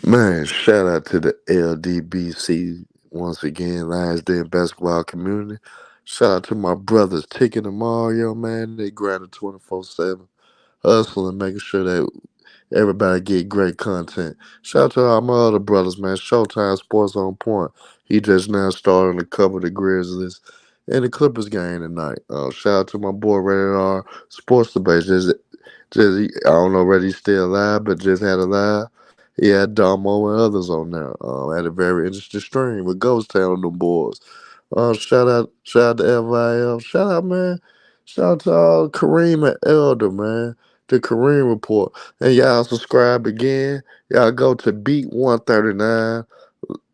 Man, shout out to the LDBC once again, Lions Den basketball community. Shout out to my brothers Ticket and Mario, man. They grinding 24/7, hustling, making sure that everybody get great content. Shout out to all my other brothers, man. Showtime Sports on Point. He just now starting to cover the Grizzlies and the Clippers game tonight. Shout out to my boy Rated R Sports Debate. I don't know whether he's still alive, but just had a live. He had Damo and others on there. Had a very interesting stream with Ghost Town and them boys. Shout out to FIL. Shout out, man. Shout out to Kareem and Elder, man. The Kareem Report. And y'all subscribe again. Y'all go to Beat 139.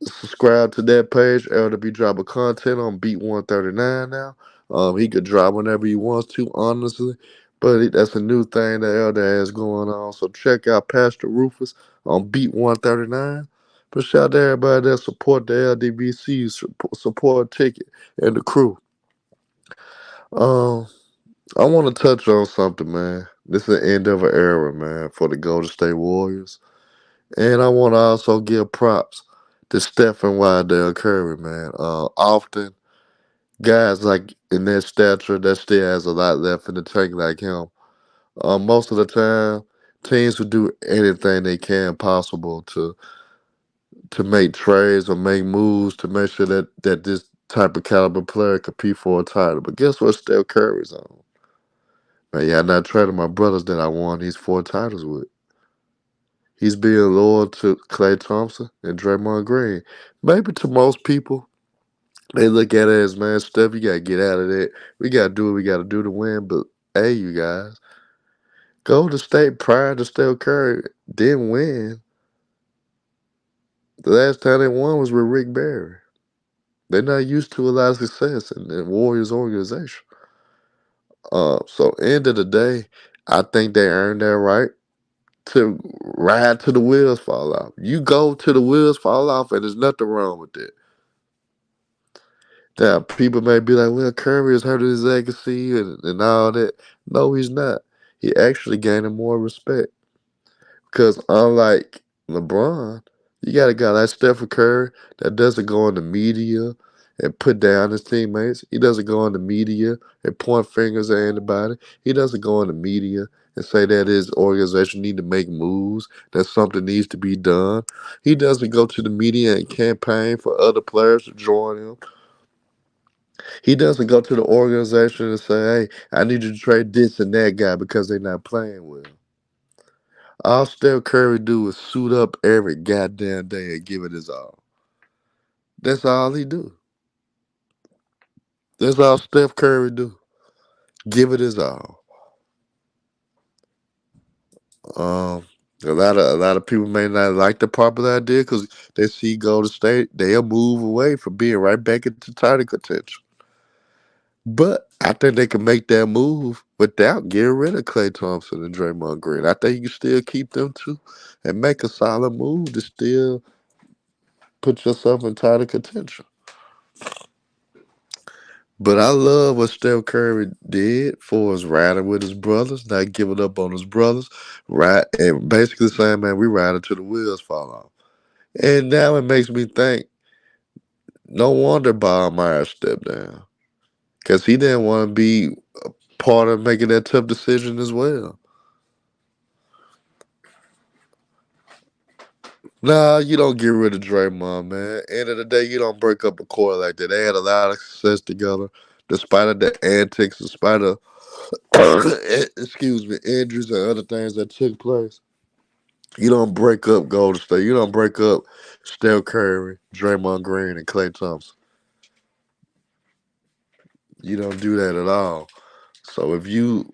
Subscribe to that page. Elder be dropping content on Beat 139 now. He could drop whenever he wants to, honestly. But that's a new thing that Elder has going on. So check out Pastor Rufus on Beat 139. But shout out to everybody that support the LDBC, support Ticket and the crew. Um, I want to touch on something, man. This is the end of an era, man, for the Golden State Warriors. And I want to also give props to Stephen Wydell Curry, man. Often, guys like in that stature that still has a lot left in the tank like him. Most of the time, teams will do anything they can possible to make trades or make moves to make sure that this type of caliber player compete for a title. But guess what Steph Curry's on? Man, yeah, I not traded my brothers that I won these 4 titles with. He's being loyal to Klay Thompson and Draymond Green. Maybe to most people, they look at it as, man, Steph, you got to get out of that. We got to do what we got to do to win. But, hey, you guys, Golden State prior to Steph Curry didn't win. The last time they won was with Rick Barry. They're not used to a lot of success in the Warriors organization. So, end of the day, I think they earned that right to ride to the wheels fall off. You go to the wheels fall off, and there's nothing wrong with that. Now, people may be like, well, Curry is hurting his legacy and all that. No, he's not. He actually gaining more respect. Because unlike LeBron, you got a guy like Stephen Curry that doesn't go in the media and put down his teammates. He doesn't go in the media and point fingers at anybody. He doesn't go in the media and say that his organization need to make moves, that something needs to be done. He doesn't go to the media and campaign for other players to join him. He doesn't go to the organization and say, hey, I need you to trade this and that guy because they're not playing well. All Steph Curry do is suit up every goddamn day and give it his all. That's all he do. That's all Steph Curry do. Give it his all. Um, a lot of people may not like the popular idea because they see Golden State, they'll move away from being right back into title contention. But I think they can make that move without getting rid of Klay Thompson and Draymond Green. I think you can still keep them two and make a solid move to still put yourself in title contention. But I love what Steph Curry did for us riding with his brothers, not giving up on his brothers, right? And basically saying, man, we ride until the wheels fall off. And now it makes me think, no wonder Bob Myers stepped down. Because he didn't want to be part of making that tough decision as well. Nah, you don't get rid of Draymond, man. End of the day, you don't break up a core like that. They had a lot of success together, despite of the antics, despite of excuse me, injuries and other things that took place. You don't break up Golden State. You don't break up Steph Curry, Draymond Green, and Klay Thompson. You don't do that at all. So if you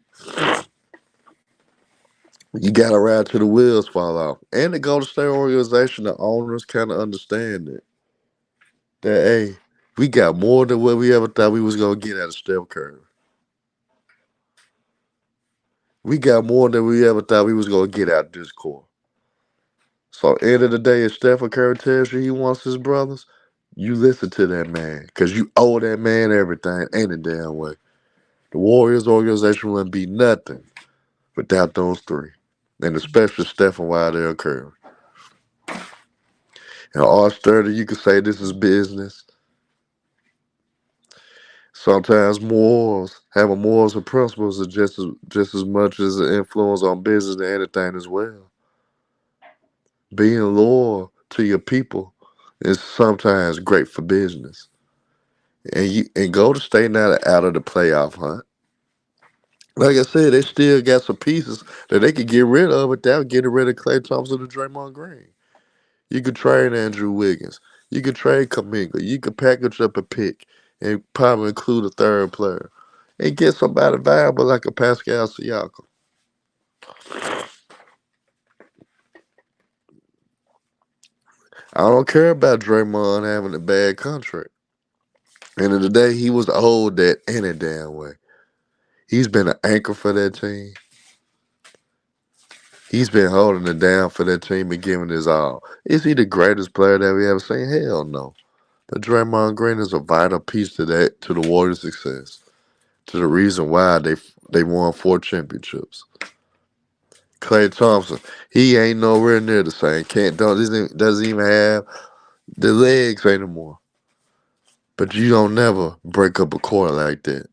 got to ride till the wheels fall off, and the Golden State organization, the owners kind of understand it. That hey, we got more than what we ever thought we was gonna get out of Steph Curry. We got more than we ever thought we was gonna get out of this core. So end of the day, if Stephen Curry tells you he wants his brothers, you listen to that man because you owe that man everything. Ain't a damn way. The Warriors organization wouldn't be nothing without those three, and especially Stephen Wydell Curry. And R30, you could say this is business. Sometimes morals, having morals and principles are just as much as an influence on business and anything as well. Being loyal to your people is sometimes great for business. And Golden State now out of the playoff hunt. Like I said, they still got some pieces that they could get rid of without getting rid of Klay Thompson and Draymond Green. You could trade Andrew Wiggins. You could trade Kaminga. You could package up a pick and probably include a third player and get somebody valuable like a Pascal Siakam. I don't care about Draymond having a bad contract. End of the day, he was owed that any damn way. He's been an anchor for that team. He's been holding it down for that team and giving his all. Is he the greatest player that we ever seen? Hell no. But Draymond Green is a vital piece to that, to the Warriors' success, to the reason why they won 4 championships. Klay Thompson, he ain't nowhere near the same. Doesn't even have the legs anymore. But you don't never break up a core like that.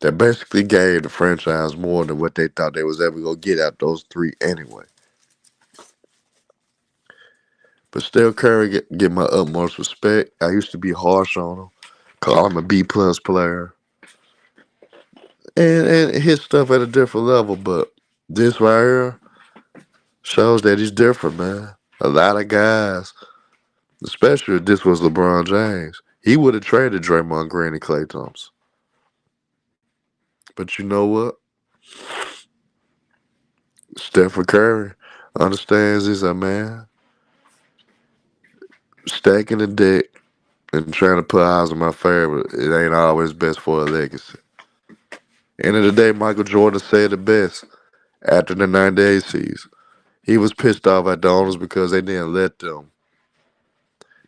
That basically gave the franchise more than what they thought they was ever gonna get out those three anyway. But Steph Curry get my utmost respect. I used to be harsh on him, call him a B+ player, and his stuff at a different level. But this right here shows that he's different, man. A lot of guys, especially if this was LeBron James, he would have traded Draymond Green and Klay Thompson. But you know what? Stephen Curry understands he's a man stacking the deck and trying to put eyes on my favor. It ain't always best for a legacy. End of the day, Michael Jordan said it best after the 98 season. He was pissed off at the owners because they didn't let them.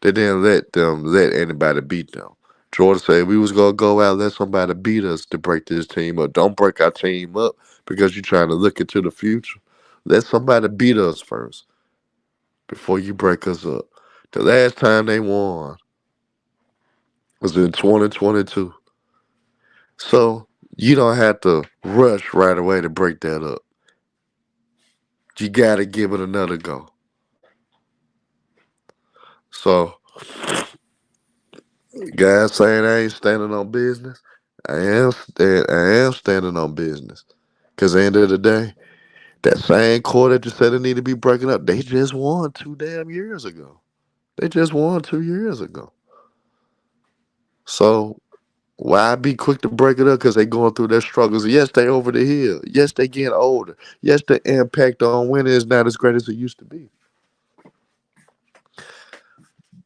They didn't let anybody beat them. Jordan said we was gonna go out, let somebody beat us to break this team up. Don't break our team up because you're trying to look into the future. Let somebody beat us first before you break us up. The last time they won was in 2022. So you don't have to rush right away to break that up. You gotta give it another go. So guys saying I ain't standing on business. I am standing on business. Cause at the end of the day, that same core that you said they need to be breaking up, they just won 2 damn years ago. They just won 2 years ago. So why be quick to break it up? Because they going through their struggles. Yes, they over the hill. Yes, they getting older. Yes, the impact on winning is not as great as it used to be.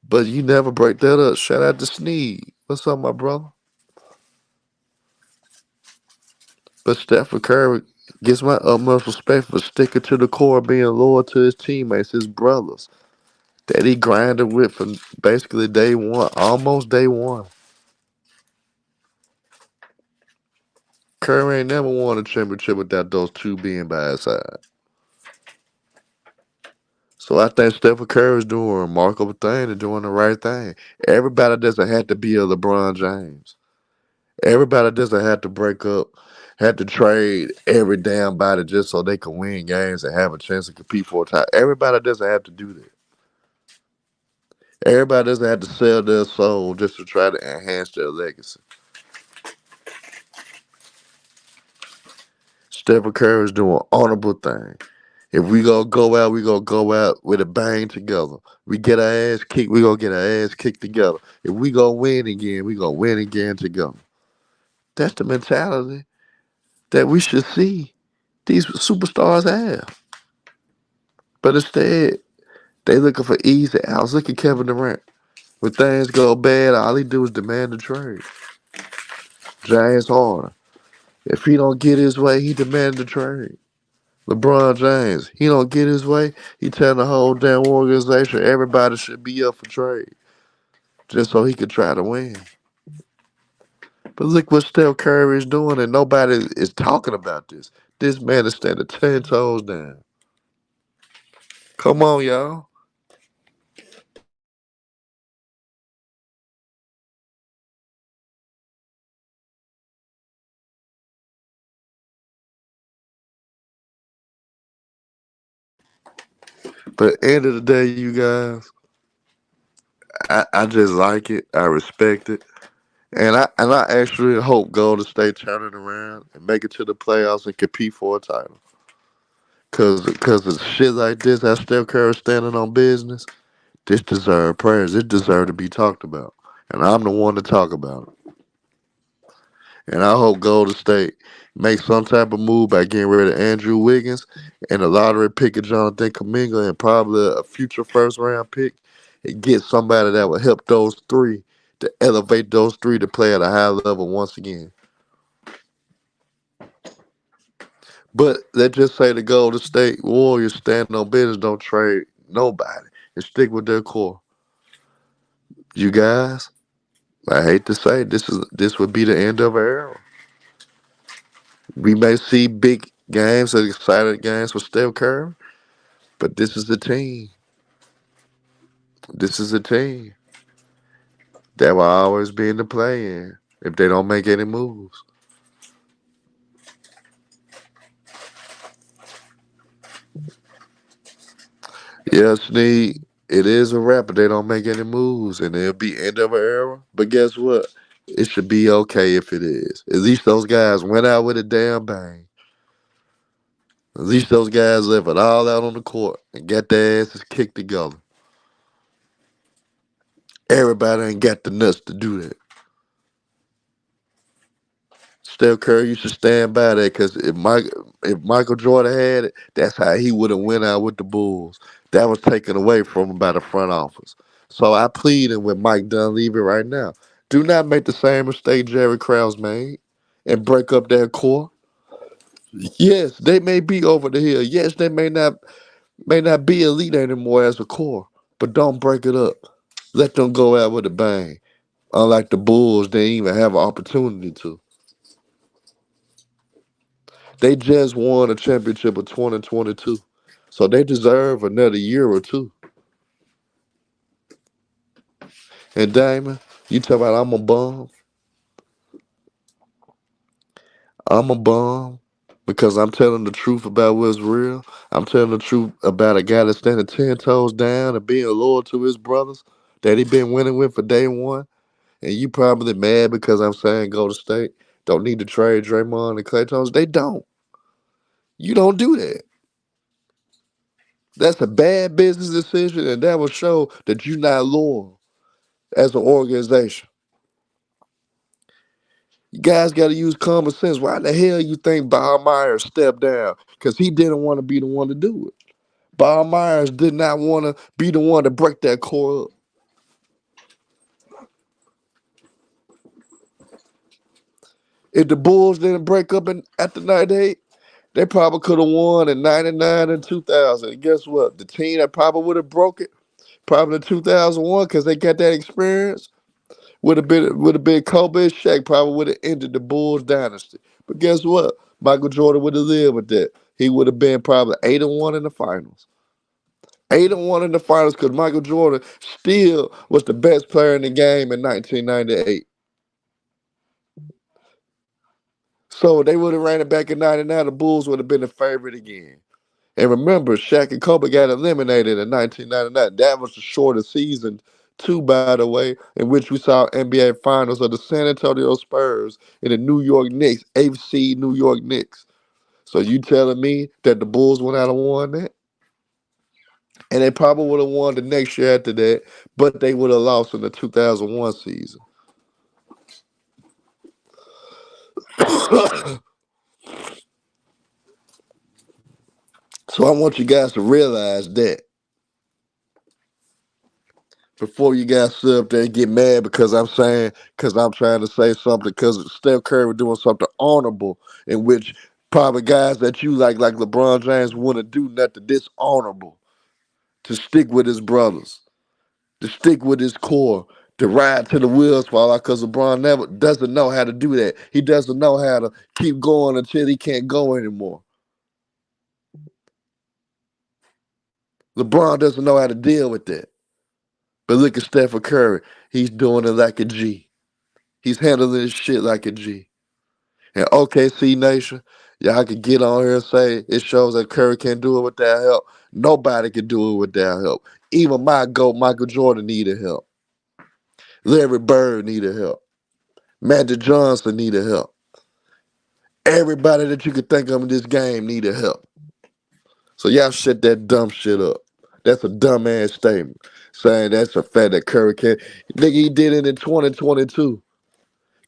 But you never break that up. Shout out to Sneed. What's up, my brother? But Stephen Curry gets my utmost respect for sticking to the core, being loyal to his teammates, his brothers, that he grinded with from basically day one, almost day one. Curry ain't never won a championship without those two being by his side. So I think Stephen Curry is doing a remarkable thing and doing the right thing. Everybody doesn't have to be a LeBron James. Everybody doesn't have to break up, have to trade every damn body just so they can win games and have a chance to compete for a title. Everybody doesn't have to do that. Everybody doesn't have to sell their soul just to try to enhance their legacy. Stephen Curry is doing honorable thing. If we gonna go out, we gonna go out with a bang together. We get our ass kicked, we gonna get our ass kicked together. If we gonna win again, we gonna win again together. That's the mentality that we should see these superstars have. But instead, they looking for easy outs. Look at Kevin Durant. When things go bad, all he do is demand a trade. James Harden. If he don't get his way, he demand a trade. LeBron James, he don't get his way, he tell the whole damn organization everybody should be up for trade just so he could try to win. But look what Steph Curry is doing, and nobody is talking about this. This man is standing 10 toes down. Come on, y'all. But end of the day, you guys, I just like it. I respect it. And I actually hope Golden State turn it around and make it to the playoffs and compete for a title. Cause of shit like this, how Steph Curry standing on business, this deserve prayers. It deserve to be talked about. And I'm the one to talk about it. And I hope Golden State makes some type of move by getting rid of Andrew Wiggins and a lottery pick of Jonathan Kaminga and probably a future first round pick and get somebody that will help those three to elevate those three to play at a high level once again. But let's just say the Golden State Warriors stand on business, don't trade nobody, and stick with their core. You guys, I hate to say this would be the end of an era. We may see big games and exciting games for Steph Curry, but this is the team. This is a team that will always be in the play-in if they don't make any moves. Yeah, Snead, it is a wrap, but they don't make any moves, and it'll be end of an era. But guess what? It should be okay if it is. At least those guys went out with a damn bang. At least those guys left it all out on the court and got their asses kicked together. Everybody ain't got the nuts to do that. Steph Curry, you should stand by that because if Michael Jordan had it, that's how he would have went out with the Bulls. That was taken away from him by the front office. So I plead with Mike Dunleavy right now. Do not make the same mistake Jerry Krause made and break up their core. Yes, they may be over the hill. Yes, they may not be elite anymore as a core, but don't break it up. Let them go out with a bang. Unlike the Bulls, they didn't even have an opportunity to. They just won a championship of 2022. So they deserve another year or two. And Damon, you talk about I'm a bum. I'm a bum because I'm telling the truth about what's real. I'm telling the truth about a guy that's standing 10 toes down and being loyal to his brothers that he been winning with for day one. And you probably mad because I'm saying go to state. Don't need to trade Draymond and Clay Thompson. They don't. You don't do that. That's a bad business decision, and that will show that you're not loyal as an organization. You guys got to use common sense. Why the hell you think Bob Myers stepped down? Because he didn't want to be the one to do it. Bob Myers did not want to be the one to break that core up. If the Bulls didn't break up after 98, they probably could have won in 99 and 2000. And guess what? The team that probably would have broke it, probably in 2001, because they got that experience, would have been Kobe and Shaq probably would have ended the Bulls dynasty. But guess what? Michael Jordan would have lived with that. He would have been probably 8-1 in the finals. 8-1 in the finals because Michael Jordan still was the best player in the game in 1998. So they would have ran it back in 99. The Bulls would have been the favorite again. And remember, Shaq and Kobe got eliminated in 1999. That was the shortest season, too, by the way, in which we saw NBA Finals of the San Antonio Spurs and the New York Knicks, AFC New York Knicks. So you telling me that the Bulls went out and won that? And they probably would have won the next year after that, but they would have lost in the 2001 season. So I want you guys to realize that before you guys sit up there and get mad because I'm trying to say something because Steph Curry was doing something honorable in which probably guys that you like LeBron James, wouldn't do nothing dishonorable to stick with his brothers, to stick with his core, to ride till the wheels fall out because LeBron never doesn't know how to do that. He doesn't know how to keep going until he can't go anymore. LeBron doesn't know how to deal with that. But look at Stephen Curry. He's doing it like a G. He's handling his shit like a G. And OKC Nation, Y'all can get on here and say it shows that Curry can't do it without help. Nobody can do it without help. Even my GOAT, Michael Jordan, needed help. Larry Bird needed help. Magic Johnson needed help. Everybody that you could think of in this game needed help. So y'all shut that dumb shit up. That's a dumbass statement. Saying that's a fact that Curry can't. Nigga, he did it in 2022.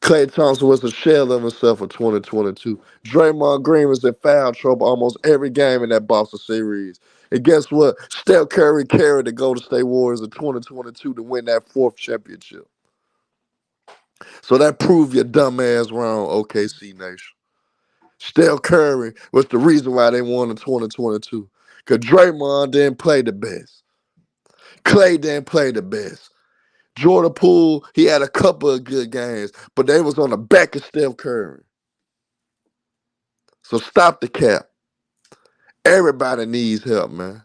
Klay Thompson was a shell of himself in 2022. Draymond Green was in foul trouble almost every game in that Boston series. And guess what? Steph Curry carried the Golden State Warriors in 2022 to win that fourth championship. So that proved your dumb ass wrong, OKC Nation. Steph Curry was the reason why they won in 2022. Because Draymond didn't play the best. Klay didn't play the best. Jordan Poole, he had a couple of good games, but they was on the back of Steph Curry. So stop the cap. Everybody needs help, man.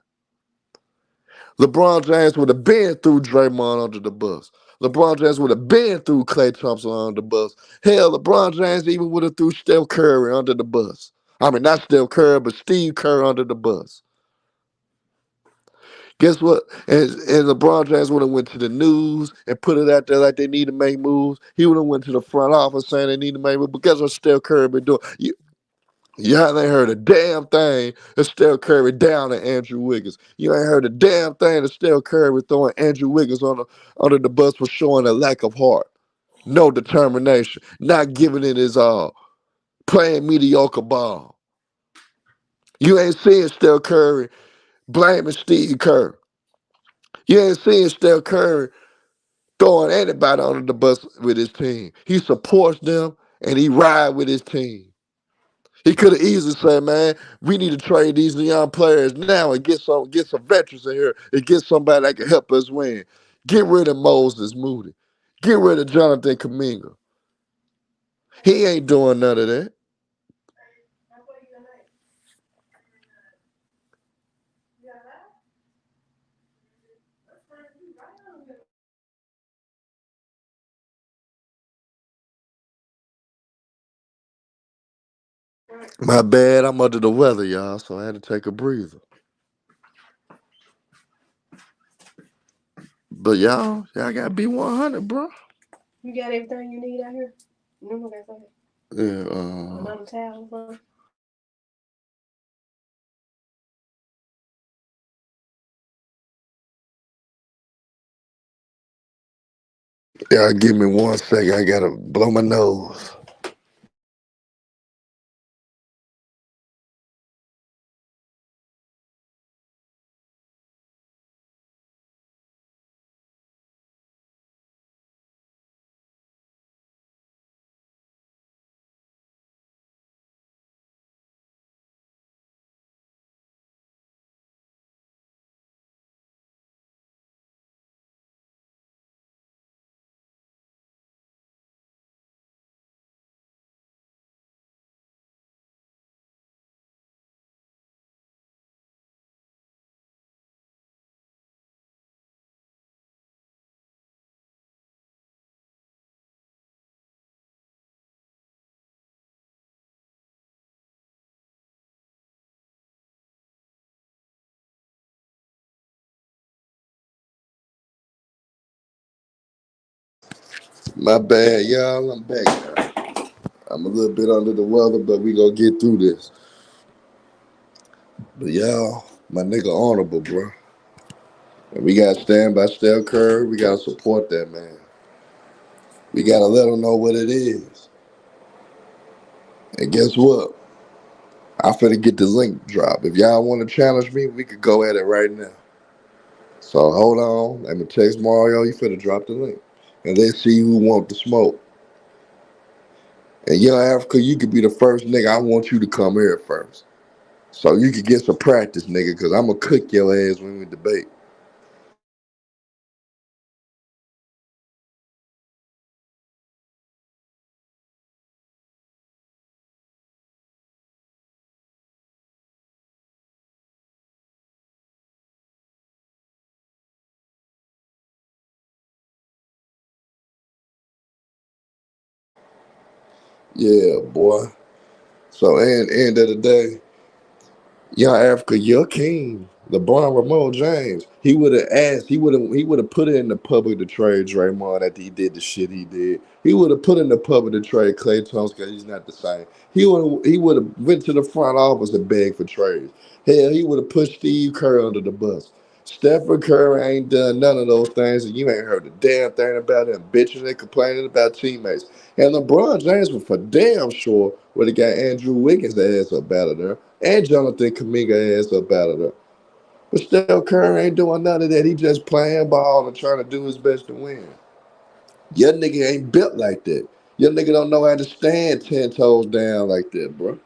LeBron James would have been through Draymond under the bus. LeBron James would have been through Klay Thompson under the bus. Hell, LeBron James even would have threw Steph Curry under the bus. I mean, not Steph Curry, but Steve Kerr under the bus. Guess what? And LeBron James would have went to the news and put it out there like they need to make moves. He would have went to the front office saying they need to make moves. But guess what Steph Curry been doing? You ain't heard a damn thing that Steph Curry down to Andrew Wiggins. You ain't heard a damn thing that Steph Curry throwing Andrew Wiggins under the bus for showing a lack of heart, no determination, not giving it his all, playing mediocre ball. You ain't seeing Steph Curry blaming Steve Kerr. You ain't seeing Steph Curry throwing anybody under the bus with his team. He supports them and he ride with his team. He could have easily said, "Man, we need to trade these young players now and get some veterans in here and get somebody that can help us win. Get rid of Moses Moody. Get rid of Jonathan Kuminga. He ain't doing none of that." My bad, I'm under the weather, y'all, so I had to take a breather. But y'all gotta be 100, bro. You got everything you need out here? You know what I say? Yeah, Another towel or something? y'all give me 1 second. I gotta blow my nose. My bad, y'all. I'm back now. I'm a little bit under the weather, but we gonna get through this. But y'all, my nigga honorable, bro. And we gotta stand by Steph Curry. We gotta support that man. We gotta let him know what it is. And guess what? I finna get the link drop. If y'all want to challenge me, we could go at it right now. So hold on. Let me text Mario. You finna drop the link, and let's see who want the smoke. And Young Africa, you could be the first nigga. I want you to come here first, so you could get some practice, nigga. Cause I'm gonna cook your ass when we debate. Yeah, boy. So, end of the day, Young Africa, your king, LeBron Ramon James, he would have asked, he would have put it in the public to trade Draymond after he did the shit he did. He would have put in the public to trade Klay Thompson because he's not the same. He would have went to the front office and begged for trades. Hell, he would have pushed Steve Kerr under the bus. Stephen Curry ain't done none of those things, and you ain't heard a damn thing about him bitching and complaining about teammates. And LeBron James was for damn sure would have got Andrew Wiggins' ass up out of there and Jonathan Kaminga ass up out of there. But Steph Curry ain't doing none of that. He just playing ball and trying to do his best to win. Your nigga ain't built like that. Your nigga don't know how to stand 10 toes down like that, bro.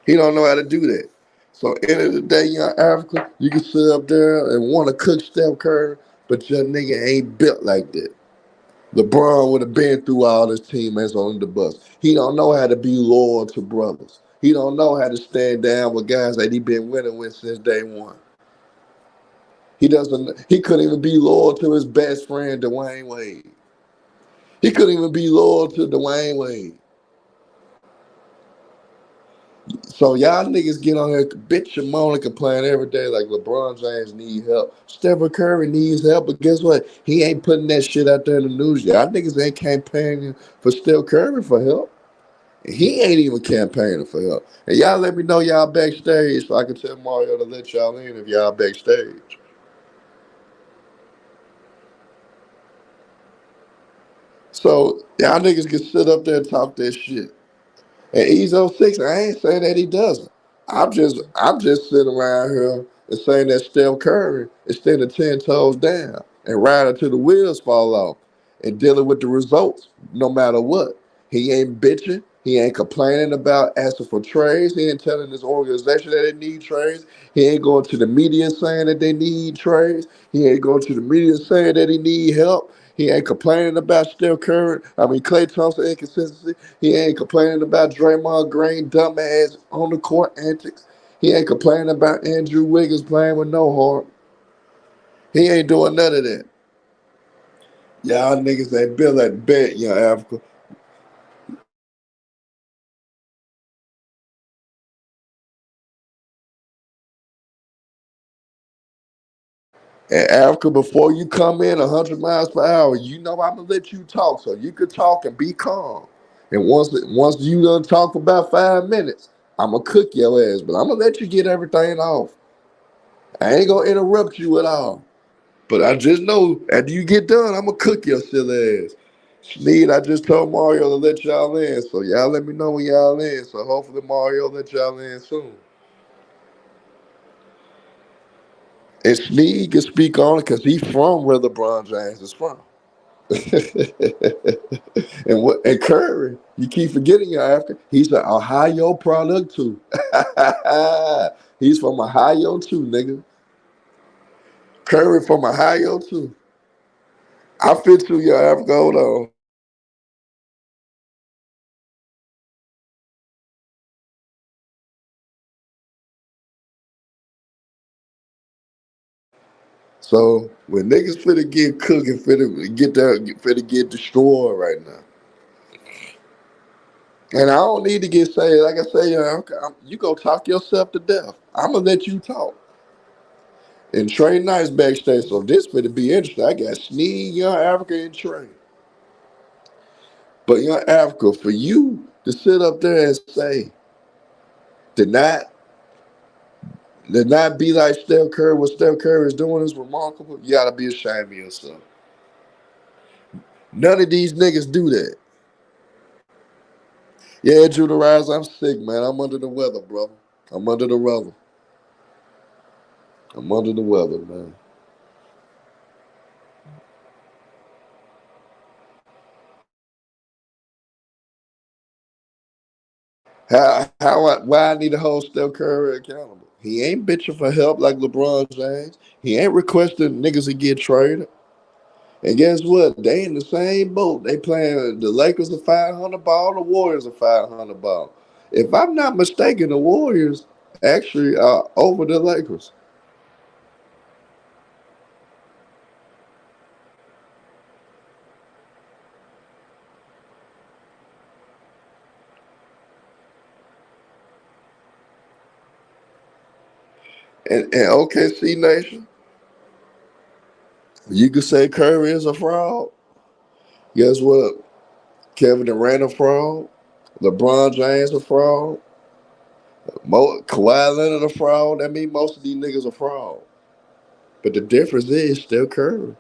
He don't know how to do that. So end of the day, young Africa, you can sit up there and want to cook Steph Curry, but your nigga ain't built like that. LeBron would have been through all his teammates on the bus. He don't know how to be loyal to brothers. He don't know how to stand down with guys that he been winning with since day one. He doesn't. He couldn't even be loyal to his best friend Dwayne Wade. He couldn't even be loyal to Dwayne Wade. So y'all niggas get on here, bitch and moan and complain every day like LeBron James need help. Stephen Curry needs help, but guess what? He ain't putting that shit out there in the news. Y'all niggas ain't campaigning for Steph Curry for help. He ain't even campaigning for help. And y'all let me know y'all backstage so I can tell Mario to let y'all in if y'all backstage. So y'all niggas can sit up there and talk that shit. And Ezo Six, I ain't saying that he doesn't. I'm just sitting around here and saying that Steph Curry is standing 10 toes down and riding till the wheels fall off and dealing with the results no matter what. He ain't bitching. He ain't complaining about asking for trades. He ain't telling his organization that they need trades. He ain't going to the media saying that they need trades. He ain't going to the media saying that he need help. He ain't complaining about Steph Curry. I mean, Klay Thompson inconsistency. He ain't complaining about Draymond Green dumbass on the court antics. He ain't complaining about Andrew Wiggins playing with no heart. He ain't doing none of that. Y'all niggas ain't built that bet, young Africa. And Africa, before you come in 100 miles per hour, you know I'm gonna let you talk so you could talk and be calm. And once you done talk for about 5 minutes, I'm gonna cook your ass, but I'm gonna let you get everything off. I ain't gonna interrupt you at all. But I just know after you get done, I'm gonna cook your silly ass. Sneed, I just told Mario to let y'all in, so y'all let me know when y'all in. So hopefully Mario let y'all in soon. And Sneed can speak on it because he's from where LeBron James is from. and Curry, you keep forgetting your African. He's an Ohio product too. He's from Ohio too, nigga. Curry from Ohio too. I fit to your Africa. Hold on. So when niggas finna get cooked and finna get destroyed right now. And I don't need to get saved. Like I say, you go talk yourself to death. I'm gonna let you talk. And Trey Nice backstage. So this finna be interesting. I got Sneed, Young Africa, and Trey. But Young Africa, for you to sit up there and say, did not did not be like Steph Curry, what Steph Curry is doing is remarkable. You gotta be ashamed of yourself. None of these niggas do that. Yeah, Judah Rise, I'm sick, man. I'm under the weather, brother. I'm under the weather. I'm under the weather, man. Why I need to hold Steph Curry accountable? He ain't bitching for help like LeBron James. He ain't requesting niggas to get traded. And guess what? They in the same boat. They playing the Lakers a 500 ball, the Warriors a 500 ball. If I'm not mistaken, the Warriors actually are over the Lakers. And OKC Nation, you could say Curry is a fraud. Guess what? Kevin Durant a fraud. LeBron James a fraud. Kawhi Leonard a fraud. That means most of these niggas are fraud. But the difference is still Curry.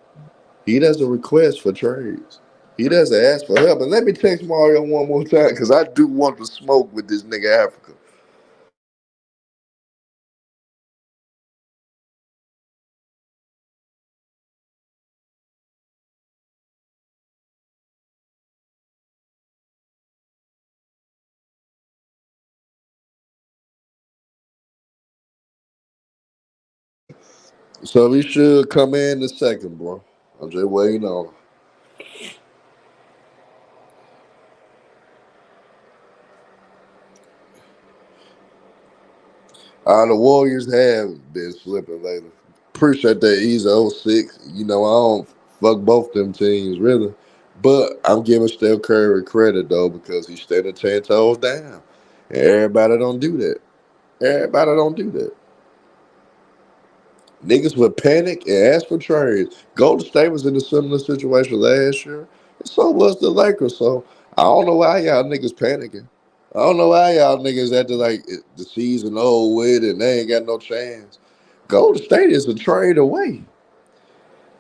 He doesn't request for trades. He doesn't ask for help. And let me text Mario one more time because I do want to smoke with this nigga Africa. So he should come in the second, bro. I'm just waiting on. The Warriors have been slipping lately. Appreciate that easy 06. You know, I don't fuck both them teams, really. But I'm giving Steph Curry credit, though, because he's standing 10 toes down. And everybody don't do that. Everybody don't do that. Niggas would panic and ask for trades. Golden State was in a similar situation last year. And so was the Lakers. So I don't know why y'all niggas panicking. I don't know why y'all niggas acting like the season old with and they ain't got no chance. Golden State is a trade away.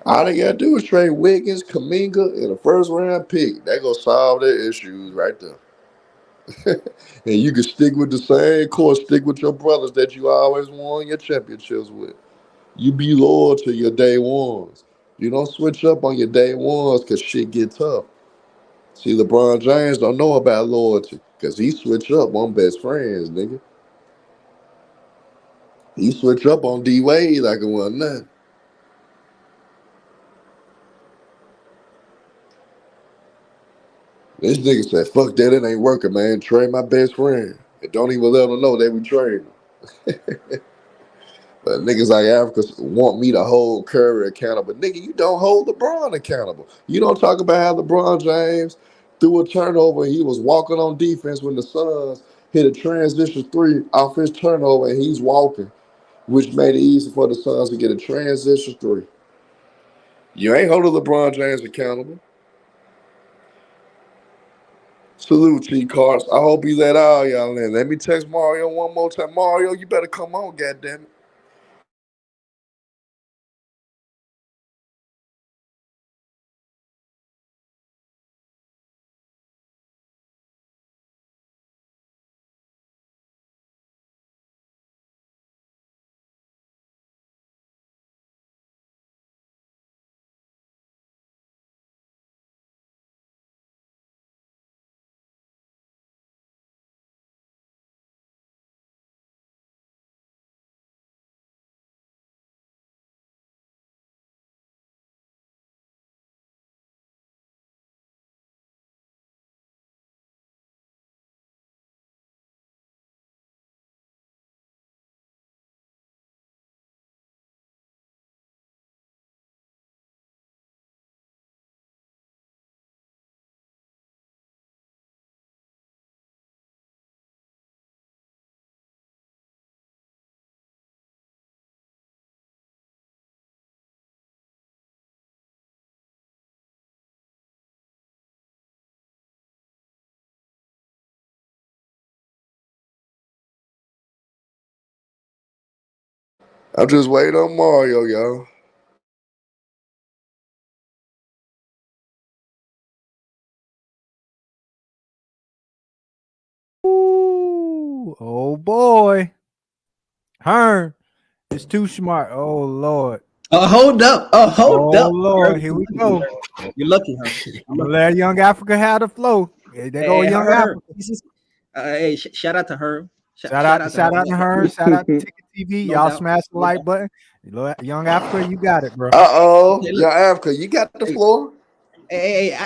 All they gotta do is trade Wiggins, Kaminga, and a first round pick. That gonna solve their issues right there. And you can stick with the same course, stick with your brothers that you always won your championships with. You be loyal to your day ones. You don't switch up on your day ones because shit get tough. See, LeBron James don't know about loyalty because he switch up on best friends, nigga. He switch up on D Wade like it wasn't nothing. This nigga said, fuck that, it ain't working, man. Trade my best friend. And don't even let them know they be trading. But niggas like Africa want me to hold Curry accountable. Nigga, you don't hold LeBron accountable. You don't talk about how LeBron James threw a turnover and he was walking on defense when the Suns hit a transition three off his turnover and he's walking, which made it easy for the Suns to get a transition three. You ain't holding LeBron James accountable. Salute, T. Carts. I hope he let all y'all in. Let me text Mario one more time. Mario, you better come on, goddammit. I'm just waiting on Mario, y'all. Ooh, oh boy. Hearn is too smart. Oh Lord. Oh, hold up. Oh, hold Oh up. Lord. Here we go. You're lucky, huh? I'm gonna let Young Africa have the flow. There go Hey, Young her. Africa. Hey, shout out to her. Shout Shout out, out to her. shout out to her. Shout out to Ticket TV. No Y'all doubt. smash the No like doubt. button. Young Africa, you got it, bro. Uh-oh. Okay, look. Young Africa, you got the Hey, floor.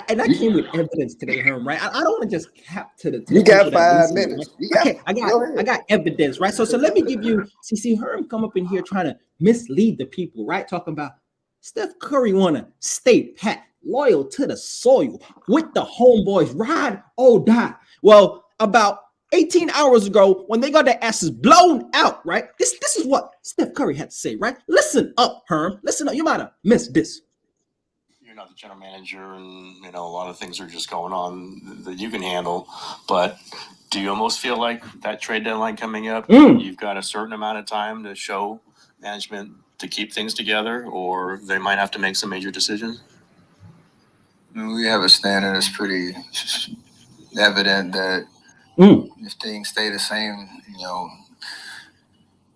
and I came You, with evidence today, Herm. Right? I don't want to just cap to you the got people that 5 listen. Right? minutes. You got, Okay, go I ahead. got evidence, right? So let me give you. See, Herm come up in here trying to mislead the people, right? Talking about Steph Curry wanna stay pat, loyal to the soil with the homeboys, ride or die. Well, about 18 hours ago when they got their asses blown out, right? This is what Steph Curry had to say, right? Listen up, Herm. Listen up. You might have missed this. You're not the general manager, and a lot of things are just going on that you can handle. But do you almost feel like that trade deadline coming up, you've got a certain amount of time to show management to keep things together, or they might have to make some major decisions? We have a standard that's pretty evident that if things stay the same,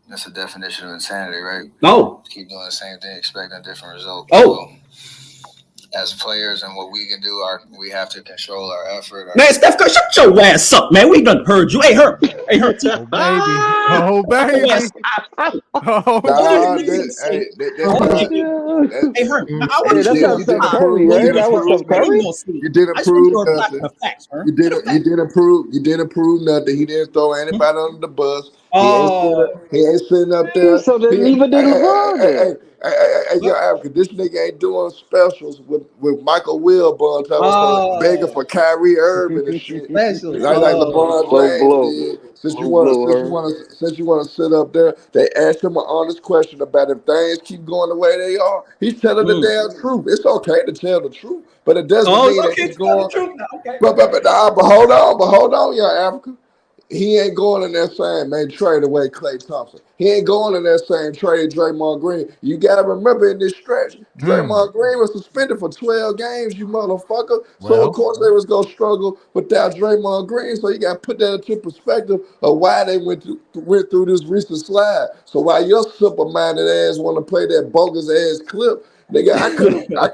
that's a definition of insanity, right? Oh. Keep doing the same thing, expecting a different result. Oh. So, as players and what we can do, we have to control our effort. Man, Steph Curry, shut your ass up, man. We done heard you. Hey, Herm. Hey, Herm. Oh, baby. Oh, baby. Hey, Herm. I want Hey, to that's not Steph Curry, right? That was Steph Curry? You didn't prove nothing. You didn't prove nothing. He didn't throw anybody under the bus. He ain't sitting up there. So then neither did LeBron. Hey, yo, Africa, this nigga ain't doing specials with Michael Wilbon begging for Kyrie Irving and shit. Like LeBron James did. Since you want to sit up there, they asked him an honest question about if things keep going the way they are. He's telling the damn truth. It's okay to tell the truth, but it doesn't mean that he's going. But hold on, young Africa. He ain't going in there saying, man, trade away Klay Thompson. He ain't going in there saying trade Draymond Green. You got to remember in this stretch, Draymond Green was suspended for 12 games, you motherfucker. So, of course, they was going to struggle without Draymond Green. So you got to put that into perspective of why they went through this recent slide. So while your simple-minded ass want to play that bogus-ass clip, nigga, I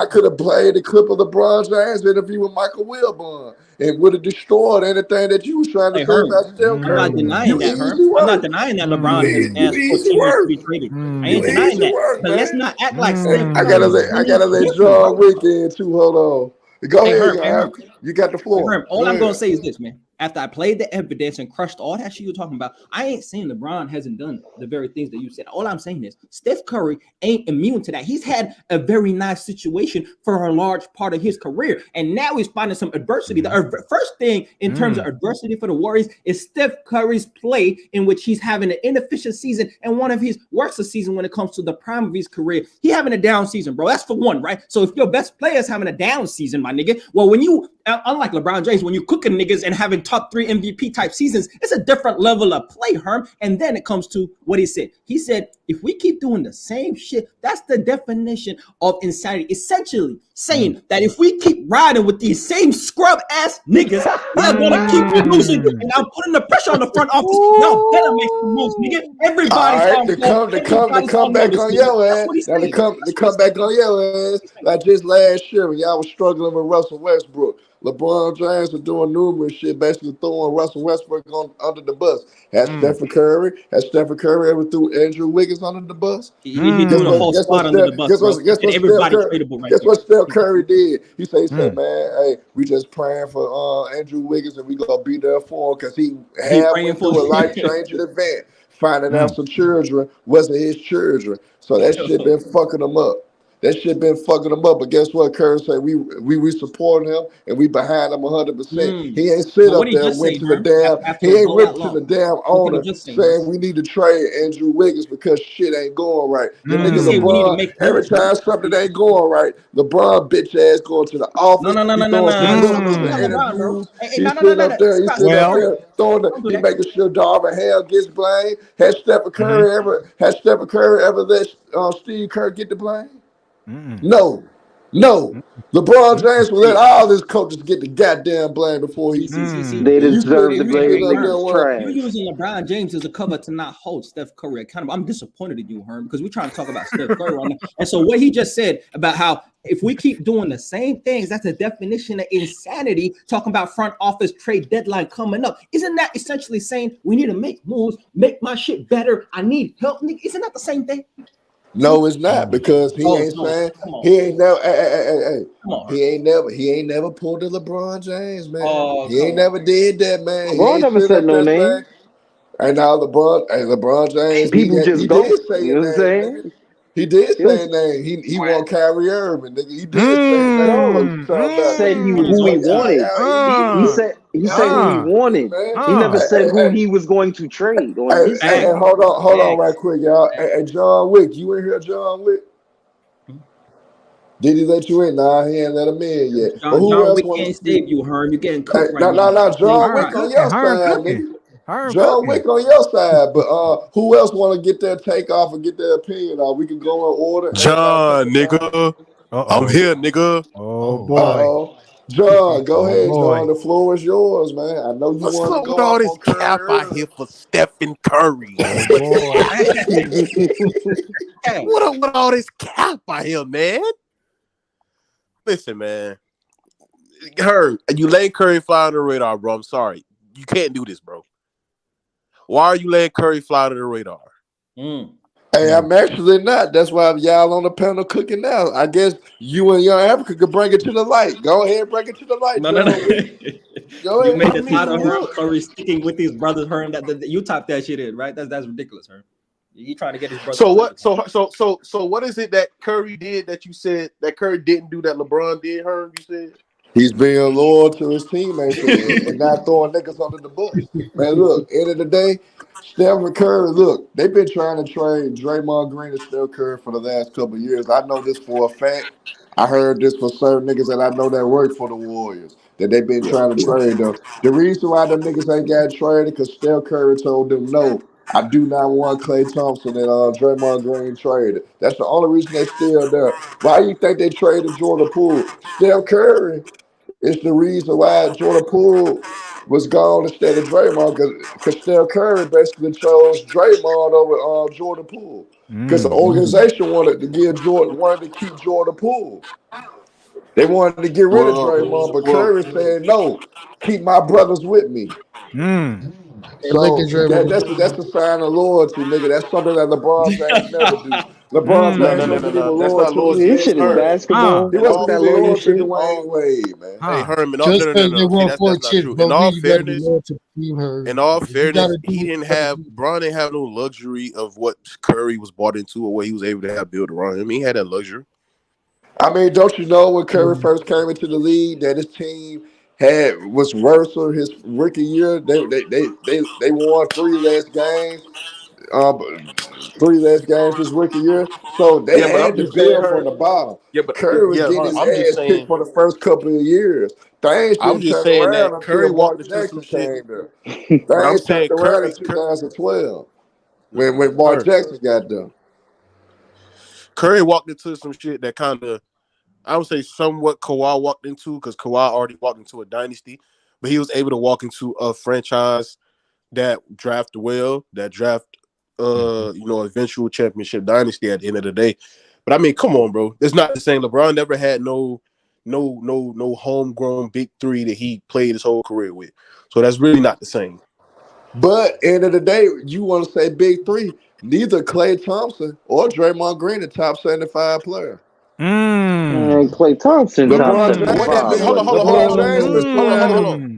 could have played the clip of LeBron James interview with Michael Wilbon and would have destroyed anything that you was trying to say about Steph Curry. I'm not denying that, Herm. I'm not denying that LeBron has asked for teammates to be traded. I ain't denying that. But let's not act like Steph. I gotta let John Wick in too. Hold on. Go ahead, Herm. You got the floor. Herm, all I'm gonna say is this, man. After I played the evidence and crushed all that shit you were talking about, I ain't saying LeBron hasn't done the very things that you said. All I'm saying is Steph Curry ain't immune to that. He's had a very nice situation for a large part of his career, and now he's finding some adversity. The first thing in terms of adversity for the Warriors is Steph Curry's play, in which he's having an inefficient season and one of his worst season when it comes to the prime of his career. He having a down season, bro. That's for one, right? So if your best player is having a down season, my nigga, well, when you unlike LeBron James, when you're cooking niggas and having top 3 MVP type seasons, it's a different level of play, Herm. And then it comes to what he said. He said, if we keep doing the same shit, that's the definition of insanity. Essentially saying that if we keep riding with these same scrub ass niggas, we're gonna keep losing. And I'm putting the pressure on the front office. Y'all better make the moves, nigga. Everybody's to come back on your ass. Now to come back on your ass. Like just last year when y'all was struggling with Russell Westbrook. LeBron James was doing numerous shit, basically throwing Russell Westbrook under the bus. Has Stephen Curry ever threw Andrew Wiggins under the bus? He threw the whole squad under the bus. Guess what Steph Curry did? He said, man, hey, we just praying for Andrew Wiggins and we gonna be there for him because he went through a life-changing event. Finding out some children wasn't his children. So that shit been fucking him up. That shit been fucking him up. But guess what? Curry said we support him and we behind him 100%. He ain't sit up there and went to the damn. He ain't went to the damn owner saying we need to trade Andrew Wiggins because shit ain't going right. The nigga LeBron, every time something ain't going right, LeBron bitch ass going to the office. He sit up there throwing he making sure Darvin Hale gets blamed. Has Stephen Curry ever let Steve Kerr get the blame? No. LeBron James will let all his coaches get the goddamn blame before he. They deserve the blame. You're using LeBron James as a cover to not hold Steph Curry accountable. I'm disappointed in you, Herm, because we're trying to talk about Steph Curry right now. And so what he just said about how if we keep doing the same things, that's a definition of insanity. Talking about front office trade deadline coming up, isn't that essentially saying we need to make moves, make my shit better? I need help. Isn't that the same thing? No, it's not because he ain't saying he ain't never. He ain't never pulled a LeBron James, man. He ain't never did that, man. LeBron never said no name. And now LeBron James, people just go. You know what I'm saying? He did say a name. He want Kyrie Irving. Nigga. He did say a name. He said who he wanted. He said He said who he wanted. He never said who he was going to trade. Hey, hold on right quick, y'all. Hey, John Wick, you in here, John Wick? Did he let you in? Nah, he ain't let him in yet. But who John else Wick want can't to speak? save you, Herm. You're getting cooked right No, now. John Wick on your side, nigga. John Wick on your side. But who else want to get their take off and get their opinion off? We can go in order. John, nigga. I'm here, nigga. Oh boy. John, go ahead, John. The floor is yours, man. I know you What's want to up go with all off this on Curry cap out early. here for Stephen Curry? Oh boy. What up with all this cap out here, man? Listen, man. Herm, you letting Curry fly under the radar, bro. I'm sorry. You can't do this, bro. Why are you letting Curry fly under the radar? Hey, I'm actually not. That's why y'all on the panel cooking now. I guess you and Young Africa could bring it to the light. Go ahead and bring it to the light, No. Go You ahead. made the title Herm Curry sticking with his brothers, Herm. That you typed that shit in, right? That's ridiculous, Herm. You trying to get his brother. So what? So what is it that Curry did that you said that Curry didn't do that LeBron did, Herm? You said he's being loyal to his teammates and not throwing niggas under the bus. Man, look, end of the day, Stephen Curry, look, they've been trying to trade Draymond Green and Steph Curry for the last couple of years. I know this for a fact. I heard this for certain niggas that I know that work for the Warriors, that they've been trying to trade them. The reason why them niggas ain't got traded because Steph Curry told them, no, I do not want Klay Thompson and Draymond Green traded. That's the only reason they still there. Why you think they traded Jordan Poole? Steph Curry is the reason why Jordan Poole was gone instead of Draymond, because Steph Curry basically chose Draymond over Jordan Poole, because the organization wanted to keep Jordan Poole. They wanted to get rid of Draymond, but Curry said no, keep my brothers with me. So that's a sign of loyalty, nigga. That's something that LeBron James never do. LeBron James wasn't even loyal to his This shit is basketball. He wasn't even loyal to Dwayne Wade, man. Hey, Herman, Just no. See, that's not true. In all fairness, he didn't have Bron didn't have no luxury of what Curry was bought into or what he was able to have built around him. He had that luxury. I mean, don't you know when Curry first came into the league that his team was worse for his rookie year? They won 3 less games. 3 less games his rookie year, so they had to build from the bottom. Curry was getting his ass kicked for the first couple of years. Things didn't turn around until Mark Jackson came there. Things turned around in 2012 when Mark Jackson got done. Curry walked into some shit that kind of, I would say, somewhat Kawhi walked into, because Kawhi already walked into a dynasty, but he was able to walk into a franchise that draft well, that draft eventual championship dynasty at the end of the day. But I mean, come on, bro. It's not the same. LeBron never had no homegrown big three that he played his whole career with. So that's really not the same. But end of the day, you want to say big three, neither Klay Thompson or Draymond Green the top 75 player. Klay Thompson top 75. LeBron James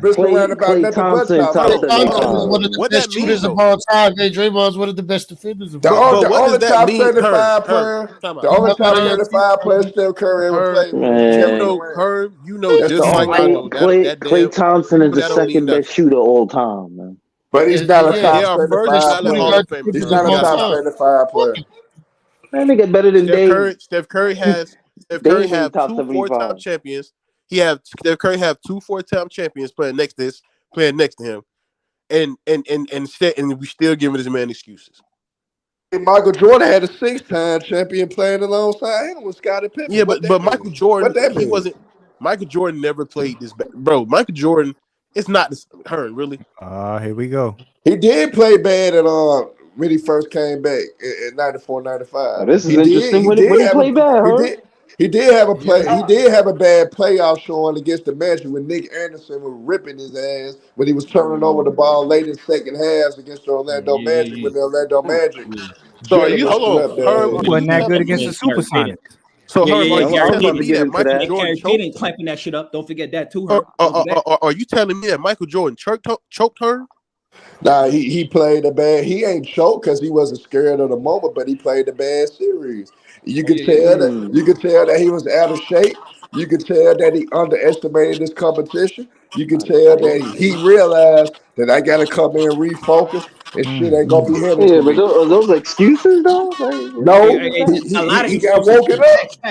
been surrounded by nothing but top 75. One of the best shooters of all time. Draymond's one of the best defenders of the all time. only top 75 player, the only top 75 player Steph Curry ever played with. You know just like I know that Klay Thompson is the second best shooter all time, man. But he's not a top 75 player. He's not a top 75 player. That nigga better than Dave. Steph Curry have 2 4-time champions. Steph Curry have 2 4-time champions playing next to him, and we still giving this man excuses. Michael Jordan had a 6-time champion playing alongside him with Scottie Pippen. Yeah, but Michael Jordan, he wasn't. Michael Jordan never played this bad, bro. Michael Jordan, it's not this. Really. Here we go. He did play bad at when he first came back in 94, 95. This is interesting. When he played bad, He did have a bad playoff showing against the Magic when Nick Anderson was ripping his ass when he was turning over the ball late in second halves against the Orlando Magic when the Orlando Magic. So are you wasn't that good against the Supersonics? So are you telling me that Michael Jordan choked clapping that shit up? Don't forget that too. Are you telling me that Michael Jordan choked her? Nah, he played a bad. He ain't choked because he wasn't scared of the moment, but he played a bad series. You could tell that he was out of shape. You can tell that he underestimated this competition. You can tell that he realized that I got to come in and refocus and shit ain't gonna be heavy Yeah, for but me. are those excuses though? Like, No, A lot of he got excuses. woken up.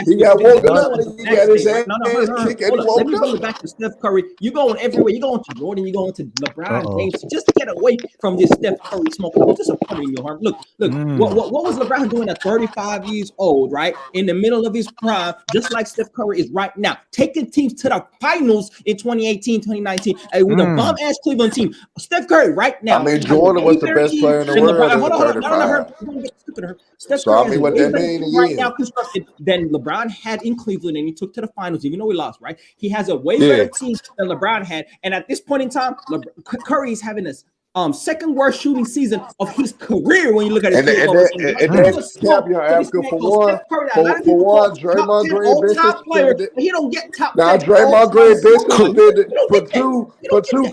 He got woken up No, when he got his ass no, hold kicked and he on. Let woke me bring it up. back to Steph Curry. You're going everywhere. You're going to Jordan. You're going to LeBron Uh-oh. James. Just get away from this Steph Curry smoke. What's disappointing you, Harm? Look. What was LeBron doing at 35 years old, right? In the middle of his prime, just like Steph Curry is right now, taking teams to the finals in 2018, 2019, with a bomb-ass Cleveland team. Steph Curry right now. I mean, Jordan was the best player in the world Hold at on. No, 35. don't get stupid. Steph So Curry I has mean, a what way that better mean team to right you? now constructed than LeBron had in Cleveland, and he took to the finals, even though he lost, right? He has a way better team than LeBron had. And at this point in time, Curry is having this second worst shooting season of his career when you look at his field goal percentage. That's cap your Africa for one. For one, Draymond Green been suspended. He don't get top Now 10 Draymond Green been suspended. For that. two,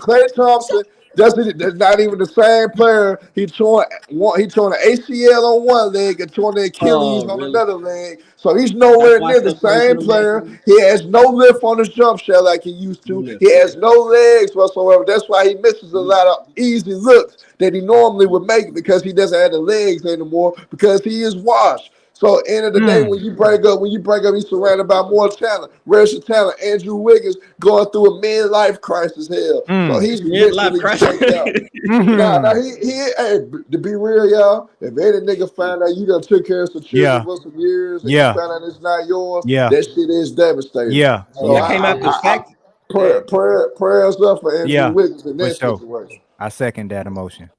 Klay Thompson. That's not even the same player. He tore an ACL on one leg and tore the Achilles on another leg. So he's nowhere near the same player. He has no lift on his jump shot like he used to. He has no legs whatsoever. That's why he misses a lot of easy looks that he normally would make because he doesn't have the legs anymore because he is washed. So end of the day, when you break up, he's surrounded by more talent, racial talent. Andrew Wiggins going through a midlife crisis hell. So he's mentally checked out. Nah, hey, to be real, y'all, if any nigga find out you done took care of some children for some years and you find out it's not yours, that shit is devastating. So that came after the fact. Prayers up for Andrew Wiggins in that situation. I second that emotion.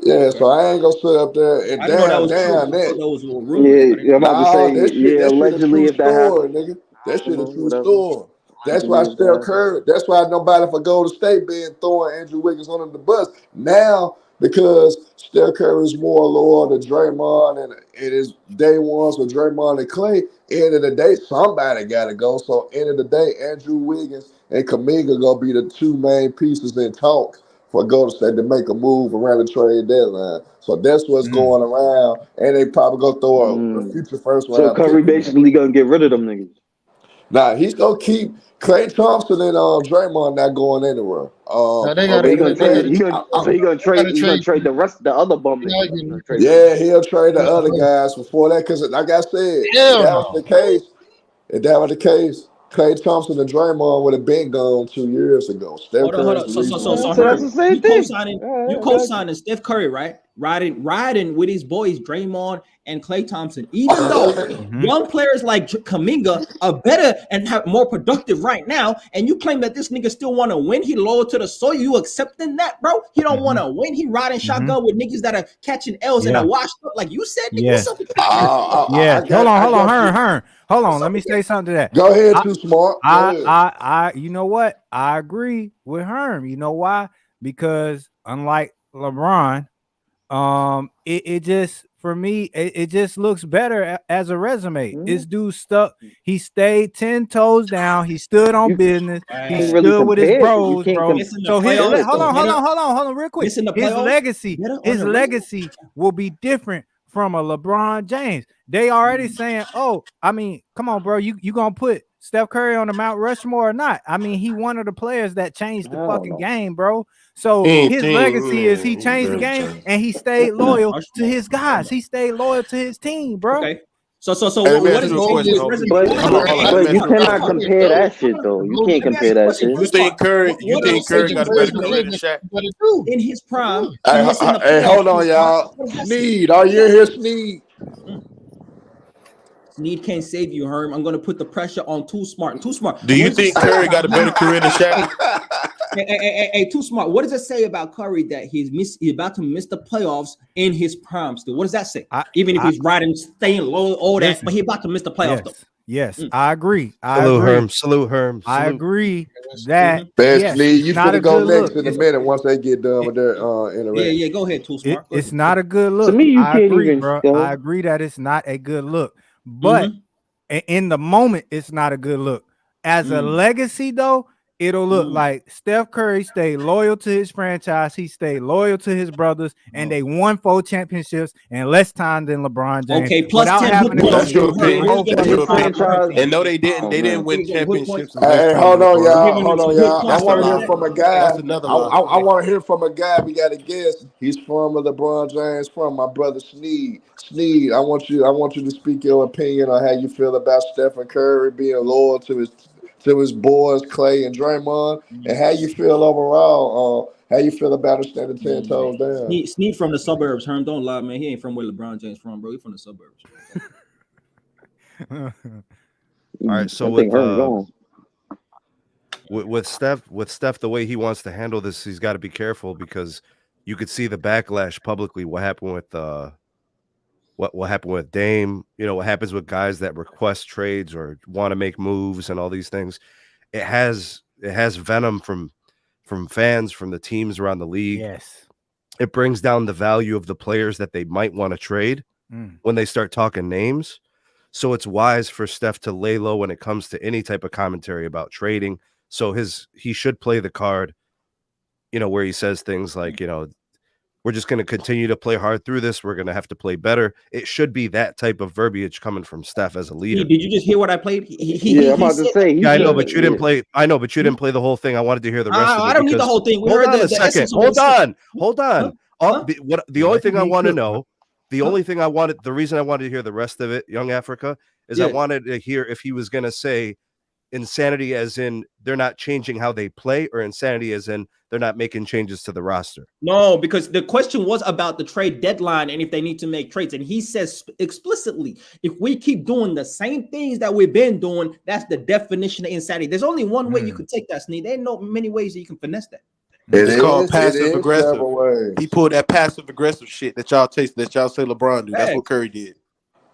Yeah, so I ain't gonna sit up there and I'm about to say, allegedly if that happened, nigga. That shit a true story. That's why Steph Curry. That's why nobody for Golden State being throwing Andrew Wiggins under the bus now because Steph Curry is more loyal to Draymond and it is day ones with Draymond and Klay. End of the day, somebody got to go. So end of the day, Andrew Wiggins and Kuminga gonna be the two main pieces in talks for Golden State to make a move around the trade deadline. So that's what's going around, and they probably gonna throw a future first round. So Curry basically gonna get rid of them niggas. Nah, he's gonna keep Klay Thompson and Draymond not going anywhere. He gonna trade the other bum. Yeah, he'll trade the other guys before that because, like I said, if that was the case, Klay Thompson and Draymond would have been gone 2 years ago. Hold on. So that's the same thing. You co-signing Steph Curry, right? Riding with his boys Draymond and Klay Thompson, even though young players like Kuminga are better and have more productive right now, and you claim that this nigga still want to win, he loyal to the soil, you accepting that, bro? He don't want to win. He riding shotgun with niggas that are catching L's and are washed up, like you said. Nigga, Hold on, Hearn. Hold on, let me say something to that. Go ahead, Too Smart. I you know what? I agree with Herm. You know why? Because unlike LeBron, it just, for me, it just looks better as a resume. This dude stuck. He stayed 10 toes down. He stood on business. He stood with his bros, bro. So hold on, real quick. His legacy will be different from a LeBron James. They already saying, oh, I mean, come on, bro. You gonna put Steph Curry on the Mount Rushmore or not? I mean, he one of the players that changed the fucking game, bro. So his legacy is he changed the game and he stayed loyal to his guys. He stayed loyal to his team, bro. Okay. So what is but you cannot compare that shit though. You can't compare that shit. You think Curry got a better career than Shaq? In his prime. Hey, hold on, y'all. Sneed, are you here, Sneed? Sneed can't save you, Herm. I'm gonna put the pressure on Too Smart. Do you think Curry got a better career than Shaq? Hey, Too Smart. What does it say about Curry that he's about to miss the playoffs in his prime still? What does that say? Even if he's riding, staying low, all that, but he's about to miss the playoffs though. Yes, I agree. Salute Herm. I agree that you finna go next in a minute once they get done with their interaction. Yeah, go ahead, Too Smart. It's not a good look. To me, you can't agree, even, bro. I agree that it's not a good look, but in the moment, it's not a good look. As a legacy, though, it'll look like Steph Curry stayed loyal to his franchise. He stayed loyal to his brothers, and they won 4 championships in less time than LeBron James. Okay, plus without 10 having to hoop go points. through That's your the whole opinion. That's your fucking opinion. And no, they didn't win championships. in less Hey, time hold than on, LeBron. y'all. Hold on, y'all. I That's want a to hear lie. from a guy. That's another I lie. want to hear from a guy. We got a guest. He's from LeBron James, from my brother Sneed. Sneed, I want you to speak your opinion on how you feel about Stephen Curry being loyal to his boys Clay and Draymond, and how you feel overall. How you feel about it standing 10 toes down? Sneed from the suburbs. Herm, don't lie, man. He ain't from where LeBron James from, bro. He from the suburbs. All right, so I think Herm's on. with Steph, the way he wants to handle this, he's got to be careful because you could see the backlash publicly. What happened with what happened with Dame? You know what happens with guys that request trades or want to make moves and all these things. It has venom from fans, from the teams around the league. Yes, it brings down the value of the players that they might want to trade when they start talking names. So it's wise for Steph to lay low when it comes to any type of commentary about trading. So he should play the card, you know, where he says things like, you know, we're just going to continue to play hard through this. We're going to have to play better. It should be that type of verbiage coming from Steph as a leader. Did you just hear what I played? I'm about to say. Yeah, I know, but you didn't play. I know, but you didn't play the whole thing. I wanted to hear the rest of it. I don't need the whole thing. We Hold heard on the a second. essence of Hold on. The only thing I want to know, the reason I wanted to hear the rest of it, Young Africa, is I wanted to hear if he was going to say insanity as in they're not changing how they play, or insanity as in they're not making changes to the roster. No, because the question was about the trade deadline and if they need to make trades. And he says explicitly, if we keep doing the same things that we've been doing, that's the definition of insanity. There's only one way you could take that, Sneed. There ain't no many ways that you can finesse that. It's called passive aggressive. He pulled that passive aggressive shit that y'all say LeBron do. That's what Curry did.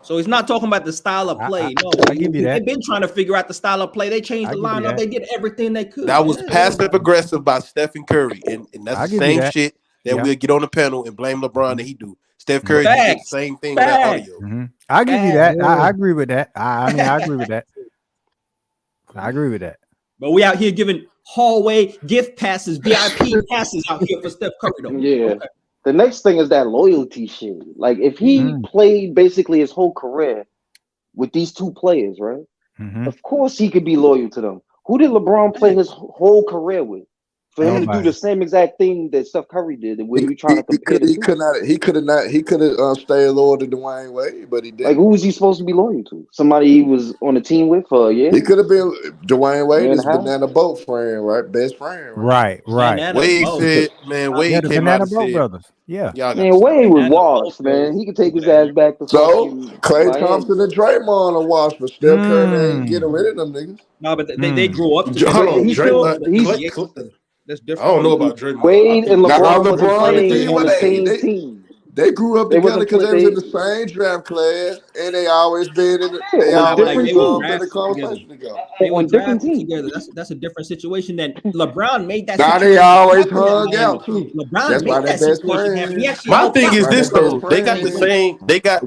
So he's not talking about the style of play. I give you that. They've been trying to figure out the style of play. They changed the lineup. They did everything they could. That was passive aggressive by Stephen Curry, and that's the same shit that we'll get on the panel and blame LeBron that he do. Steph Curry did the same thing with that audio. I give you that. I agree with that. I mean, I agree with that. I agree with that. But we out here giving hallway gift passes, VIP passes out here for Steph Curry, though. Yeah. Okay. The next thing is that loyalty shit. Like, if he played basically his whole career with these two players, right? Of course he could be loyal to them. Who did LeBron play his whole career with? For him to do the same exact thing that Steph Curry did, and when you trying to compare, he could have stayed loyal to Dwayne Wade, but he didn't. Like, who was he supposed to be loyal to? Somebody he was on the team with for a year? He could have been Dwayne Wade, his banana boat friend, right? Best friend, right? Wade said, man, Wade came out and said, brothers. Yeah, man, Wade was washed, man. He could take his ass back to Clay Thompson and Draymond are washed, but Steph Curry ain't getting rid of them niggas. No, but they grew up together. Hold on, That's different. I don't know about Draymond. Wade and LeBron were playing on the same team. They grew up together because they was in the same draft class, and they always been in the conversation together. They were drafted together. That's a different situation than LeBron made that. Now they always hung out too. LeBron made that situation happen. My thing is this though: they got the same.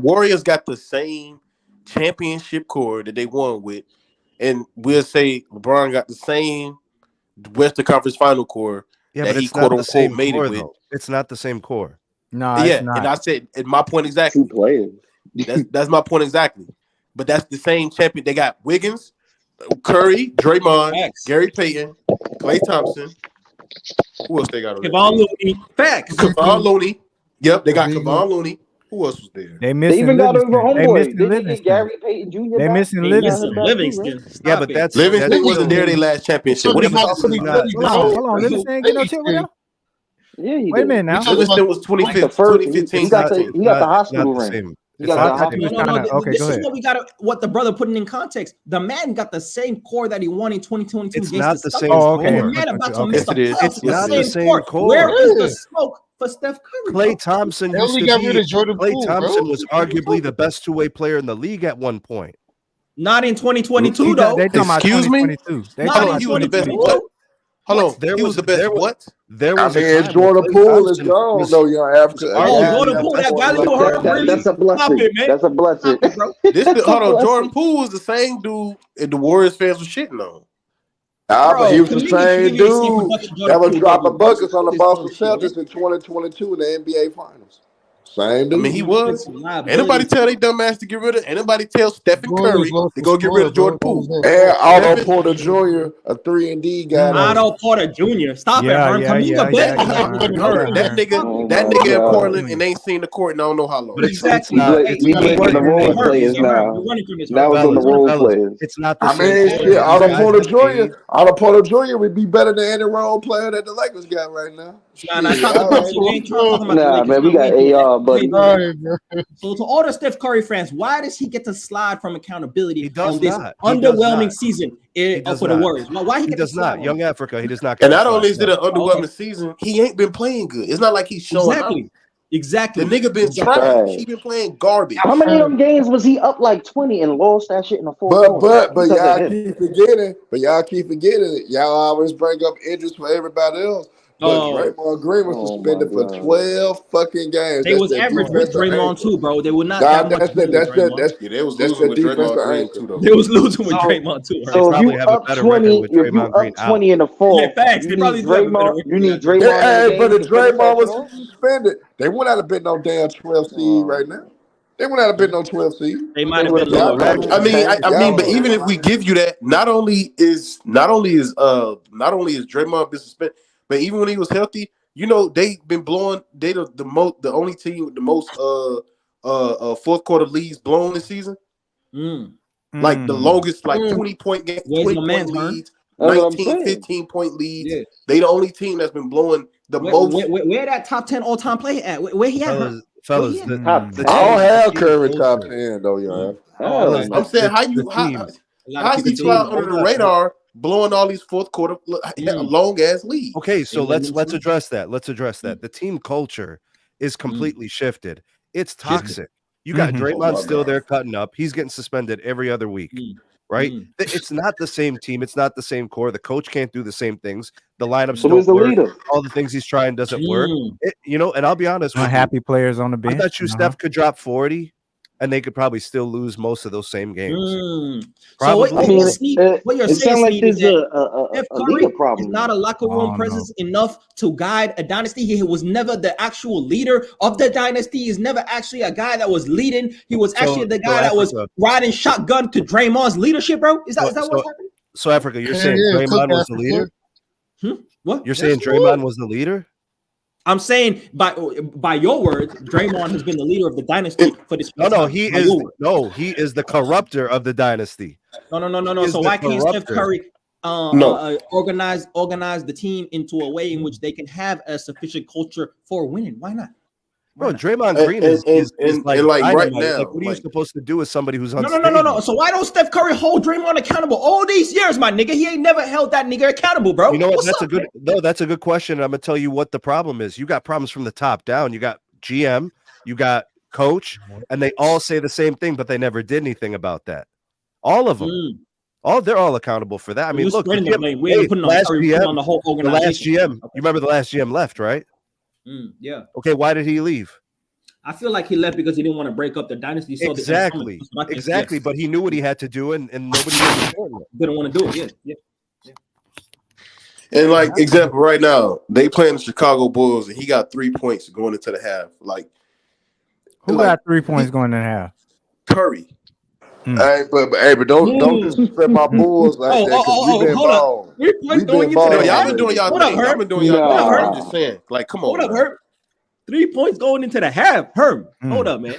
Warriors got the same championship core that they won with, and we'll say LeBron got the same Western Conference Final core that he quote unquote made it with. It's not the same core. No, yeah, and I said, and my point exactly. Two players. That's my point exactly. But that's the same champion. They got Wiggins, Curry, Draymond, Gary Payton, Klay Thompson. Who else they got? Kevon Looney. Facts. Kevon Looney. Yep, they got Kevon Looney. Who else was there? They even got over homeboy. They missing Gary Payton Jr. They missing Livingston. Yeah, but Livingston wasn't there their last championship. What Hold on. Livingston ain't get no chip with them. Yeah, he wait a minute now. Livingston was 2015. He got the hospital ring. This is what the brother putting in context. The man got the same core that he won in 2022. It's not the same core. The man about to miss It's not the same core. Where is the smoke for Steph Curry? Klay Thompson was arguably the best two-way player in the league at one point. Not in 2022 though. Excuse me. Not in 2022. Hold on, he was the best. What? There was Jordan Poole is gone though, Young Africa. Jordan Poole, that value that's a blessing. That's a blessing. Hold on, Jordan Poole was the same dude, and the Warriors fans were shitting on. But he was the to me, same you ain't seen dude production that was Jordan dropping Poole, buckets on the this Boston bullshit, Celtics in 2022 in the NBA Finals. Same I mean, he dude. was. man. Anybody tell they dumb ass to get rid of? Anybody tell Stephen Warriors Curry lost to the go get rid of squad, bro. Jordan What was Poole? that? And Otto Stephen, Porter Jr., a 3-and-D guy. Otto Porter Jr. Stop it, Yeah, Herm. yeah, Come he's yeah, a best. yeah, yeah. Herm, Yeah, that Herm. nigga, Oh that my nigga in God. Portland and ain't seen the court in I don't know how long. But it's We not. we making the role Herm, players Herm, now. you're running from this. Now Herm. it's on the fellas, role fellas, players. it's not the I same mean, court. shit, These Otto guys Porter get Jr. paid. Otto Porter Jr. would be better than any role player that the Lakers got right now. Nah, Shit, stop the all bullshit. We right. ain't trying to talk about the Nah, Lakers. man, we Nah, got ain't doing that. AR, We buddy. ain't doing All that. right, bro. So to all the Steph Curry fans, why does he get to slide from accountability He does on this not. He does underwhelming not. season He does for the not. Warriors? Why he He get to does slide not. on Young it? Africa, he does not get And the not only slide. is it No. an underwhelming season, he ain't been playing good. It's not like he's showing out. Exactly. The nigga been Exactly. trash. Right. He been playing garbage. How many of them games was he up like 20 and lost that shit in the fourth But quarter? but Because of y'all him. keep forgetting. Y'all always bring up injuries for everybody else. But Oh, Draymond Green was Oh my suspended for God. 12 fucking games. they That's was the average with defensive Draymond anchor. too, bro. They were not Nah, that much that's the better with Draymond. Yeah, they was that's losing the with defensive Draymond Green anchor. too, though. They was losing with So, Draymond too. Right? so if probably you have a up better 20, record with if you Draymond Green up 20 in the Yeah, fourth, facts. you They need probably do have a better Draymond. record You need than that. Draymond in the But game if to finish Draymond that shit was off. suspended, they wouldn't have been no damn 12 seed right now. They wouldn't have been no 12 seed. They They might have would been have been lower, bro. 11, I mean, 10. I mean, but Y'all, even if we give you that, not only is Draymond been suspended, but even when he was healthy, you know, they've been blowing. They the only team with the most fourth quarter leads blown this season. Like the longest, like 20-point game, Where's my 20-point man's, Herm? leads, That's what I'm 19, saying. 15-point leads. Yeah. They the only team that's been blowing the most. Where that top 10 all time player at? Where he at? Herm? Fellas, Where he at? Top the 10. I don't team, have team Curry top culture. 10 though, y'all. Hell Fellas, no. I'm saying how the team. how's he fly under the radar, blowing all these fourth quarter long ass leads? Okay, so let's address that. Let's address that. The team culture is completely shifted. It's toxic. You got Draymond still there cutting up. He's getting suspended every other week, right? It's not the same team. It's not the same core. The coach can't do the same things. The lineups So don't who's the work. leader? All the things he's trying doesn't work. You know, and I'll be honest with you. Unhappy players on the I bench. bet you Steph could drop 40 and they could probably still lose most of those same games. So what, I mean, what you're it saying sounds like Sneed, there's is that a Steph leader Curry problem. is not a locker room presence enough to guide a dynasty. He was never the actual leader of the dynasty. He's never actually a guy that was leading. He was actually the guy that was riding shotgun to Draymond's leadership, bro. Is that what's happening? So Africa, you're saying Draymond was the leader? What? You're saying Draymond was the leader? I'm saying by your words, Draymond has been the leader of the dynasty for this. No, he is the corrupter of the dynasty. No. So why can't Steph Curry organize the team into a way in which they can have a sufficient culture for winning? Why not? Bro, Draymond Green is like right now. Like, what are you supposed to do with somebody who's No. unstable? So why don't Steph Curry hold Draymond accountable all these years, my nigga? He ain't never held that nigga accountable, bro. You know what? What's That's a good question. I'm gonna tell you what the problem is. You got problems from the top down. You got GM, you got coach, and they all say the same thing, but they never did anything about that. All of them. They're all accountable for that. I mean, look, the last GM. You remember the last GM left, right? Yeah. Okay, why did he leave? I feel like he left because he didn't want to break up the dynasty. So exactly. But he knew what he had to do, and nobody didn't want to do it. Yeah. And like example, right now they playing the Chicago Bulls, and he got 3 points going into the half. Like, who got 3 points going in the half? Curry. Hey, but don't disrespect my Bulls like that because we've been balling. We've been balling. Y'all been doing y'all thing. Y'all been doing y'all thing. I'm just saying, like, come on. Hold up, Herb. 3 points going into the half. Herb, hold up, man.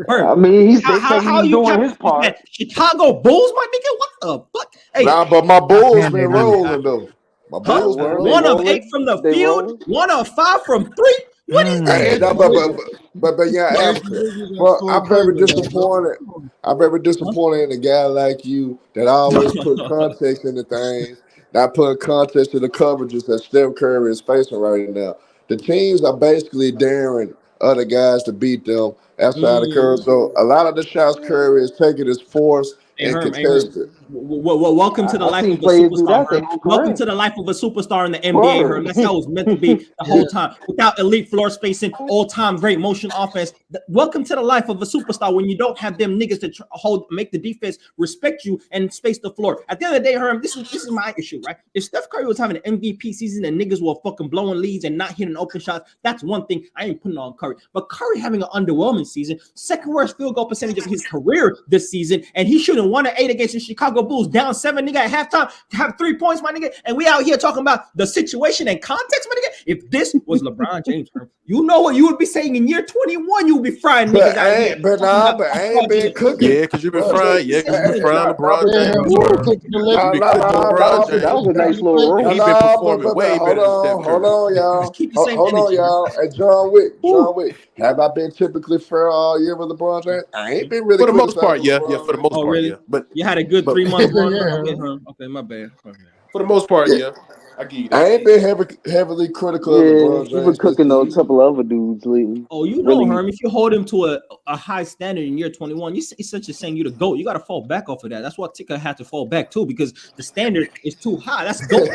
I mean, he's doing his part. Chicago Bulls, my nigga. What the fuck? Hey, but my Bulls been rolling though. My Bulls been rolling. 1 of 8 from the field, 1 of 5 from 3. What is that? But yeah, Africa. Well, I'm very disappointed. I'm very disappointed in a guy like you that always put context into things, not putting context to the coverages that Steph Curry is facing right now. The teams are basically daring other guys to beat them outside of Curry. So a lot of the shots Curry is taking is forced and Herm, contested. Welcome to the I life seen of a players do superstar, that their Herm. whole Welcome career. to the life of a superstar in the NBA, Herm. That's how it's meant to be the whole time. Without elite floor spacing, all-time great motion offense. Welcome to the life of a superstar when you don't have them niggas to make the defense respect you and space the floor. At the end of the day, Herm, this is my issue, right? If Steph Curry was having an MVP season and niggas were fucking blowing leads and not hitting open shots, that's one thing. I ain't putting on Curry. But Curry having an underwhelming season, second worst field goal percentage of his career this season, and he shooting 1 of 8 against the Chicago Bulls, down 7, nigga, at halftime, have 3 points, my nigga, and we out here talking about the situation and context, my nigga. If this was LeBron James, you know what you would be saying in year 21, you would be frying niggas out here. I ain't been cooking. Yeah, because you've been frying. Yeah, because you've been frying LeBron Yeah, James. you were cooking the left. That was a nice little room. He's been performing way better than Steph Curry. Hold on, y'all. Keep the same Hold on, energy. y'all. And John Wick. Have I been typically fair all year with LeBron James? I ain't been really For the most part, yeah. LeBron. Yeah, for the most part, really? yeah. But You had a good 3 months run. Okay, my bad. for the most part, yeah. I give you that. I ain't been heavily critical of LeBron James. You've been cooking those couple other dudes lately. Oh, you know, Herm, if you hold him to a high standard in year 21, it's such a saying you the GOAT. You got to fall back off of that. That's why Tika had to fall back too, because the standard is too high. That's GOAT.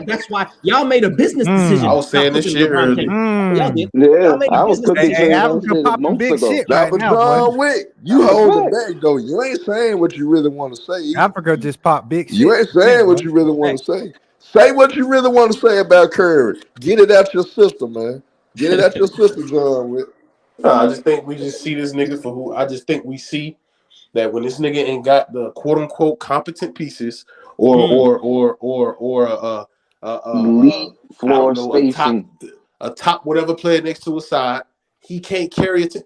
That's why y'all made a business decision. I was saying this shit earlier. Y'all did. Yeah, I was cooking big shit Now, right but now, John boy. Wick, you hold it back though. You ain't saying what you really want to say. Africa just popped big shit. You ain't saying what you really want to say. Say what you really want to say about Curry. Get it out your system, man. Get it out your system, John Wick. No, I just think we just see this nigga for who. I just think we see that when this nigga ain't got the quote unquote competent pieces or floor spacing, a top whatever player next to his side, he can't carry it.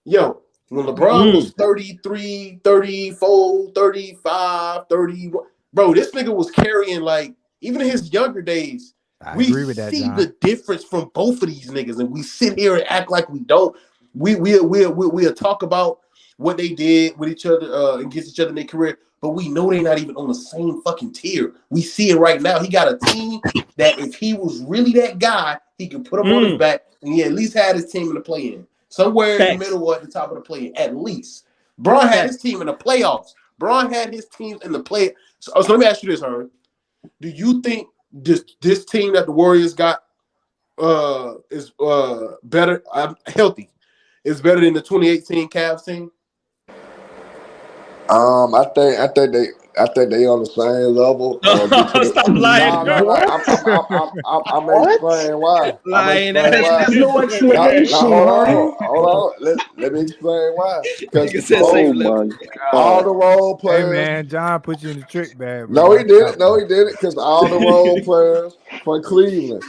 Yo, when LeBron was 33, 34, 35, 31, bro, this nigga was carrying like even in his younger days. We see the difference from both of these niggas, and we sit here and act like we don't. We'll talk about what they did with each other against each other in their career, but we know they're not even on the same fucking tier. We see it right now. He got a team that if he was really that guy, he could put him on his back, and he at least had his team in the play-in. Somewhere in the middle or at the top of the play-in, at least. Bron had his team in the playoffs. Bron had his team in the play. So let me ask you this, Herm. Do you think this team that the Warriors got is better, healthy, is better than the 2018 Cavs team? I think they on the same level. Stop lying. I'm explaining why. Lying. No explanation. Hold on. Let me explain why. Because all the role players. Hey man, John put you in the trick bag. No, he didn't. Because all the role players from Cleveland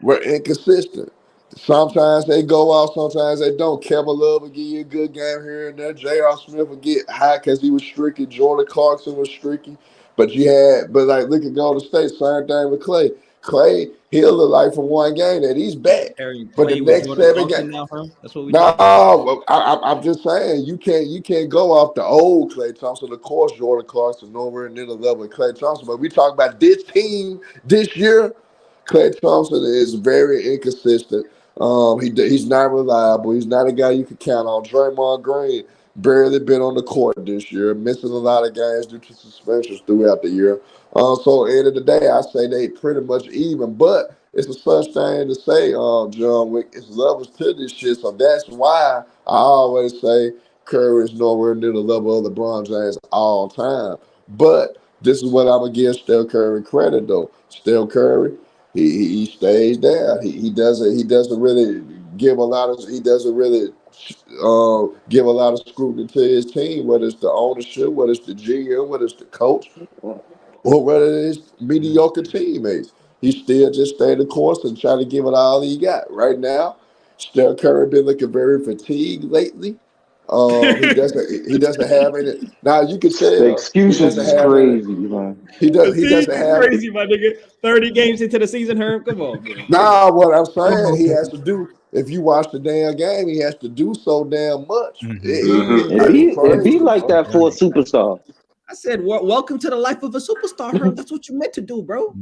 were inconsistent. Sometimes they go out, sometimes they don't. Kevin Love will give you a good game here and there. J.R. Smith will get high because he was streaky. Jordan Clarkson was streaky. But like, look at Golden State, same thing with Clay. Clay, he'll look like from one game that he's back. But the next 7 games. That's what we No, I'm just saying you can't go off the old Klay Thompson. Of course, Jordan Clarkson nowhere near the level of Klay Thompson. But we talk about this team this year. Klay Thompson is very inconsistent. He's not reliable. He's not a guy you can count on. Draymond Green barely been on the court this year, missing a lot of games due to suspensions throughout the year. So at the end of the day, I say they pretty much even. But it's a such thing to say, John Wick. It's levels to this shit. So that's why I always say Curry is nowhere near the level of LeBron James all time. But this is what I'm gonna give Steph Curry credit though. Steph Curry. He stays there. He doesn't really give a lot of scrutiny to his team, whether it's the ownership, whether it's the GM, whether it's the coach, or whether it's mediocre teammates. He still just stay the course and try to give it all he got. Right now, Steph Curry been looking very fatigued lately. He doesn't have any. Now you can say the excuses is crazy, man. He doesn't have crazy, my nigga. 30 games into the season, Herm. Come on, man. Nah, what I'm saying, he has to do. If you watch the damn game, he has to do so damn much. It be like that for a superstar. I said, welcome to the life of a superstar, Herm. That's what you meant to do, bro.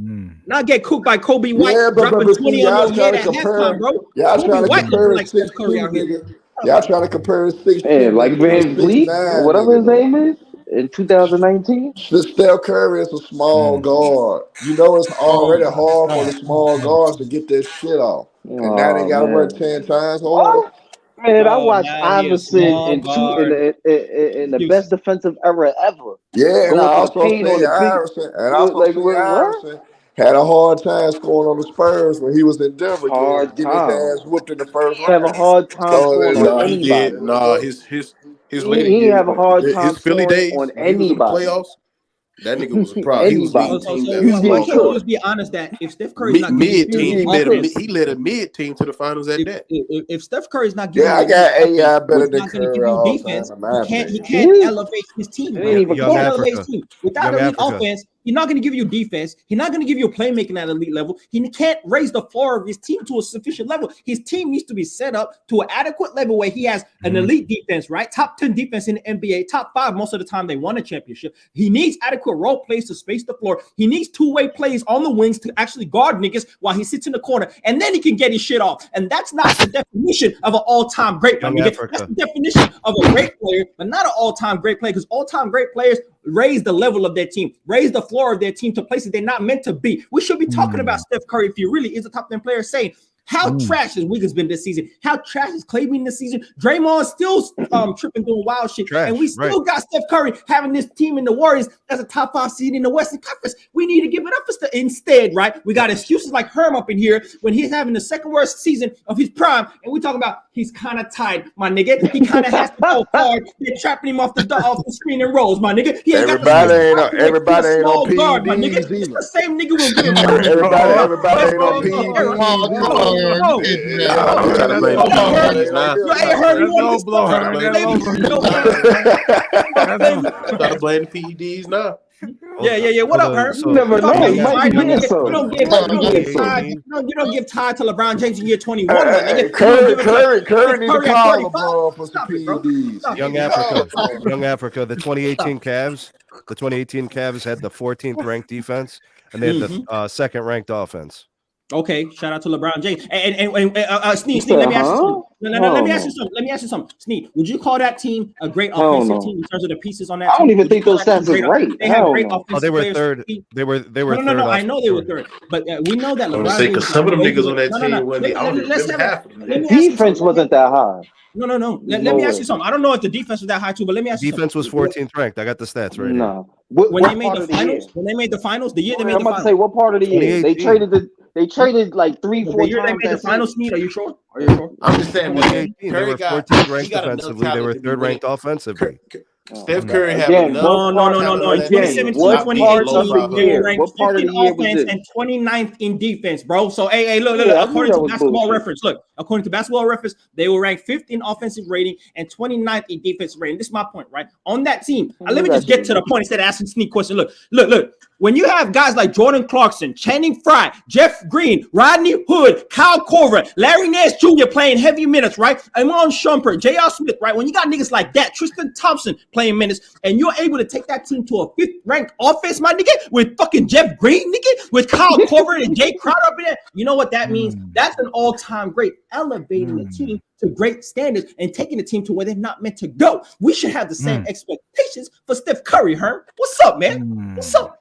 Not get cooked by Kobe White, dropping 20 on your head at halftime, bro. Y'all trying to compare like Steph Curry out here. Y'all trying to compare the 6'10" Man, like Van Vliet, 6'9" whatever his nigga, name is, in 2019. Steph Curry is a small guard. You know it's already hard for the small guards to get their shit off. And now they Oh gotta work man, 10 times harder. what? Man, I Oh, watched now he a Iverson small in guard. the best defensive era ever. Yeah, and I Going to the also paint on see the big. Iverson, and I also Like see what? Iverson had a hard time scoring on the Spurs when he was in Denver, Hard getting his time. ass whooped in the first Have a round. hard time So scoring on Nah, he anybody. did. Nah, his later He years, have a hard time his Philly scoring days on when he was in the anybody. playoffs, that nigga was a problem. He was Anybody. leading teams So that You was get why small can't we cooked. just be honest that if Steph Curry's mid, not giving mid you team. You He led get a mid team to the finals at that. if Steph Curry's not giving yeah, I you got AI offense, better he's than not going to Curry give you all defense. time, in my He opinion. can't Yeah. elevate his team, It bro. ain't He even Young can't close. elevate his Africa. team without Young elite Africa. offense. He's not going to give you defense. He's not going to give you playmaking at elite level. He can't raise the floor of his team to a sufficient level. His team needs to be set up to an adequate level where he has an elite defense, right? Top 10 defense in the NBA, top 5 most of the time they won a championship. He needs adequate role plays to space the floor. He needs two-way plays on the wings to actually guard niggas while he sits in the corner, and then he can get his shit off. And that's not the definition of an all-time great, my Young nigga. Africa. That's the definition of a great player, but not an all-time great player, because all-time great players raise the level of their team, raise the floor of their team to places they're not meant to be. We should be talking about Steph Curry if he really is a top 10 player, saying how trash has Wiggins been this season? How trash is Clay been this season? Draymond still tripping, doing wild shit. Trash, and we still got Steph Curry having this team in the Warriors as a top 5 seed in the Western Conference. We need to give it up for instead, right? We got excuses like Herm up in here when he's having the second worst season of his prime, and we talking about he's kind of tired, my nigga. He kind of has to go hard. They're trapping him off the screen and rolls, my nigga. He ain't Everybody ain't on small guard, my nigga. PEDs It's either. the same nigga will give him. Everybody ain't on PEDs. I'm trying to blame the PEDs now. Try to blame the PEDs now. Yeah. What up, Herm? You never know. He might be here, so. You don't give tie to LeBron James in year 21, my nigga. Curry need to call LeBron for some PEDs. Young Africa. The 2018 Cavs had the 14th ranked defense, and they had the second ranked offense. Okay, shout out to LeBron James. And Sneak, let me ask you something. Let me ask you something. Sneak, would you call that team a great offensive team in terms of the pieces on that team? I don't even think those stats is right. They have great offensive Oh, they were players. third. They were third. No. I know they were third, but we know that LeBron James. Because some of them niggas on that team wasn't defense wasn't that high. No. Let me ask you something. I don't know if the defense was that high too, but let me ask you Defense something. was 14th ranked. I got the stats right No. When they made the finals, the year they made the I'm about to finals. say what part of the year they traded like 3-4 The year they times. made the that finals, season. Sneak, are you sure? Are you sure? I'm just saying, man. 2018, they were 14th ranked defensively. They were third ranked offensively. Steph Curry had Again, enough. No. In 2017, What part 2018, of the they year? were ranked What part of 5th the in year was offense this? and 29th in defense, bro. So, hey, look. Yeah, I knew According that to was Basketball bullshit. Reference, according to Basketball Reference, they were ranked 5th in offensive rating and 29th in defensive rating. This is my point, right? On that team, let me just get to the point instead of asking Sneak question. Look. When you have guys like Jordan Clarkson, Channing Frye, Jeff Green, Rodney Hood, Kyle Korver, Larry Nance Jr. playing heavy minutes, right? Amon Shumpert, J.R. Smith, right? When you got niggas like that, Tristan Thompson playing minutes, and you're able to take that team to a 5th ranked offense, my nigga, with fucking Jeff Green, nigga, with Kyle Korver and Jay Crowder up in there, you know what that means? That's an all-time great, elevating the team to great standards and taking the team to where they're not meant to go. We should have the same expectations for Steph Curry, Herm. What's up, man? What's up?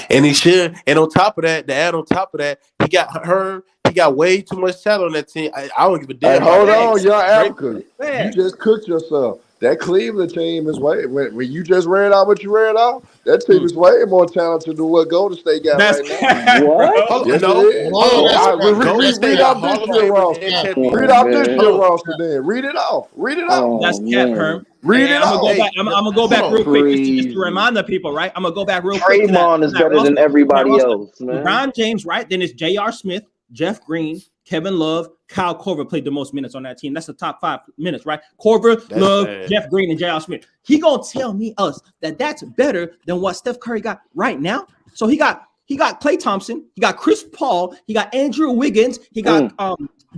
And he should. And on top of that, he got Herm. He got way too much talent on that team. I don't give a damn. Hey, hold on, Young Africa. You just cooked yourself. That Cleveland team is way when you just read out what you read out. That team is way more talented than what Golden State got right now. What? Yes, read out this year roster. Read out this year roster. Then read it off. Read it out. That's cap, Herm. Read it off. I'm gonna go back real quick just to remind the people, right? I'm gonna go back real quick. Draymond is better than everybody else, man. LeBron James, right? Then it's J.R. Smith, Jeff Green, Kevin Love, Kyle Korver played the most minutes on that team. That's the top 5 minutes, right? Korver, Love, Jeff Green, and J.R. Smith. He gonna tell me that's better than what Steph Curry got right now. So he got Klay Thompson, he got Chris Paul, he got Andrew Wiggins, he got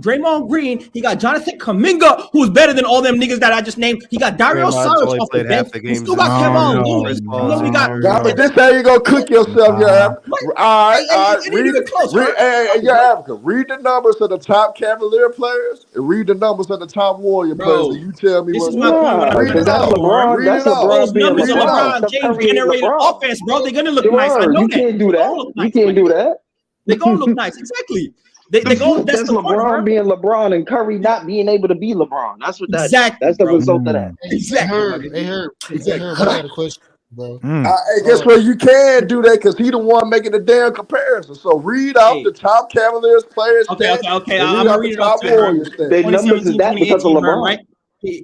Draymond Green. He got Jonathan Kuminga, who's better than all them niggas that I just named. He got Dario Draymond's Saric only off the played half bench. the He games still this got year. Kevin No, Looney. Chris And Paul then we got. Yeah, but this how you gonna cook yourself, your Africa. All right, It ain't even close. Hey, your Africa. Read the numbers of the top Cavalier players and read the numbers of the top Warrior players, and you tell me This what's is my point. What I'm read trying it to that's out. say, Herm. LeBron. Read That's it out. Those LeBron being numbers are Read it out. LeBron. LeBron Steph James Curry ain't generated LeBron. offense, bro. They're gonna look nice. I Sure, know you that. can't do They're that. gonna look You nice. can't do that. They're gonna look nice. Exactly. They go. That's That's the point, LeBron Herm. being LeBron and Curry not being able to be LeBron. That's what that is. Exactly, That's the bro. result of that. Exactly. Hey, Herb, I got a question, bro. Hey, guess what? You can do that because he the one making the damn comparison. So read off the top Cavaliers players Okay. stats and I'm read gonna off read the it off top to you, Herm. Warriors stats. Their numbers is that because of 2017-2018, Herm, LeBron. right?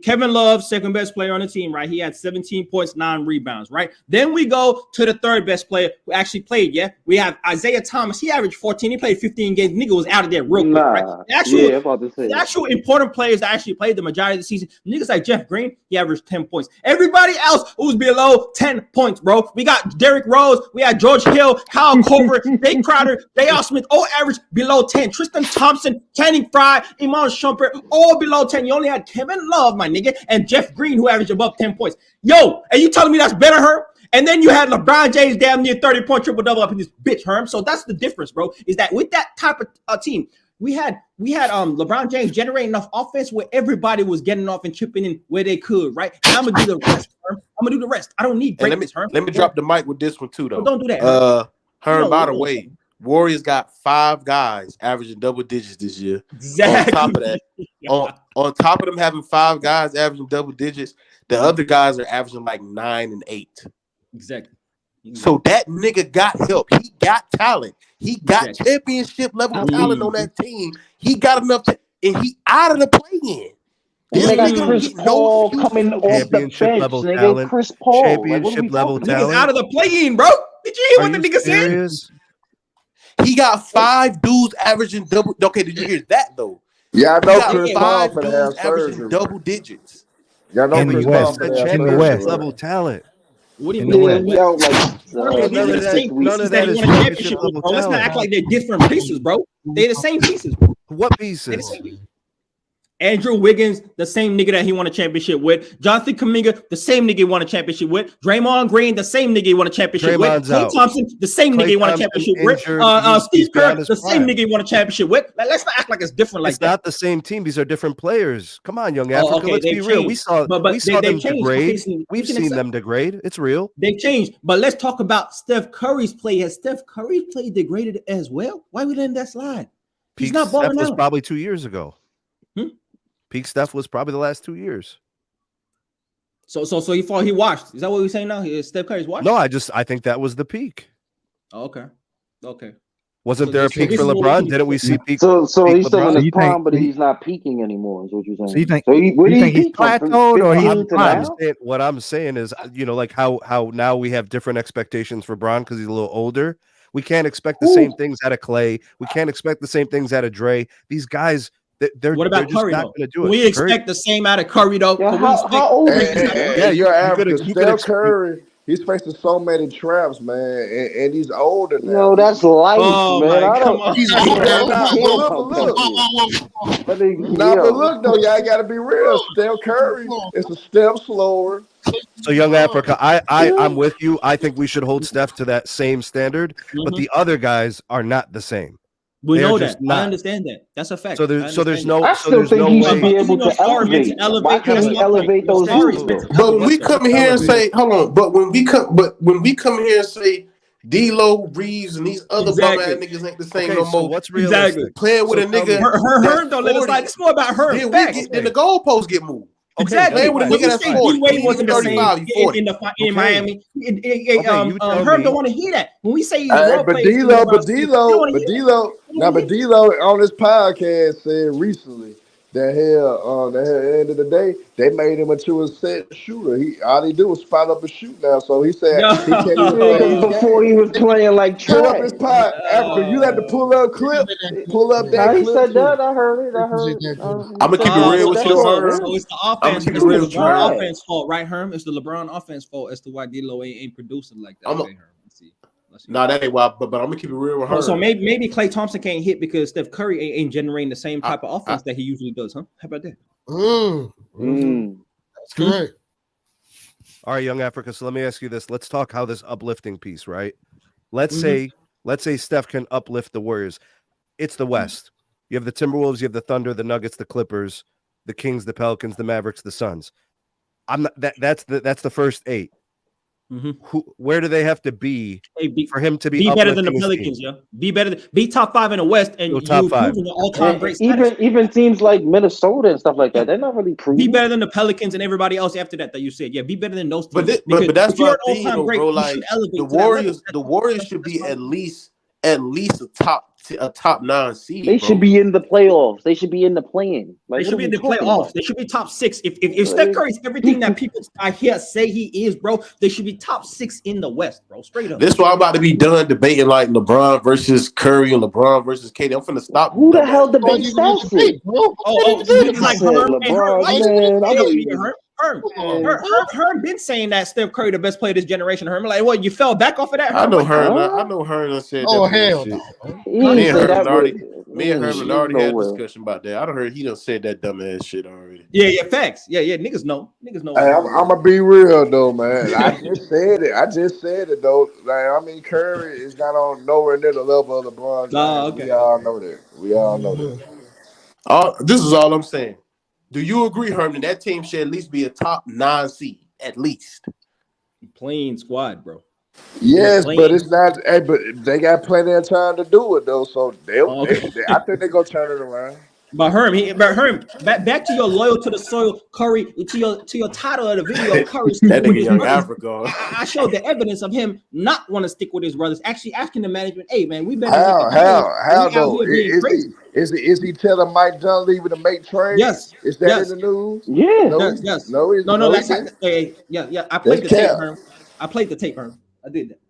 Kevin Love, second best player on the team, right? He had 17 points, 9 rebounds, right? Then we go to the third best player who actually played, yeah? We have Isaiah Thomas. He averaged 14. He played 15 games. Nigga was out of there real quick, right? The actual important players that actually played the majority of the season, niggas like Jeff Green, he averaged 10 points. Everybody else who's below 10 points, bro. We got Derrick Rose. We had George Hill, Kyle Korver, Jay Crowder, J.R. Smith, all averaged below 10. Tristan Thompson, Channing Frye, Iman Shumpert, all below 10. You only had Kevin Love, my nigga, and Jeff Green, who averaged above 10 points. Yo, and you telling me that's better, Herm? And then you had LeBron James damn near 30-point triple-double up in this bitch, Herm. So that's the difference, bro, is that with that type of team, we had LeBron James generating enough offense where everybody was getting off and chipping in where they could, right? And I'm gonna do the rest, Herm. I'm gonna do the rest. I don't need greatness, Herm. Let me drop the mic with this one too, though. Oh, don't do that, Herm, by the way, Warriors got 5 guys averaging double digits this year. Exactly. On top of that, on top of them having 5 guys averaging double digits, the other guys are averaging like 9 and 8. Exactly. So that nigga got help. He got talent. He got championship level talent on that team. He got enough to, and he out of the play-in. They got Chris Paul coming off the bench. Nigga, Chris Paul. Championship level talent. He's out of the play-in, bro. Did you hear what the nigga said? He got 5 dudes averaging double. Okay, did you hear that though? Yeah, I know Chris Paul 5 for the dudes half averaging surgery. double digits. Y'all know In the Chris West, Paul for the half championship surgery. level talent. What do you In the mean? West. None of that is championship level, bro. Let's not act like they're different pieces, bro. They're the same pieces. What pieces? Andrew Wiggins, the same nigga that he won a championship with. Jonathan Kuminga, the same nigga he won a championship with. Draymond Green, the same nigga he won a championship with. Klay Thompson, the same nigga he won a championship with. Steve Kerr, the same nigga he won a championship with. Let's not act like it's different like that. It's not the same team. These are different players. Come on, young Africa. Let's be real. We saw them degrade. We've seen them degrade. It's real. They've changed. But let's talk about Steph Curry's play. Has Steph Curry's play degraded as well? Why we letting that slide? He's not balling Steph was out. probably 2 years ago. Peak Steph was probably the last 2 years. So he washed. Is that what we're saying now? Steph Curry's washed? No, I think that was the peak. Oh, okay. Wasn't there a peak for LeBron? Didn't we see peak? So peak he's still LeBron? in his prime, but he's not peaking anymore. Is what you're saying? So you think? Where you think he's plateaued or he's what I'm saying is, like how now we have different expectations for Bron because he's a little older. We can't expect the same things out of Clay. We can't expect the same things out of Dre. These guys. What about Curry? Not going to do it. We expect the same out of Curry, though. Yeah, how old is he? Yeah, you're average. Steph Curry, he's facing so many traps, man, and he's older now. No, that's life, man. He's but look though, y'all gotta be real. Steph Curry is a step slower. So, young Africa, I'm with you. I think we should hold Steph to that same standard, but the other guys are not the same. We know that. I understand that. That's a fact. So there's no. I still think he should be able to elevate. Why can't he elevate those dudes? But when we come here and say, hold on, but when we come here and say D-Lo, Reeves, and these other bum ass niggas ain't the same no more. What's realistic? Playing with a nigga. Herm don't let us like. It's more about Herm. Then the goalposts get moved. Exactly. Playing with a nigga that's 40. D-Wade wasn't the same in Miami. Herm don't want to hear that. When we say he's but D-Lo on this podcast said recently that at the end of the day, they made him into a set shooter. All he do was spot up and shoot now. So he said he can't even before he was playing like pull up his pod. Africa, you had to pull up clip. Pull up that he clip. said that. I heard it. I'm gonna keep it real with you, Herm. So it's the offense. It's the LeBron offense fault, right, Herm? It's the LeBron offense fault as to why D-Lo ain't producing like that. Herm. Nah, that ain't why. But I'm gonna keep it real with her. So maybe Klay Thompson can't hit because Steph Curry ain't generating the same type of offense that he usually does, huh? How about that? That's correct. All right, Young Africa. So let me ask you this. Let's talk how this uplifting piece, right? Let's say Steph can uplift the Warriors. It's the West. You have the Timberwolves, you have the Thunder, the Nuggets, the Clippers, the Kings, the Pelicans, the Mavericks, the Suns. That's the first 8. Where do they have to be for him to be better than the Pelicans? Yeah, be top 5 in the West, and you're proving the all-time great. Even teams like Minnesota and stuff like that, they're not really proving. Be better than the Pelicans and everybody else after that you said. Yeah, be better than those teams. But that's what my thing, bro. Like the Warriors should be at least a top 9 seed. They should be in the playoffs. They should be in the play-in. They should be in the playoffs. They should be top 6. If Steph Curry's everything that people I hear say he is, bro, they should be top 6 in the West, bro. Straight up. This is why I'm about to be done debating like LeBron versus Curry and LeBron versus KD. I'm finna stop. Who the hell debates that shit? Herm been saying that Steph Curry the best player this generation. Herm, like, what, you fell back off of that? I know Herm said that. Oh hell no. Me and Herman already had a discussion about that. I don't heard he done said that dumbass shit already. Yeah, facts. Yeah, niggas know. Hey, I'm gonna be real though, man. I just said it though. Like, I mean, Curry is not on nowhere near the level of LeBron James. Okay. We all know that. This is all I'm saying. Do you agree, Herman, that team should at least be a top 9 seed, at least? Plain squad, bro. Yes, but it's not. Hey, but they got plenty of time to do it though, so I think they're gonna turn it around. But Herm, back to your loyal to the soil, Curry, to your title of the video, Curry. That nigga Young Africa. I showed the evidence of him not want to stick with his brothers. Actually asking the management, "Hey man, we better." How though? Is he telling Mike Dunleavy to make trades? Yes. Is that in the news? Yeah. Yes. No. That's yeah. I played the tape, Herm. I played the tape, Herm. I did that.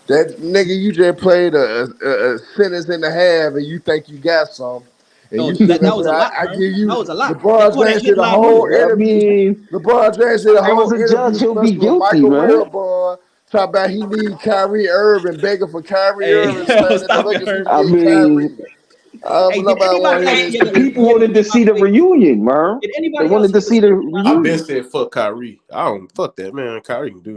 That nigga, you just played a sentence and a half, and you think you got some. And that was a lot. I give you. That was a lot. LeBron James did a whole interview. LeBron James did a whole interview. Michael Wilbon talk about he need Kyrie Irving, begging for Kyrie Irving. People wanted to see the reunion, man. They wanted to see the reunion. I've been saying fuck Kyrie. I don't fuck that man. Kyrie can do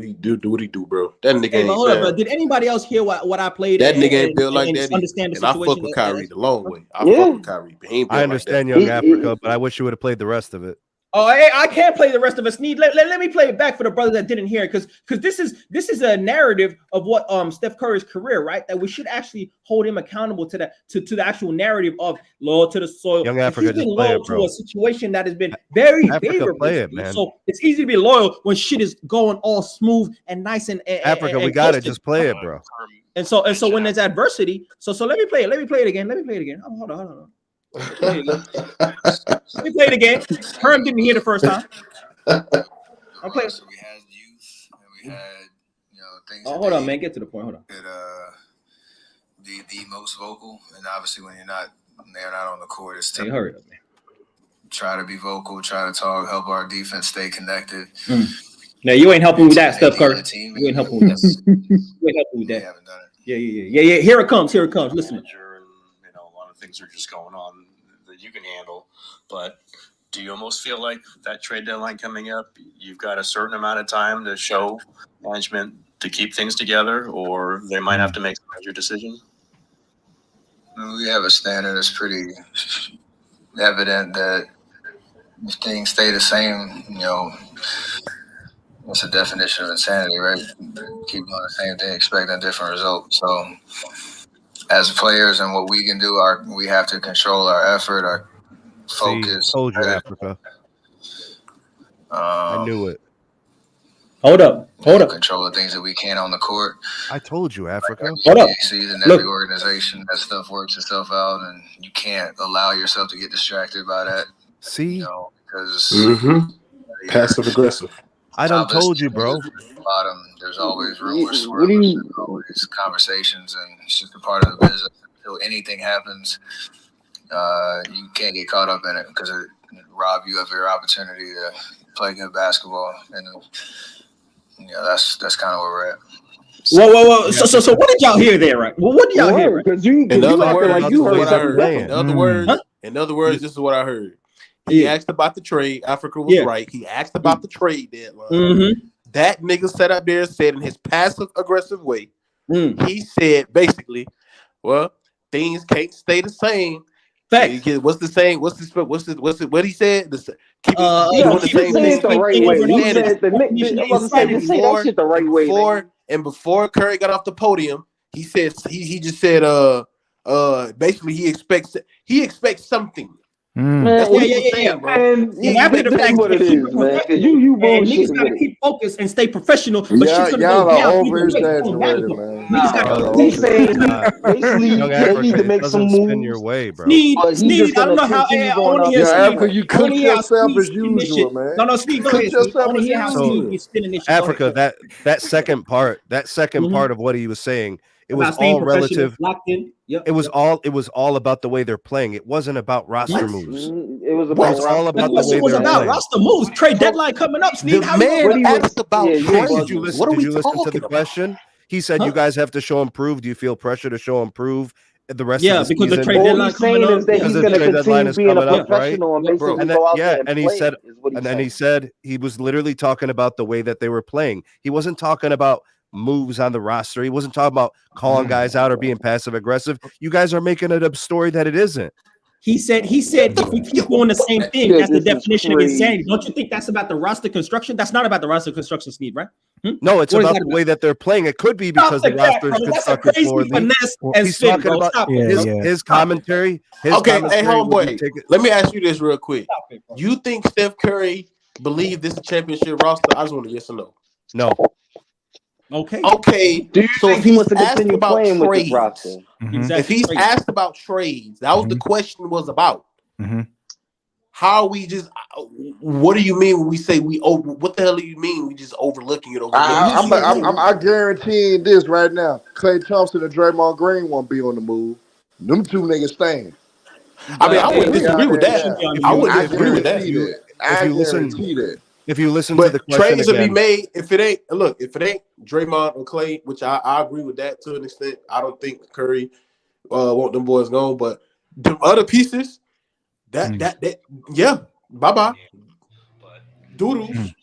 what he do, bro. That nigga ain't. Hold up, bro. Did anybody else hear what I played? That nigga ain't built like that. Understand the situation. I fuck with Kyrie the long way. I fuck with Kyrie. I understand Young Africa, but I wish you would have played the rest of it. Oh, I can't play the rest of us. Let me play it back for the brothers that didn't hear it, because this is a narrative of what Steph Curry's career, right? That we should actually hold him accountable to that to the actual narrative of loyal to the soil. Young Africa, he's been just play loyal it, bro. to a situation that has been very favorable. Play it, man. So it's easy to be loyal when shit is going all smooth and nice and Africa, we got it. Just play it, bro. And so when there's adversity, so let me play it. Let me play it again. Oh, hold on. Let me play it again. Herm didn't hear the first time. I'm playing. So we had youth, and we had things. Oh, hold on, man. Get to the point. Hold on. Be the most vocal, and obviously when they're not on the court, it's tough. Hey, hurry up, man. Try to be vocal, try to talk, help our defense stay connected. Now you ain't helping with that, Steph Curry. You ain't helping with that. You ain't helping with that. Haven't done it. Yeah. Here it comes. Listen. A lot of things are just going on that you can handle, but do you almost feel like that trade deadline coming up, you've got a certain amount of time to show management to keep things together, or they might have to make a major decision? We have a standard that's pretty evident that if things stay the same, what's the definition of insanity, right? Keep doing the same thing, expecting a different result. So as players and what we can do, we have to control our effort, our focus. Told you, Africa. I knew it. Hold up. Control the things that we can on the court. I told you, Africa. Hold up. Season, every organization, that stuff works itself out, and you can't allow yourself to get distracted by that. See, because passive aggressive. I done told you, bro. Bottom, there's always rumors, there's always conversations, and it's just a part of the business. Until anything happens, you can't get caught up in it because it rob you of your opportunity to play good basketball, and that's kind of where we're at. Whoa. So what did y'all hear there, right? Well, what did y'all hear? Right? Because you In other acting words, like you this is heard what I something heard. different. In other words, this is what I heard. He asked about the trade. Africa was right. He asked about the trade deadline. That nigga sat up there and said in his passive aggressive way, he said basically, well, things can't stay the same. Facts. What's the saying? What he said? Keep Yeah, doing the you same said thing it the right way. You said the Knicks. I'm about to say you say that shit the right way. Before Curry got off the podium, he said he just said basically he expects something. Man, That's what he was saying, bro. Man, this is what it is, man. You niggas bullshitting gotta with it. keep focused and stay professional. But shit's gonna Y'all go are down. over-exaggerating, man. Niggas gotta He's saying basically Young they need to Africa, make it some doesn't spin moves. your way, bro. Sneed, I don't know how. I want to hear Yeah, Sneed. Africa, you cooked yourself as usual, man. No, Sneed, go Cook ahead. Sneed. I yourself want to as hear how usual. Sneed is spinning this shit. Africa, that second part of what he was saying, it was About staying all professional, relative. locked in. Yep. It was all about the way they're playing. It wasn't about roster moves. It was about all about The question was about roster moves. Trade deadline coming up. Sneed, how man asked about Did trade. you What are we listen to talking the about? question? He said you guys have to show improve. Do you feel pressure to show improve the rest Yeah, of the because season? the trade All deadline he's saying coming is up. that he's going to continue being a up, professional and basically And go out yeah, there and he play, said, is what he's then saying. he said he was literally talking about the way that they were playing. He wasn't talking about moves on the roster. He wasn't talking about calling guys out or being passive aggressive. You guys are making it a story that it isn't. He said if we keep doing the same thing, that's the definition of insanity. Don't you think that's about the roster construction? That's not about the roster construction, Sneed, right? No, it's What is about that the way that they're playing. It could be because the roster is constructed for he's talking about his commentary. Okay, hey, homeboy, let me ask you this real quick. You think Steph Curry believe this is a championship roster? I just want a yes or no. No. Okay. Do you So think if he he's wants to asked continue about playing with this trades, roster? if he's asked about trades, that was the question was about. How are we just? What do you mean when we say we over? What the hell do you mean we just overlooking it? I guaranteeing this right now. Klay Thompson and Draymond Green won't be on the move. Them two niggas staying. I mean, I wouldn't disagree with that. I wouldn't disagree with that. If you listen but to the question trades will again, be made if it ain't Draymond and Klay, which I agree with that to an extent. I don't think Curry want them boys gone, but the other pieces, that yeah, bye doodles.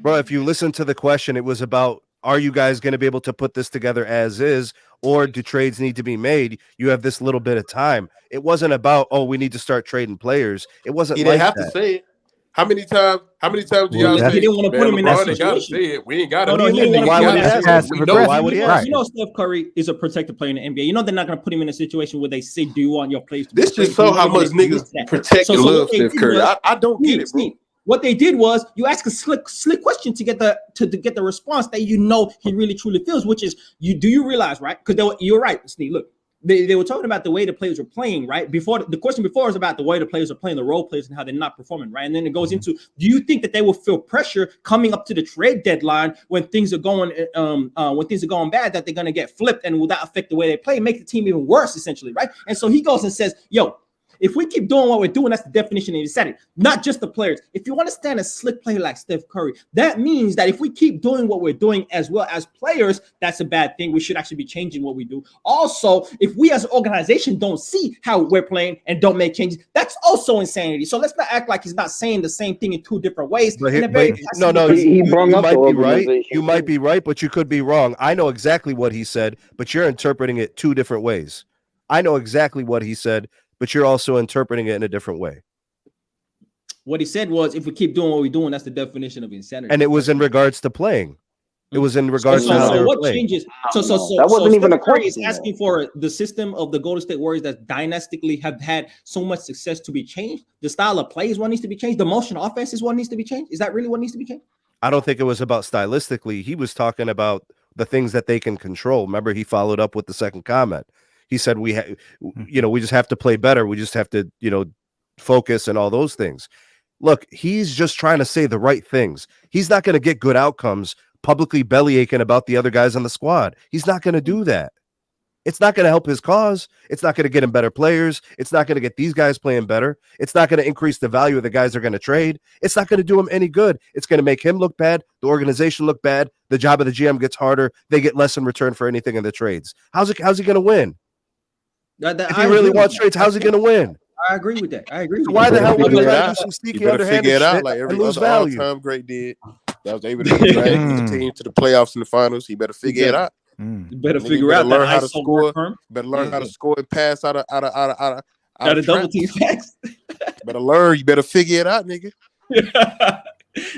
bro, if you listen to the question, it was about, are you guys going to be able to put this together as is, or do trades need to be made? You have this little bit of time. It wasn't about, oh, we need to start trading players. It wasn't. He like didn't have that. to say it. How many times do y'all say? He didn't want to put him in that LeBron ain't gotta situation. say it. We ain't got it. No, he didn't want to put him in that situation. Why would he ask? You know, Steph Curry is a protected player in the NBA. You know, they're not going to put him in a situation where they say, "Do you want your players to?" This just show how much niggas protect and love Steph Curry. I don't get it, bro. What they did was you ask a slick question to get the response that you know he really truly feels, which is do you realize, right? Because you're right, Steve. Look, they were talking about the way the players were playing, right? Before the question before is about the way the players are playing, the role players and how they're not performing, right? And then it goes into, do you think that they will feel pressure coming up to the trade deadline when things are going bad, that they're going to get flipped, and will that affect the way they play, make the team even worse, essentially, right? And so he goes and says, yo, if we keep doing what we're doing, that's the definition of insanity, not just the players. If you understand a slick player like Steph Curry, that means that if we keep doing what we're doing as well as players, that's a bad thing. We should actually be changing what we do. Also, if we as an organization don't see how we're playing and don't make changes, that's also insanity. So let's not act like he's not saying the same thing in two different ways. But he You might be right, but you could be wrong. I know exactly what he said, but you're interpreting it two different ways. I know exactly what he said, but you're also interpreting it in a different way. What he said was, if we keep doing what we're doing, that's the definition of insanity. And it was in regards to playing. It was in regards to how they were what playing. changes? So that wasn't even a question. Is asking for the system of the Golden State Warriors that dynastically have had so much success to be changed. The style of play is what needs to be changed. The motion offense is what needs to be changed. Is that really what needs to be changed? I don't think it was about stylistically. He was talking about the things that they can control. Remember, he followed up with the second comment. He said, we just have to play better. We just have to, focus and all those things. Look, he's just trying to say the right things. He's not going to get good outcomes publicly belly aching about the other guys on the squad. He's not going to do that. It's not going to help his cause. It's not going to get him better players. It's not going to get these guys playing better. It's not going to increase the value of the guys they're going to trade. It's not going to do him any good. It's going to make him look bad. The organization look bad. The job of the GM gets harder. They get less in return for anything in the trades. How's he going to win? If he really wants trades, how's he going to win? I agree with that. I agree. So why the hell would he let do some You sneaky better underhanded figure it out shit like every and lose other value? all-time great did. That was able to drag his team to the playoffs and the finals. He better figure it out. You better Nigga, figure better out learn that how to ISO score. work firm. Better learn how to score and pass out of Out of double traps. team facts. Better learn. You better figure it out, nigga.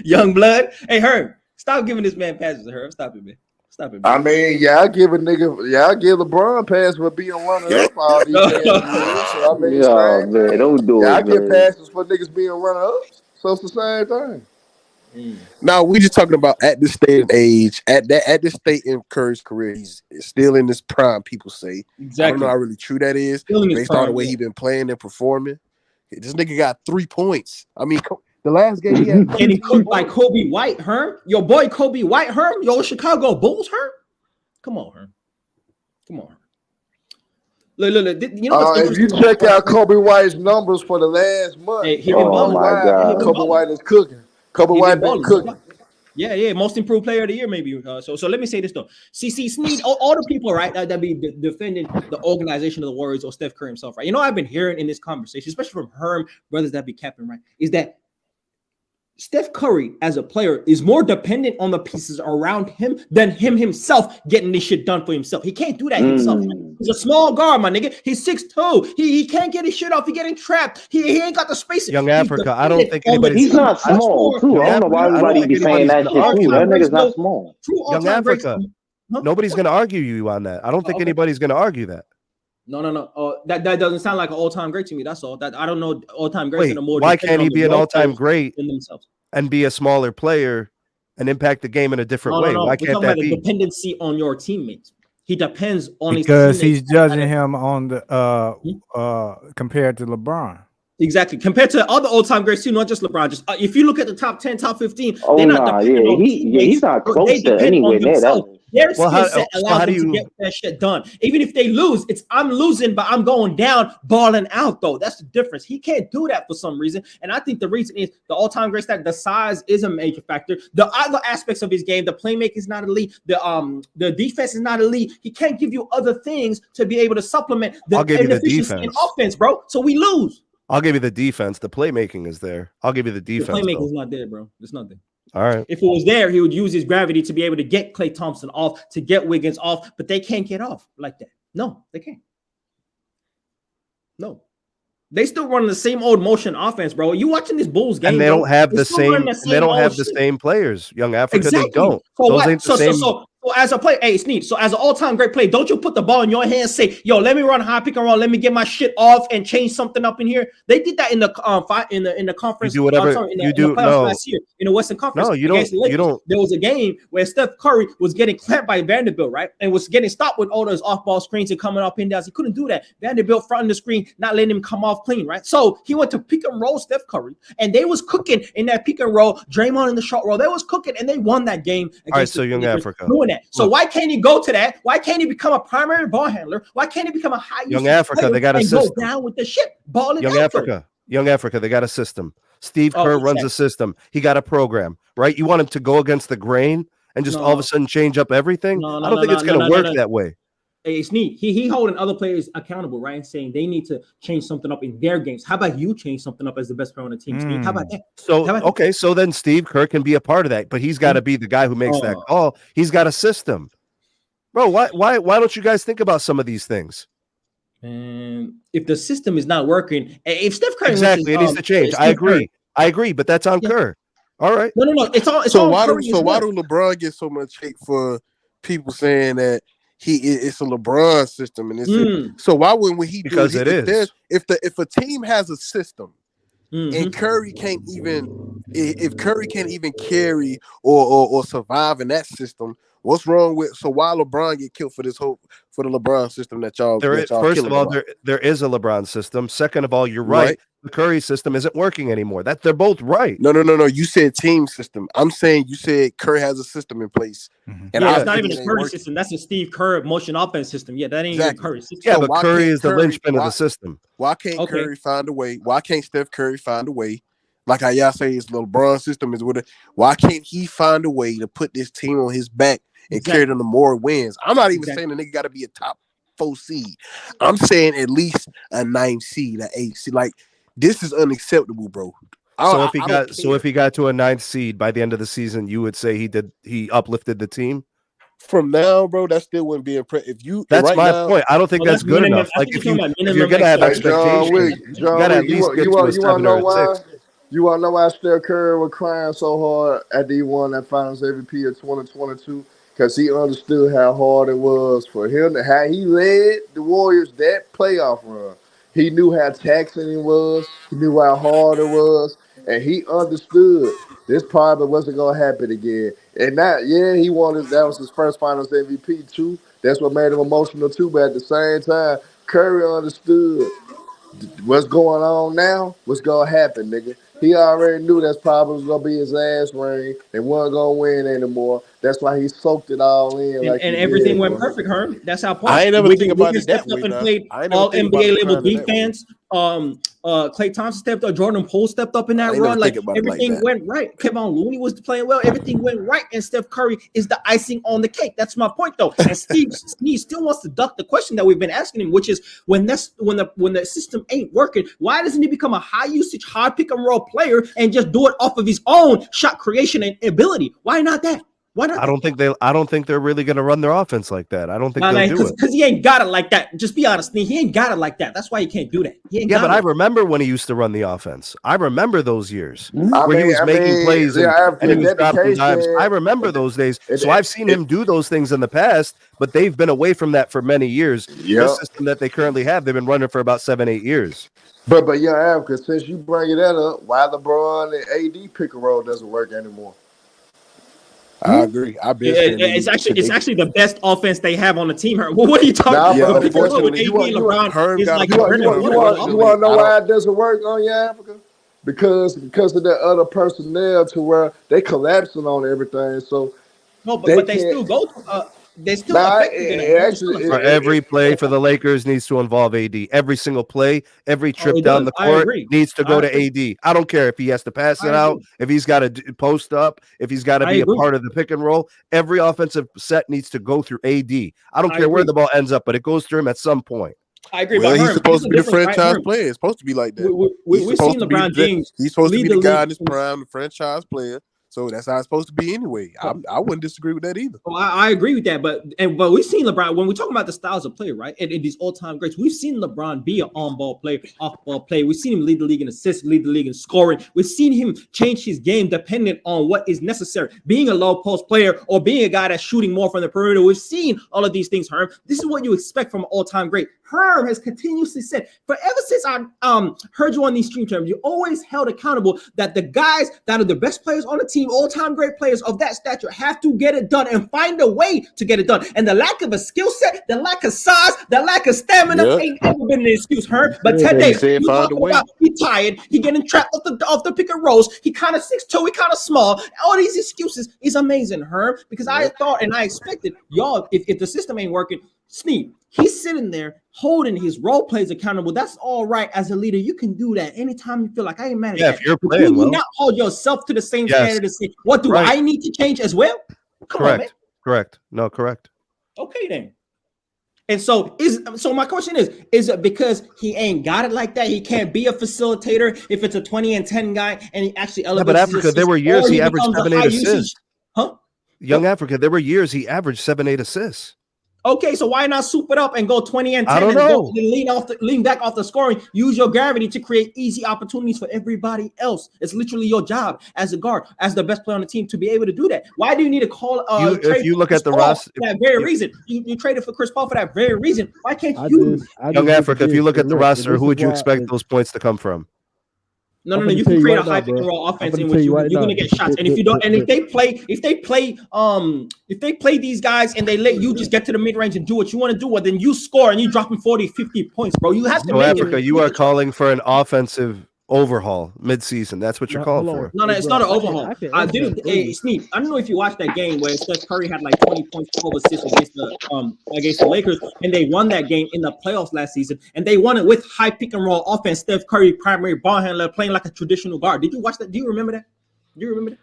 Young blood. Hey, Herb, stop giving this man passes. Herb, stop it, man. Stop it, man. I mean, I give LeBron pass for being runner up all these years. So I mean, Yeah, man, don't do I it, get man. passes for niggas being runner ups. So it's the same thing. Now we just talking about at this state of age, at this state in Curry's career, he's still in his prime. People say, I don't Exactly. know how really true that is, Still in his based on prime, the way yeah. he been playing and performing. This nigga got 3 points. I mean, the last game he had, Getting cooked by Kobe White, Herm. Your boy Kobe White, Herm. Your Chicago Bulls, Herm. Come on, Herm. Come on. Look. You know what's if you interesting? check out Kobe White's numbers for the last month, Hey, he been balling. my God. Kobe White is cooking. Kobe He White been been balling. cooking. Yeah, most improved player of the year, maybe. So let me say this though. Sneed, all the people, right, that be defending the organization of the Warriors or Steph Curry himself, right? You know, I've been hearing in this conversation, especially from Herm, brothers that be capping, right, is that Steph Curry as a player is more dependent on the pieces around him than him himself getting this shit done for himself. He can't do that himself. He's a small guard, my nigga. He's 6'2". He can't get his shit off. He getting trapped. He ain't got the space. Young Africa, I don't think anybody's. He's not small, too. I don't know why everybody be saying that shit, too. That nigga's not small. Young Africa, nobody's going to argue you on that. I don't think anybody's going to argue that. No. That doesn't sound like an all-time great to me. That's all. That I don't know all-time greats. Wait, why can't he be an all-time great in themselves and be a smaller player and impact the game in a different way? Why can't that be? Dependency on your teammates. He depends on because his he's judging him on the compared to LeBron. Exactly. Compared to other all-time greats too, not just LeBron. Just if you look at the top 10, top 15, Oh, they're not nah, depending yeah. on teammates, He's not but close they to depend anywhere on near that. themselves. Their Well, skill set allows them to get that shit done. Even if they lose, it's I'm losing, but I'm going down, balling out though. That's the difference. He can't do that for some reason. And I think the reason is the all-time greats that the size is a major factor. The other aspects of his game, the playmaking is not elite, the defense is not elite. He can't give you other things to be able to supplement the I'll give you the inefficiency in defense. offense, bro. So we lose. I'll give you the defense. The playmaking is there. I'll give you the The defense. playmaking though. is not there, bro. It's not there. All right. If it was there, he would use his gravity to be able to get Klay Thompson off, to get Wiggins off, but they can't get off like that. No, they can't. No. They still running the same old motion offense, bro. You watching this Bulls game, And they bro, don't have they're the still same. running They don't old have the shit. same players. Young Africa, Exactly. they don't. So Those what? ain't the same. So as a player, hey, Sneed. So as an all-time great player, don't you put the ball in your hands, say, "Yo, let me run high pick and roll. Let me get my shit off and change something up in here." They did that in the in the conference. You do whatever in you the do. playoffs No, last year in the Western Conference. no, you against don't. the Lakers. You don't. There was a game where Steph Curry was getting clamped by Vanderbilt, right, and was getting stopped with all those off-ball screens and coming up and downs. He couldn't do that. Vanderbilt fronting the screen, not letting him come off clean, right? So he went to pick and roll Steph Curry, and they was cooking in that pick and roll. Draymond in the short roll, they was cooking, and they won that game. All right, so the Young Lakers Africa. doing that. So Look. why can't he go to that? Why can't he become a primary ball handler? Why can't he become a high Young usage Africa, player they got a and go system. down with the shit, balling Young out, though? Africa, they got a system. Steve Oh, Kerr runs exactly. a system. He got a program, right? You want him to go against the grain and just all of No. a sudden change up everything? No, I don't think it's going to work that way. It's neat. He holding other players accountable, right? And saying they need to change something up in their games. How about you change something up as the best player on the team? Sneed? How about that? So, How about that? okay, so then Steve Kerr can be a part of that, but he's got to be the guy who makes that call. He's got a system. Bro, why don't you guys think about some of these things? And if the system is not working, if Steph Curry Exactly, it needs to change. I agree, but that's on Kerr. All right. No. It's all. So why do Curry as well. LeBron get so much hate for people saying that it's a LeBron system and so why wouldn't he do Because it? it is. If a team has a system Mm-hmm. and Curry can't even carry or survive in that system, what's wrong with why LeBron get killed for the LeBron system that y'all First of all, there is a LeBron system. Second of all, you're right. the Curry system isn't working anymore. That they're both right. No. You said team system. I'm saying you said Curry has a system in place. And I it's not even think a it ain't Curry working. system. That's a Steve Kerr motion offense system. Yeah, that ain't even Curry system. Yeah, So but why Curry can't is the Curry- linchpin of why- the system. Why can't Okay. Curry find a way? Why can't Steph Curry find a way? Like how y'all say his LeBron system is with it. Why can't he find a way to put this team on his back and carry them to more wins? I'm not even saying the nigga got to be a top 4 seed. I'm saying at least a 9 seed, an 8 seed. Like this is unacceptable, bro. So if he got to a 9th seed by the end of the season, you would say he uplifted the team. From now, bro, that still wouldn't be impressive. If you That's right my now, point. I don't think that's good enough. Like if you're gonna have expectations, you gotta at least get to a 7 or a 6. You want to know why Steph Curry was crying so hard after he won that Finals MVP of 2022? Because he understood how hard it was for him, how he led the Warriors that playoff run. He knew how taxing it was. He knew how hard it was. And he understood this probably wasn't going to happen again. And he wanted, that was his first Finals MVP too. That's what made him emotional too. But at the same time, Curry understood what's going on now, what's going to happen, nigga. He already knew that's probably was going to be his ass ring. They weren't going to win anymore. That's why he soaked it all in. And everything went perfect, Herm. That's our point. I ain't never think about it that stepped up way, and nah. played I ain't never all think about NBA it level kinda that way. defense. Klay Thompson stepped up. Jordan Poole stepped up in that I ain't never run. Like think about it like everything that. went right. Kevin Looney was playing well. Everything went right. And Steph Curry is the icing on the cake. That's my point, though. And Steve still wants to duck the question that we've been asking him, which is when the system ain't working, why doesn't he become a high usage, high pick and roll player and just do it off of his own shot creation and ability? Why not that? Why not? I don't think they're really going to run their offense like that. I don't think they'll do it. Because he ain't got it like that. Just be honest, he ain't got it like that. That's why he can't do that. I remember when he used to run the offense. I remember those years where he was making plays and he was dropping dimes. I remember those days. So I've seen him do those things in the past, but they've been away from that for many years. The system that they currently have, they've been running for about 7-8 years. But Africa, since you bring that up, why LeBron and AD pick and roll doesn't work anymore? I agree. It's actually the best offense they have on the team. What are you talking about? You want to know why it doesn't work on you, Africa? Because of that other personnel to where they collapsing on everything. So but they still go. They're still effective. Every play for the Lakers needs to involve AD. Every single play, every trip down the court needs to go to AD. I don't care if he has to pass it out, if he's got to post up, if he's got to be a part of the pick and roll. Every offensive set needs to go through AD. I don't care where the ball ends up, but it goes through him at some point. I agree. Well, he's supposed to be the franchise player. It's supposed to be like that. We've seen LeBron James. He's supposed to be the guy in his prime, the franchise player. So that's how it's supposed to be anyway. I wouldn't disagree with that either. Well, I agree with that, but we've seen LeBron when we talk about the styles of play, right? And these all-time greats, we've seen LeBron be an on-ball player, off-ball player. We've seen him lead the league in assists, lead the league in scoring. We've seen him change his game dependent on what is necessary. Being a low post player or being a guy that's shooting more from the perimeter. We've seen all of these things, Herm. This is what you expect from an all-time great. Herm has continuously said, ever since I heard you on these stream terms, you always held accountable that the guys that are the best players on the team, all-time great players of that stature, have to get it done and find a way to get it done. And the lack of a skill set, the lack of size, the lack of stamina ain't ever been an excuse, Herm. But today, he tired, he getting trapped off the pick and rolls, he kind of 6'2", he kind of small. All these excuses is amazing, Herm, because I thought and I expected y'all, if the system ain't working, Sneak, he's sitting there holding his role plays accountable. That's all right. As a leader, you can do that anytime you feel like I ain't mad at that. If you're playing you not hold yourself to the same standard and say, what do I need to change as well? Come on, man. Correct. No, correct. Okay, then. And so my question is it because he ain't got it like that? He can't be a facilitator if it's a 20 and 10 guy and he actually elevates. But Africa, there were years he averaged 7-8 assists. Usage. Huh? Young Africa, there were years he averaged 7-8 assists. Okay, so why not soup it up and go 20 and 10 I don't know. And lean back off the scoring, use your gravity to create easy opportunities for everybody else. It's literally your job as a guard, as the best player on the team to be able to do that. Why do you need to call if you look at the roster for that very reason? You traded for Chris Paul for that very reason. Why can't you? Young Africa, if you look at the roster, who would you expect those points to come from? No. You can create a high pick and roll offense in which you're going to get shots. And if you don't, and if they play these guys and they let you just get to the mid range and do what you want to do, well, then you score and you dropping 40, 50 points, bro. You have to. So Africa, you are calling for an offensive overhaul mid-season. That's what you're calling for. No, it's not an overhaul. I didn't. Hey, Steve, I don't know if you watched that game where Steph Curry had like 20 points, 12 assists against the Lakers, and they won that game in the playoffs last season, and they won it with high pick and roll offense. Steph Curry, primary ball handler, playing like a traditional guard. Did you watch that? Do you remember that? Do you remember that?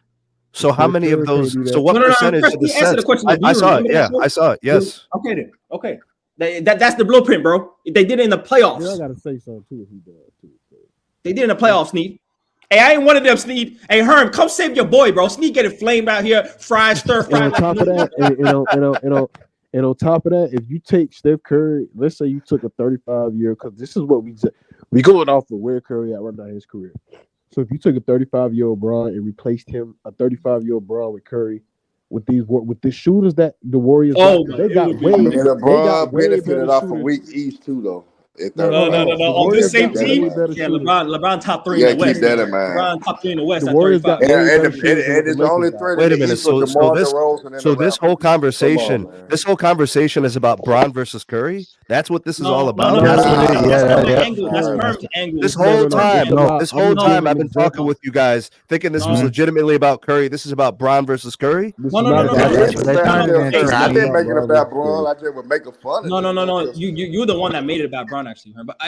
So how many of those? So what percentage of the sets? I saw it. Yeah, I saw it. Yes. Okay then. Okay. That's the blueprint, bro. They did it in the playoffs. Yeah, I gotta say something too if he does too. They did in the playoffs, Sneed. Hey, I ain't one of them, Sneed. Hey, Herm, come save your boy, bro. Sneed getting flamed out here, fried, stir fried. And on top of that, and on top of that, if you take Steph Curry, let's say you took a 35-year, because this is what we going off of where Curry at right now in his career. So if you took a 35-year-old Bron and replaced him, a 35-year-old Bron with Curry, with the shooters that the Warriors they got way. And LeBron benefited off a weak East too, though. No. On this same team, LeBron top 3 in the West. Keep that in mind. LeBron top 3 in the West. The Warriors got and it's only threat. Wait a minute. So this whole conversation is about Bron versus Curry. That's what this is all about. This whole time, I've been talking with you guys, thinking this was legitimately about Curry. This is about Bron versus Curry. No. I didn't make it about Bron. I just was making fun of it. No. You're the one that made it about Bron, actually. But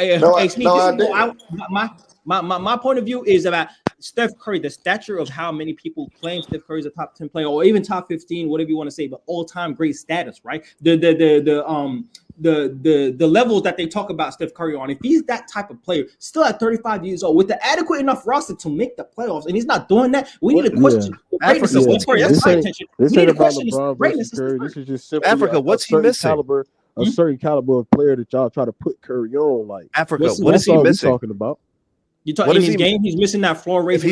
my point of view is about Steph Curry, the stature of how many people claim Steph Curry is a top 10 player or even top 15, whatever you want to say, but all-time great status, right? The levels that they talk about Steph Curry on. If he's that type of player, still at 35 years old, with the adequate enough roster to make the playoffs, and he's not doing that, we need to question the greatness of Steph Curry. That's my intention. We need to question the greatness of Steph Curry. This is just simply Africa. What's he missing? A certain caliber of player that y'all try to put Curry on, like Africa. What is he missing? Talking about? You talking in his game? He's missing that floor rate. If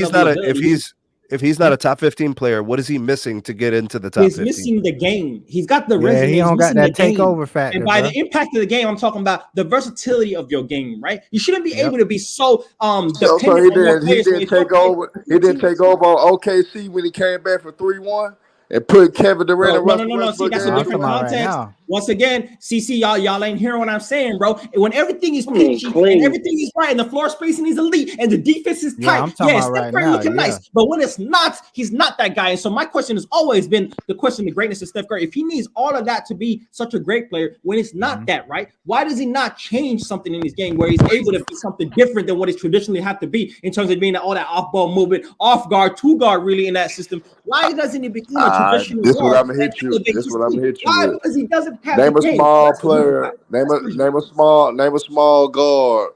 he's not a top 15 player, what is he missing to get into the top 15? He's missing the game. He's got the resume. He don't got that takeover factor. And by the impact of the game, I'm talking about the versatility of your game, right? You shouldn't be able to be so dependent so he didn't take over. He didn't take over on OKC when he came back for 3-1. And put Kevin Durant and Russell Westbrook. See, that's a different context. Once again, CC, y'all ain't hearing what I'm saying, bro. When everything is peachy and everything is right, and the floor spacing is elite, and the defense is tight, Steph Curry looking nice. But when it's not, he's not that guy. And so my question has always been the question: the greatness of Steph Curry. If he needs all of that to be such a great player, when it's not that, right? Why does he not change something in his game where he's able to be something different than what he traditionally have to be in terms of being all that off-ball movement, off-guard, two-guard, really in that system? Why doesn't he become a traditional this guard? What I'm gonna hit you. This what I'm gonna hit you. Why? With. Because he doesn't have name a small player. Name a small guard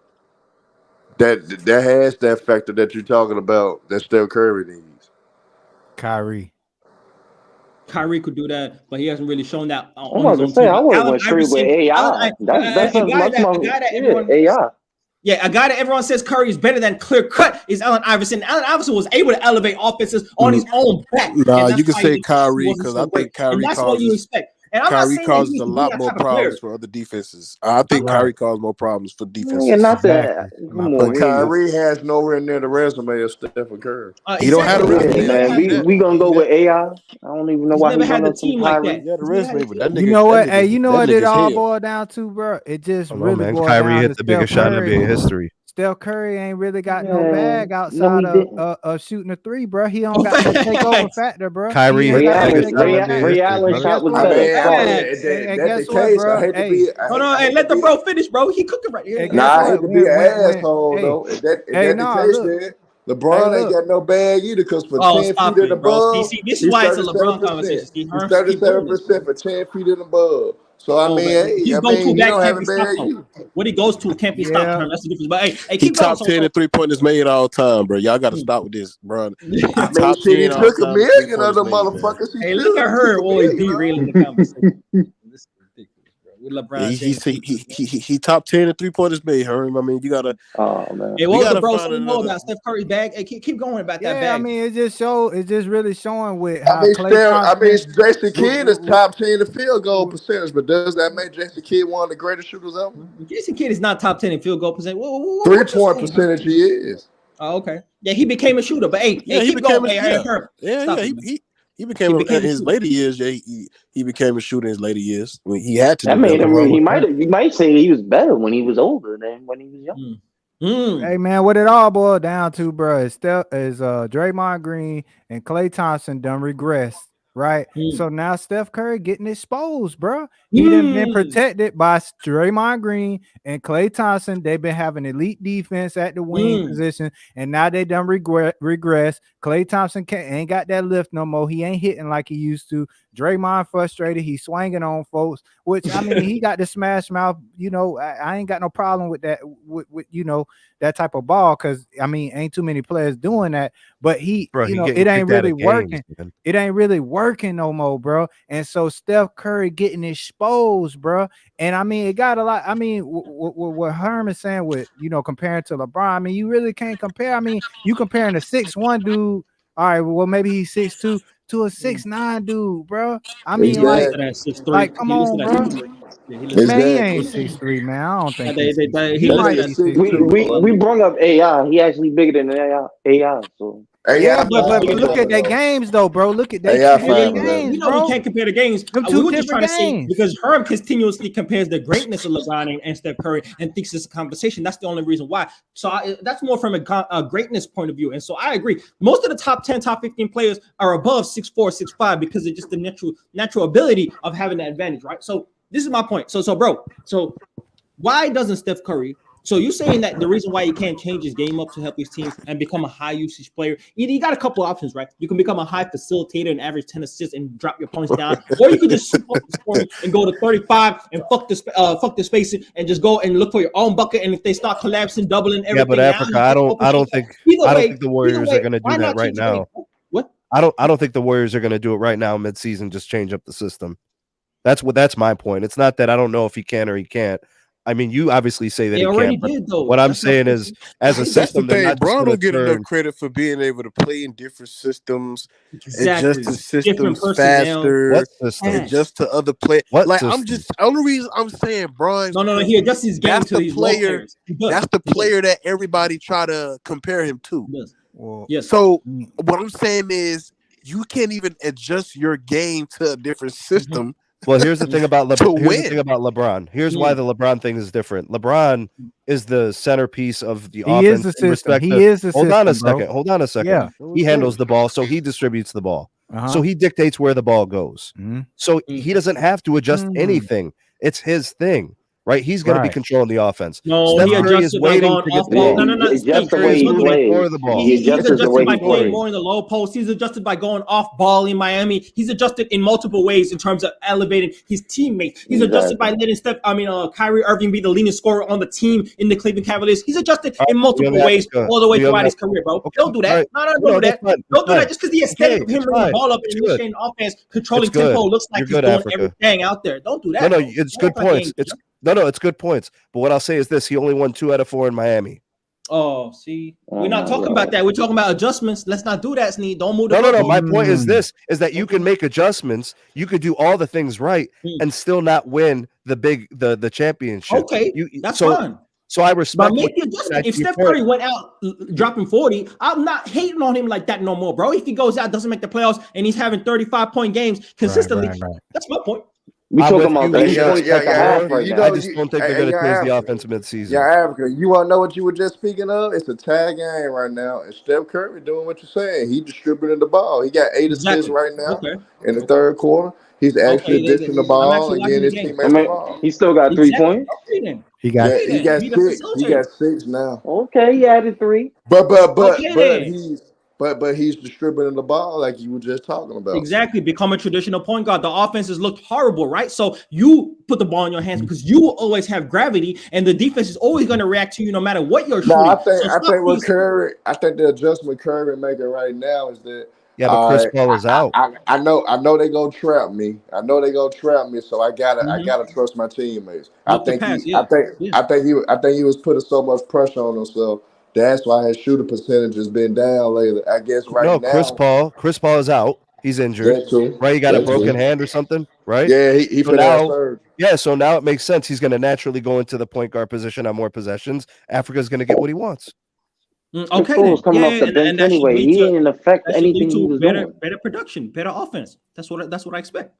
that has that factor that you're talking about that Steph Curry needs. Kyrie could do that, but he hasn't really shown that. I was gonna say I wouldn't Curry with AI. That's a guy AI. Yeah, a guy that everyone says Curry is better than clear cut is Allen Iverson. Allen Iverson was able to elevate offenses on his own back. Nah, you can say Kyrie because I think Kyrie that's what you expect. And I'm Kyrie causes a lot more problems for other defenses. I think Kyrie causes more problems for defenses. Yeah, not that. But Kyrie has nowhere near the resume of Stephen Curry. He don't have a resume. Man, we gonna go with AI. I don't even know why he's never had a team like that. Yeah, the resume, but that nigga. You know what? Hey, you know what it all boiled down to, bro? It just really boiled Kyrie down hit to the biggest shot in NBA history. Steph Curry ain't really got no bag outside of shooting a three, bro. He don't got the takeover factor, bro. Kyrie, Ray Allen shot was better. That's the case. I hate to be. Hold on, hey, let the bro finish, bro. He cooking right here. I hate to be an asshole though. If that's the case, then LeBron ain't got no bag either because for 10 feet and above, this is why it's a LeBron conversation. He's 37% for 10 feet and above. So I mean, he don't have a bag. What he goes to can't be stopped. That's the difference. But hey, keep top 10 and 3-pointers made all time, bro. Y'all got to stop with this, bro. Top 10 he took $1 million of the motherfuckers. Hey, look at her always derailing the conversation. LeBron, he top 10 and 3-pointers made her. I mean, you gotta. Oh man. Hey, what was the bro saying about Steph Curry's bag? Hey, keep going about that bag. I mean, it's just really showing with how Jason Kidd is top 10 in field goal percentage, but does that make Jason Kidd one of the greatest shooters ever? Jason Kidd is not top 10 in field goal percentage. 3-point percentage he is. Oh, okay. Yeah, he became a shooter, but he became He became in his later years. Yeah, he became a shooter in his later years. I mean, he had to. That made him. He might say he was better when he was older than when he was young. Hey man, what it all boiled down to, bro, is Draymond Green and Klay Thompson done regressed, right? So now Steph Curry getting exposed, bro. He done been protected by Draymond Green and Klay Thompson. They've been having elite defense at the wing position, and now they done regress. Klay Thompson ain't got that lift no more. He ain't hitting like he used to. Draymond frustrated. He's swinging on folks, which I mean, he got the smash mouth. You know, I ain't got no problem with that. With you know, that type of ball, because I mean, ain't too many players doing that. But it ain't really working. It ain't really working no more, bro. And so Steph Curry getting exposed, bro. And I mean, it got a lot. I mean, what Herm is saying with comparing to LeBron. I mean, you really can't compare. I mean, you comparing a 6'1" dude. All right, well maybe he's 6'2" to a 6'9" dude, bro. I mean, like come on, bro. Man, he ain't 6'3", man. I don't think we brought up AI. He actually bigger than AI. So yeah, but look at their games though, bro. Look at their games, we can't compare the games. We were just trying to say, because Herm continuously compares the greatness of LeBron and Steph Curry and thinks it's a conversation. That's the only reason why. So that's more from a greatness point of view. And so I agree. Most of the top 10, top 15 players are above 6'4", 6'5" because of just the natural ability of having that advantage, right? So this is my point. So why doesn't Steph Curry? So you're saying that the reason why he can't change his game up to help his teams and become a high usage player, you got a couple options, right? You can become a high facilitator and average 10 assists and drop your opponents down, or you could just swoop up the scoring and go to 35 and fuck the spacing and just go and look for your own bucket. And if they start collapsing, doubling everything, yeah, but Africa, I don't think the Warriors are going to do that right now. What? I don't think the Warriors are going to do it right now mid-season. Just change up the system. That's my point. It's not that I don't know if he can or he can't. I mean, you obviously say that he already can. Did, though. What I'm saying is, as a system, Bron don't get enough credit for being able to play in different systems, adjust the systems faster, adjust to other players. The only reason I'm saying Bron. No, he adjusts his game to these player. That's the player that everybody try to compare him to. Well, yes. So what I'm saying is, you can't even adjust your game to a different system. Well, here's the thing about LeBron. Here's why the LeBron thing is different. LeBron is the centerpiece of the offense. He is the system. Hold on a second. Yeah. He handles the ball, so he distributes the ball. So he dictates where the ball goes. So he doesn't have to adjust anything. It's his thing. Right, he's going to be controlling the offense. No, he adjusted by going off ball. No. He's adjusted by playing more in the low post. He's adjusted by going off ball in Miami. He's adjusted in multiple ways in terms of elevating his teammates. He's adjusted by letting Kyrie Irving be the leading scorer on the team in the Cleveland Cavaliers. He's adjusted in multiple ways all the way throughout his career, bro. Don't do that. No, don't do that. Don't do that. Just because the aesthetic of him bringing the ball up and initiating offense, controlling tempo, looks like he's doing everything out there. Don't do that. No, it's good points. It's good points. But what I'll say is this: he only won 2 out of 4 in Miami. Oh, see, we're not talking about that. We're talking about adjustments. Let's not do that, Sneed. Don't move. No. My point is this: is that you can make adjustments. You could do all the things right and still not win the championship. Okay, that's fine. So I respect. But make the adjustment. If Steph Curry went out dropping 40, I'm not hating on him like that no more, bro. If he goes out, doesn't make the playoffs, and he's having 35-point games consistently, that's my point. We talking about that. I just don't think they're going to change the offense mid-season. Yeah, Africa. You want to know what you were just speaking of? It's a tag game right now, and Steph Curry doing what you're saying. He distributing the ball. He got 8 assists right now in the third quarter. He's actually dishing the ball and getting his teammates the ball. He still got 3 points. He got 6. He got 6 now. Okay, he added 3. But he's distributing the ball like you were just talking about. Exactly. Become a traditional point guard. The offense has looked horrible, right? So you put the ball in your hands because you will always have gravity, and the defense is always going to react to you no matter what you're shooting. I think with Curry, I think the adjustment Curry making right now is that. Yeah, but Chris Paul is out. I know they gonna trap me. So I gotta trust my teammates. I think he was putting so much pressure on himself. That's why his shooting percentage has been down lately. I guess now. Chris Paul is out. He's injured. Right? He got a broken hand or something, right? Yeah, he put out surgery. Yeah, so now it makes sense. He's going to naturally go into the point guard position on more possessions. Africa's going to get what he wants. Okay, coming off the bench anyway. He didn't affect anything he was doing. Better production, better offense. That's what I expect.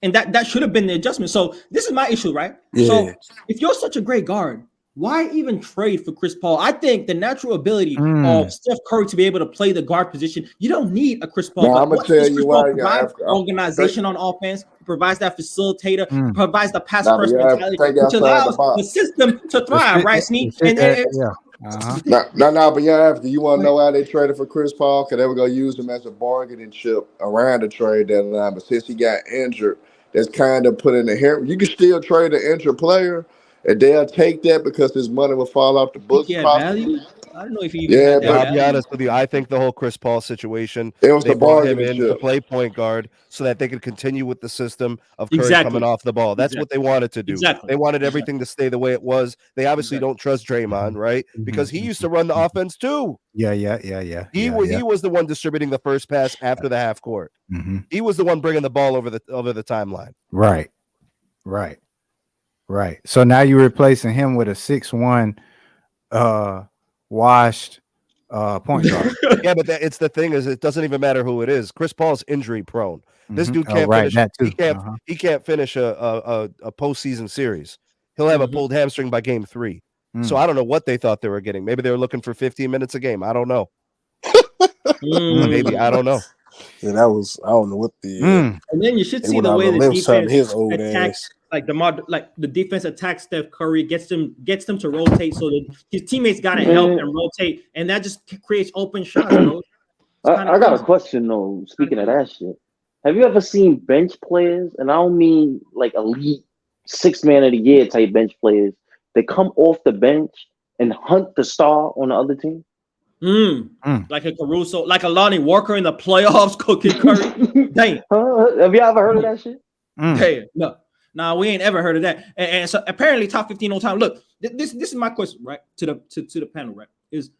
And that should have been the adjustment. So this is my issue, right? Yeah. So if you're such a great guard, why even trade for Chris Paul? I think the natural ability of Steph Curry to be able to play the guard position, you don't need a Chris Paul. Now, But I'm gonna what tell does you Chris why. Paul provide? Organization on offense, provides that facilitator, provides the pass Now, but first you have to mentality, think which outside the allows the box. system to thrive, right, Sneak? And No, but yeah, after you want to know why they traded for Chris Paul, because they were gonna use him as a bargaining chip around the trade deadline. But since he got injured, that's kind of put in the hair. You can still trade an injured player, and they'll take that because his money will fall off the books. he had Possibly. value. I don't know if he even Yeah, had that I'll value. be honest with you. I think the whole Chris Paul situation, It was they the brought him bargaining in to chip. play point guard so that they could continue with the system of Curry Exactly. coming off the ball. That's what they wanted to do. Exactly. They wanted everything to stay the way it was. They obviously don't trust Draymond, right? Because he used to run the offense too. Yeah. He was the one distributing the first pass after the half court. He was the one bringing the ball over the timeline. Right. So now you're replacing him with a 6'1", washed point guard. Yeah, but it's the thing is, it doesn't even matter who it is. Chris Paul's injury prone. This dude can't finish. That too. He can't finish a postseason series. He'll have a pulled hamstring by game 3. So I don't know what they thought they were getting. Maybe they were looking for 15 minutes a game. I don't know. Maybe I don't know. Yeah, that was I don't know what the. And then you should they see went the out way on a the limb signing defense his old attacks, ass. like the defense attacks Steph Curry, gets them to rotate, so that his teammates got to help and rotate, and that just creates open shots, bro. I got a question though. Speaking of that shit, have you ever seen bench players, and I don't mean like elite 6 man of the year type bench players, that come off the bench and hunt the star on the other team? Like a Caruso, like a Lonnie Walker in the playoffs, cooking Curry. Dang. Have you ever heard of that shit? Hey, no. Nah, we ain't ever heard of that. And so apparently top 15 all time. Look, this is my question, right? To the panel, right? Is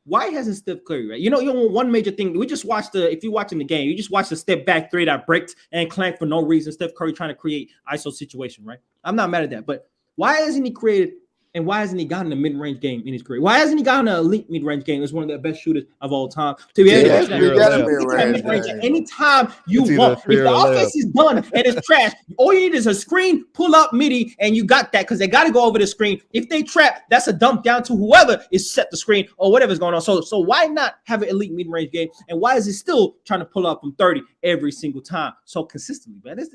why hasn't Steph Curry, right? You know, one major thing. We just watched if you're watching the game, you just watched the step back 3 that bricked and clanked for no reason. Steph Curry trying to create ISO situation, right? I'm not mad at that, but why hasn't he created? And why hasn't he gotten a mid-range game in his career? Why hasn't he gotten an elite mid-range game? He's one of the best shooters of all time. To be able to mid-range at any time you want. If the offense is done and it's trash, all you need is a screen, pull up midi, and you got that because they got to go over the screen. If they trap, that's a dump down to whoever is set the screen or whatever's going on. So why not have an elite mid-range game? And why is he still trying to pull up from 30 every single time so consistently, man?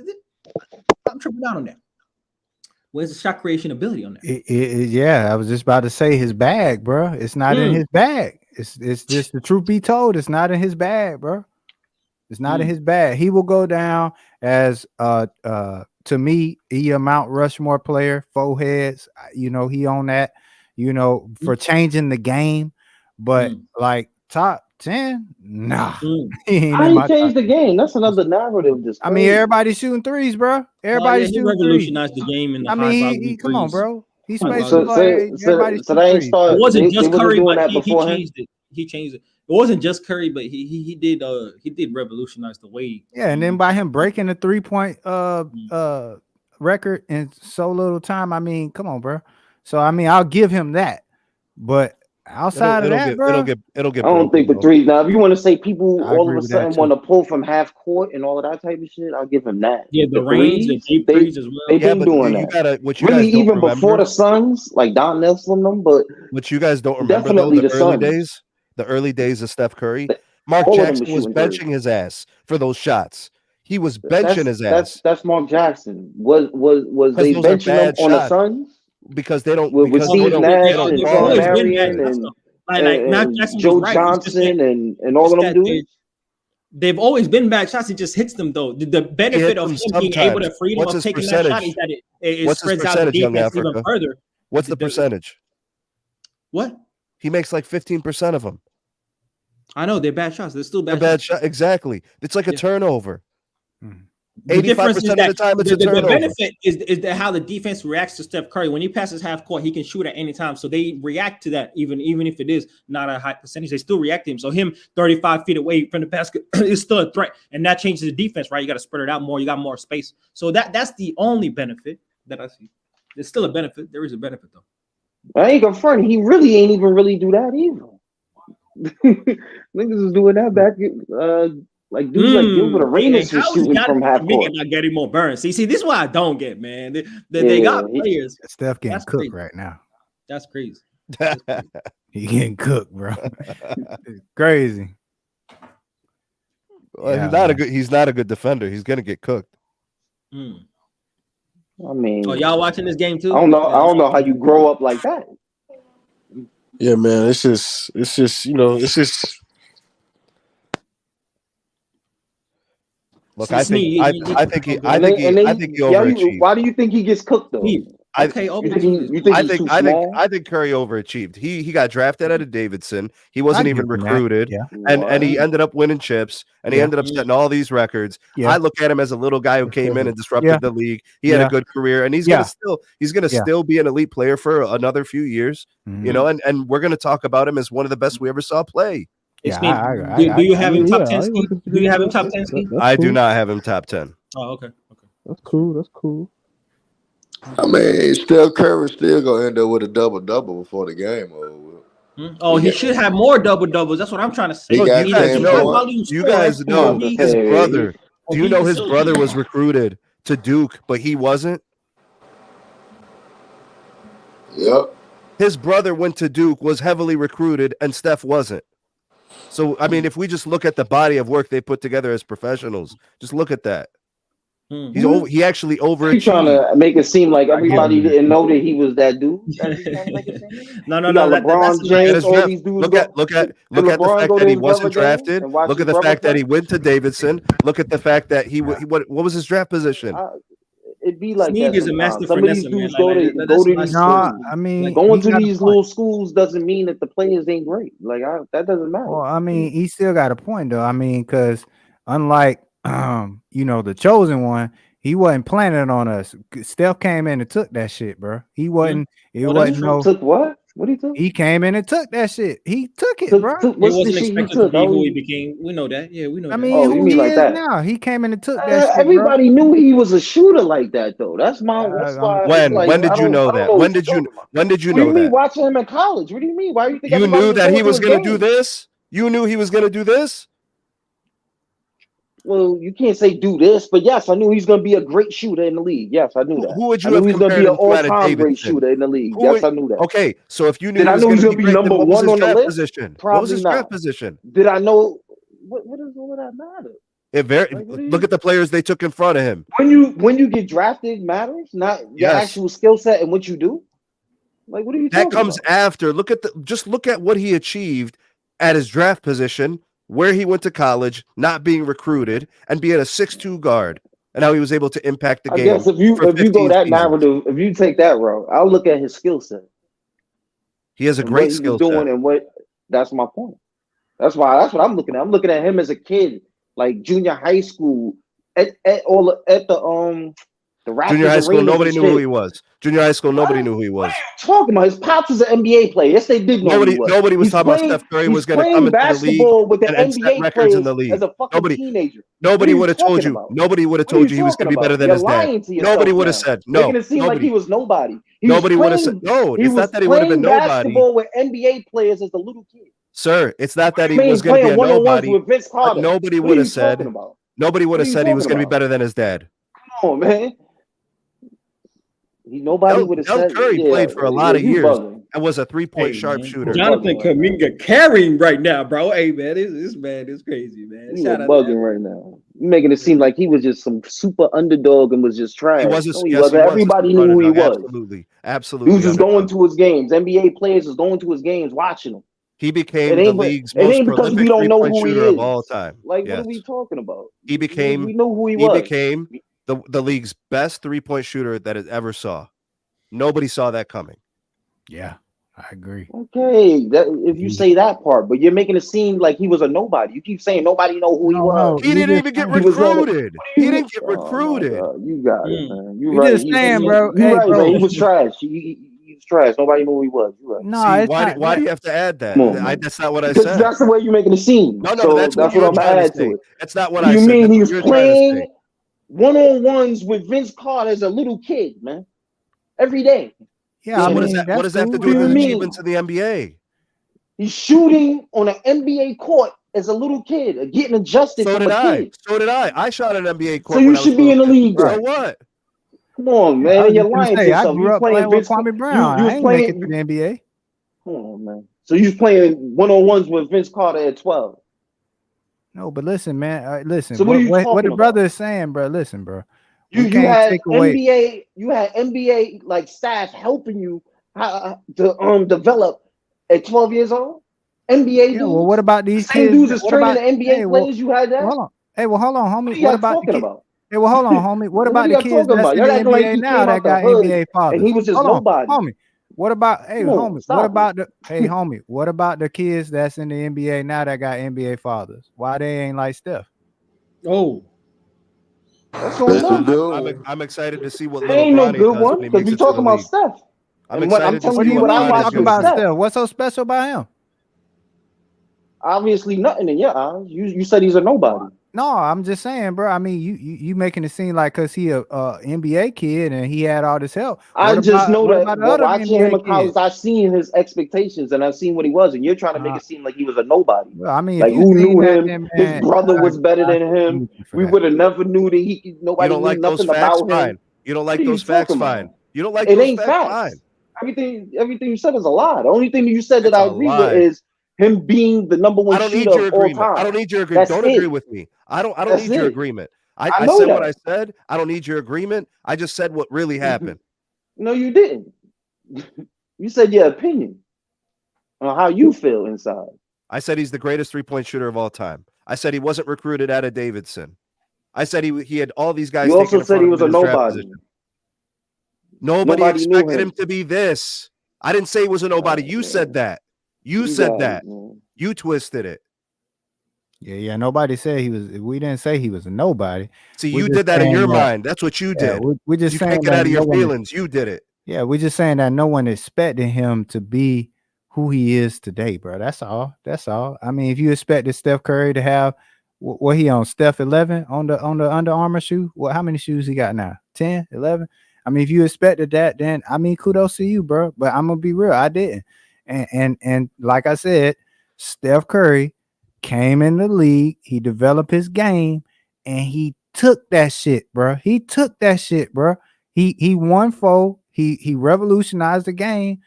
I'm tripping out on that. Where's the shot creation ability on that? Yeah, I was just about to say his bag, bro. It's not in his bag. It's just the truth be told, it's not in his bag, bro. It's not in his bag. He will go down as to me, he a Mount Rushmore player, 4 heads. You know, he on that, you know, for changing the game. But like top 10, nah. How he changed the game? That's another narrative. I mean, everybody's shooting threes, bro. Everybody's shooting revolutionized the game. In the he come on, bro. He's so they ain't started. It wasn't just Curry, but he changed it. He changed it. It wasn't just Curry, but he did revolutionize the way. Yeah, and then by him breaking the 3-point record in so little time, I mean, come on, bro. So I mean, I'll give him that, but outside of that, bro, it'll get. I don't think the three. Now, if you want to say people all of a sudden too. want to pull from half court and all of that type of shit, I'll give him that. Yeah, the range, the deep threes as well. They've been doing that. Really, even before the Suns, like Don Nelson them, but what you guys don't remember definitely though, the early days of Steph Curry, Mark Jackson was benching his ass for those shots. He was benching his ass. That's Mark Jackson. Was they benching him on the Suns? Because they don't. With Steve Nash and John Marion and Joe Johnson and all of them dudes. They've always been bad shots. He just hits them though. The benefit of him being able to freedom of taking that shot is that it spreads out the defense even further. What's the percentage? What? He makes like 15% of them. I know they're bad shots. They're still bad shots. Exactly. It's like a turnover. 85% of the time, it's a turnover. The benefit is how the defense reacts to Steph Curry. When he passes half court, he can shoot at any time. So they react to that, even if it is not a high percentage. They still react to him. So him 35 feet away from the basket is still a threat, and that changes the defense, right? You got to spread it out more. You got more space. So that's the only benefit that I see. There's still a benefit. There is a benefit though. I ain't gonna front. He really ain't even really do that either. Niggas is doing that back. Like dudes like Gilbert Arenas was shooting from half court. Not getting more burns. See, this is what I don't get, man. They got players. Steph getting cooked right now. That's crazy. He getting cooked, bro. It's crazy. Well, Yeah, he's not a good defender. He's gonna get cooked. Hmm. I mean, Oh, y'all watching this game too? I don't know how you grow up like that. Yeah, man. It's just you know, it's just. Look, So, I think Sneed, you- I think he Yeah, overachieved. why do you think he gets cooked though? Sneed. I- Okay, You think he's too small? I think Curry overachieved. He got drafted out of Davidson. He wasn't I even give him that, recruited, yeah. and he ended up winning chips, and he Yeah. ended up setting all these records. Yeah. I look at him as a little guy who came in and disrupted Yeah. the league. He had Yeah. a good career, and he's Yeah. gonna Yeah. still be an elite player for another few years. Mhm. You know, and we're gonna talk about him as one of the best we ever saw play. Yeah, Sneed, do you have him top 10? Sneed? Do you have him top 10? Sneed? I do not have him top 10. Oh, okay. That's cool. That's cool. I mean, Steph Curry still gonna end up with a double before the game over. Hmm? Oh, he should have more double doubles. That's what I'm trying to say. He got You guys 10 know, points. you guys know his brother. Do you know his brother was recruited? recruited to Duke, but he wasn't? Yep. His brother went to Duke, was heavily recruited, and Steph wasn't. So, I mean, if we just look at the body of work they put together as professionals, just look at that. He actually overachieved. He's trying to make it seem like everybody didn't know that he was that dude. No. LeBron James, all these dudes. Look at the fact that he wasn't drafted. Look at the fact that he went to Davidson. Look at the fact that what was his draft position? It'd be like Sneed that is a sometimes. master Some of these finesser, man. dudes go to these No, schools. I mean, Going he to got a these point. little schools doesn't mean that the players ain't great. Like that doesn't matter. Well, I mean, he still got a point though. I mean, because unlike the chosen one, he wasn't planning on us. Steph came in and took that shit, bro. He wasn't. It wasn't no. Took what? What he took? He came in and took that shit. He took it, bro. He wasn't expected to be who he became. We know that. Yeah, we know. I that. mean, you who mean he like is that? now? He came in and took that shit. Everybody knew he was a shooter like that, though. That's why. When did you know that? When did you know What do you that? mean watching him in college? What do you mean? Why do you think You everybody knew that he was going going to do this? You knew he was going to do this? Well, you can't say do this, but yes, I knew he's going to be a great shooter in the league. Yes, I knew that. Who would you I have knew he's going to be compared an him to out of all-time great Davidson? shooter in the league. Who Yes, would- I knew that. Okay, so if you knew Did I know he was going going to be number one on the list? Position? Probably What was his not. draft position? Did I know? What would that matter? Look at the players they took in front of him. When you get drafted matters, not your Yes. actual skill set and what you do. Like, what are you That talking comes about? after. Look at what he achieved at his draft position, where he went to college, not being recruited, and being a 6'2" guard, and how he was able to impact the I game. guess if you for go 15 that seasons. narrative, if you take that route, I'll look at his skill set. He has a and great what he skill was doing set. and what. That's my point. That's what I'm looking at. I'm looking at him as a kid, like junior high school, at the Raptors. Junior high school, arenas nobody and knew who shit. he was. Junior high school, nobody knew who he was. Talking about his pops was an NBA player. Yes, they did know. Nobody was He's talking playing- about Steph Curry he's was going to playing come into the league basketball with the and set NBA records in players the league. as a fucking teenager. Nobody What would are have told talking you. about? Nobody would have What are told you he was talking going to be better about? than You're his lying dad. to yourself Nobody would have now. said no. Making it seem like Nobody. he was nobody. He was Nobody would have said playing- no. He It's was not that he would have been playing nobody, basketball with NBA players as a little kid. sir. It's not that he I mean, was going to be a playing one-on-ones nobody. with Vince But Carter. nobody What would are have you said. talking about? Nobody would What have are you said he was talking going to be about? better than his dad. Come on, man. Nobody would have Del said. Curry played for a lot of you years bugging. and was a three-point Hey, sharpshooter. Jonathan Kuminga carrying right now, bro. Hey, man, this man is crazy, man. You Shout are out bugging to right now. You're making it seem like he was just some super underdog and was just trash. He was. No, he Yes, wasn't. he was. Everybody knew who he was. Absolutely, He absolutely. was just going to his games. NBA players was going to his games, watching him. He became It the ain't- league's it most ain't because we prolific don't know three-point who he shooter of is. all time. Like, Yes. what are we talking about? He became. We know who he He was. became the league's best three-point shooter that it ever saw. Nobody saw that coming. Yeah, I agree. Okay, if you say that part, but you're making it seem like he was a nobody. You keep saying nobody know who he was. He didn't even get He was on the- recruited. He didn't get recruited. You got it, man. You You right. just saying, bro. You Hey, right, bro. man. He was trash. He was trash. Nobody knew who he was. You right. No, See, it's why not. do you have to add that? Come on, man. That's not what I Because said. that's the way you're making it seem. No, So that's what what you're I'm trying to add say. to it. That's not what What I do you said. mean That's he what was you're trying to playing say. one-on-ones with Vince Carter as a little kid, man? Every day. Yeah, So I what mean, does that? What does that have to cool. do with What do his you mean? achievements in the NBA? He's shooting on an NBA court as a little kid, getting adjusted So from did a I. kid. So did I. I shot an NBA court. So you when I was should be in the 12. league, So right? what? Come on, I man. was You're just gonna lying to say, I yourself. grew You up playing playing with Vince. Kwame Brown. You I was ain't make it to playing. the NBA. Come on, man. So you was playing 1-on-ones with Vince Carter at 12. No, but listen, man. Listen, So what are you what the talking brother about? is saying, bro. Listen, bro. You We can't had take away. NBA. You had NBA like staff helping you to develop at 12 years old. NBA Yeah, dudes. well, what about these Same kids? dudes is What training about? the NBA Hey, well, players. You had that. hold on. Hey, well, hold on, What homie. are What y'all about the talking kid? about? Hey, well, hold on, homie. What What about are the y'all kids talking that's about? in Y'all the acting like NBA he now came that out the got hood NBA and fathers? he was just Hold on, nobody. homie. What about? Hey, Come on, homie. What stop it. about the? Hey, homie. What about the kids that's in the NBA now that got NBA fathers? Why they ain't like Steph? Oh, What's going Special on? dude. I'm excited to see what There little ain't no Bronny good does one when he because makes we it to the talking about league. Steph. I'm And what I'm excited to telling What see do you you what what I mean we Bronny's watched talking gonna with about do. Steph. Steph? What's so special about him? Obviously nothing in your eyes. You said he's a nobody. No, I'm just saying, bro. I mean, you making it seem like because he a NBA kid and he had all this help. I just know What that about the well, other watching him NBA in college, kids? I seen his expectations and I seen what he was, and you're trying to make it seem like he was a nobody. Well, I mean, if Like you who seen knew that, him? then His man, brother was better than I him. salute you for We that. would have never knew that You nobody don't knew like those nothing facts? about him. Fine. You don't What like are you those facts? talking about? Fine. You don't like It those ain't facts? facts. Fine. Everything you said is a lie. The only thing that you said that It's I a agree with lie. is him being the number one I don't shooter need of your all agreement. I time. don't need your agreement. That's Don't agree it. with me. I don't That's need your it. agreement. I I know said what I that. said. I don't need your agreement. I just said what really happened. No, you didn't. You said your opinion on how you feel inside. I said he's the greatest 3-point shooter of all time. I said he wasn't recruited out of Davidson. I said he had all these guys You also taken in said front he of was him a in his draft nobody. position. Nobody Nobody knew expected him. him to be this. I didn't say he was a nobody. You said that. You said that. You twisted it. Yeah. Nobody said he was. We didn't say he was a nobody. See, We're you just did that in saying your that- mind. That's what you Yeah, did. we're just You saying can't get that out of no your one- feelings. You did it. Yeah, we're just saying that no one expected him to be who he is today, bro. That's all. That's all. I mean, if you expected Steph Curry to have what he on Steph 11 on the Under Armour shoe, how many shoes he got now? 10, 11? I mean, if you expected that, then I mean, kudos to you, bro. But I'm gonna be real, I didn't. And like I said, Steph Curry came in the league, he developed his game, and he took that shit, bro. He took that shit, bro. He won 4. He revolutionized the game,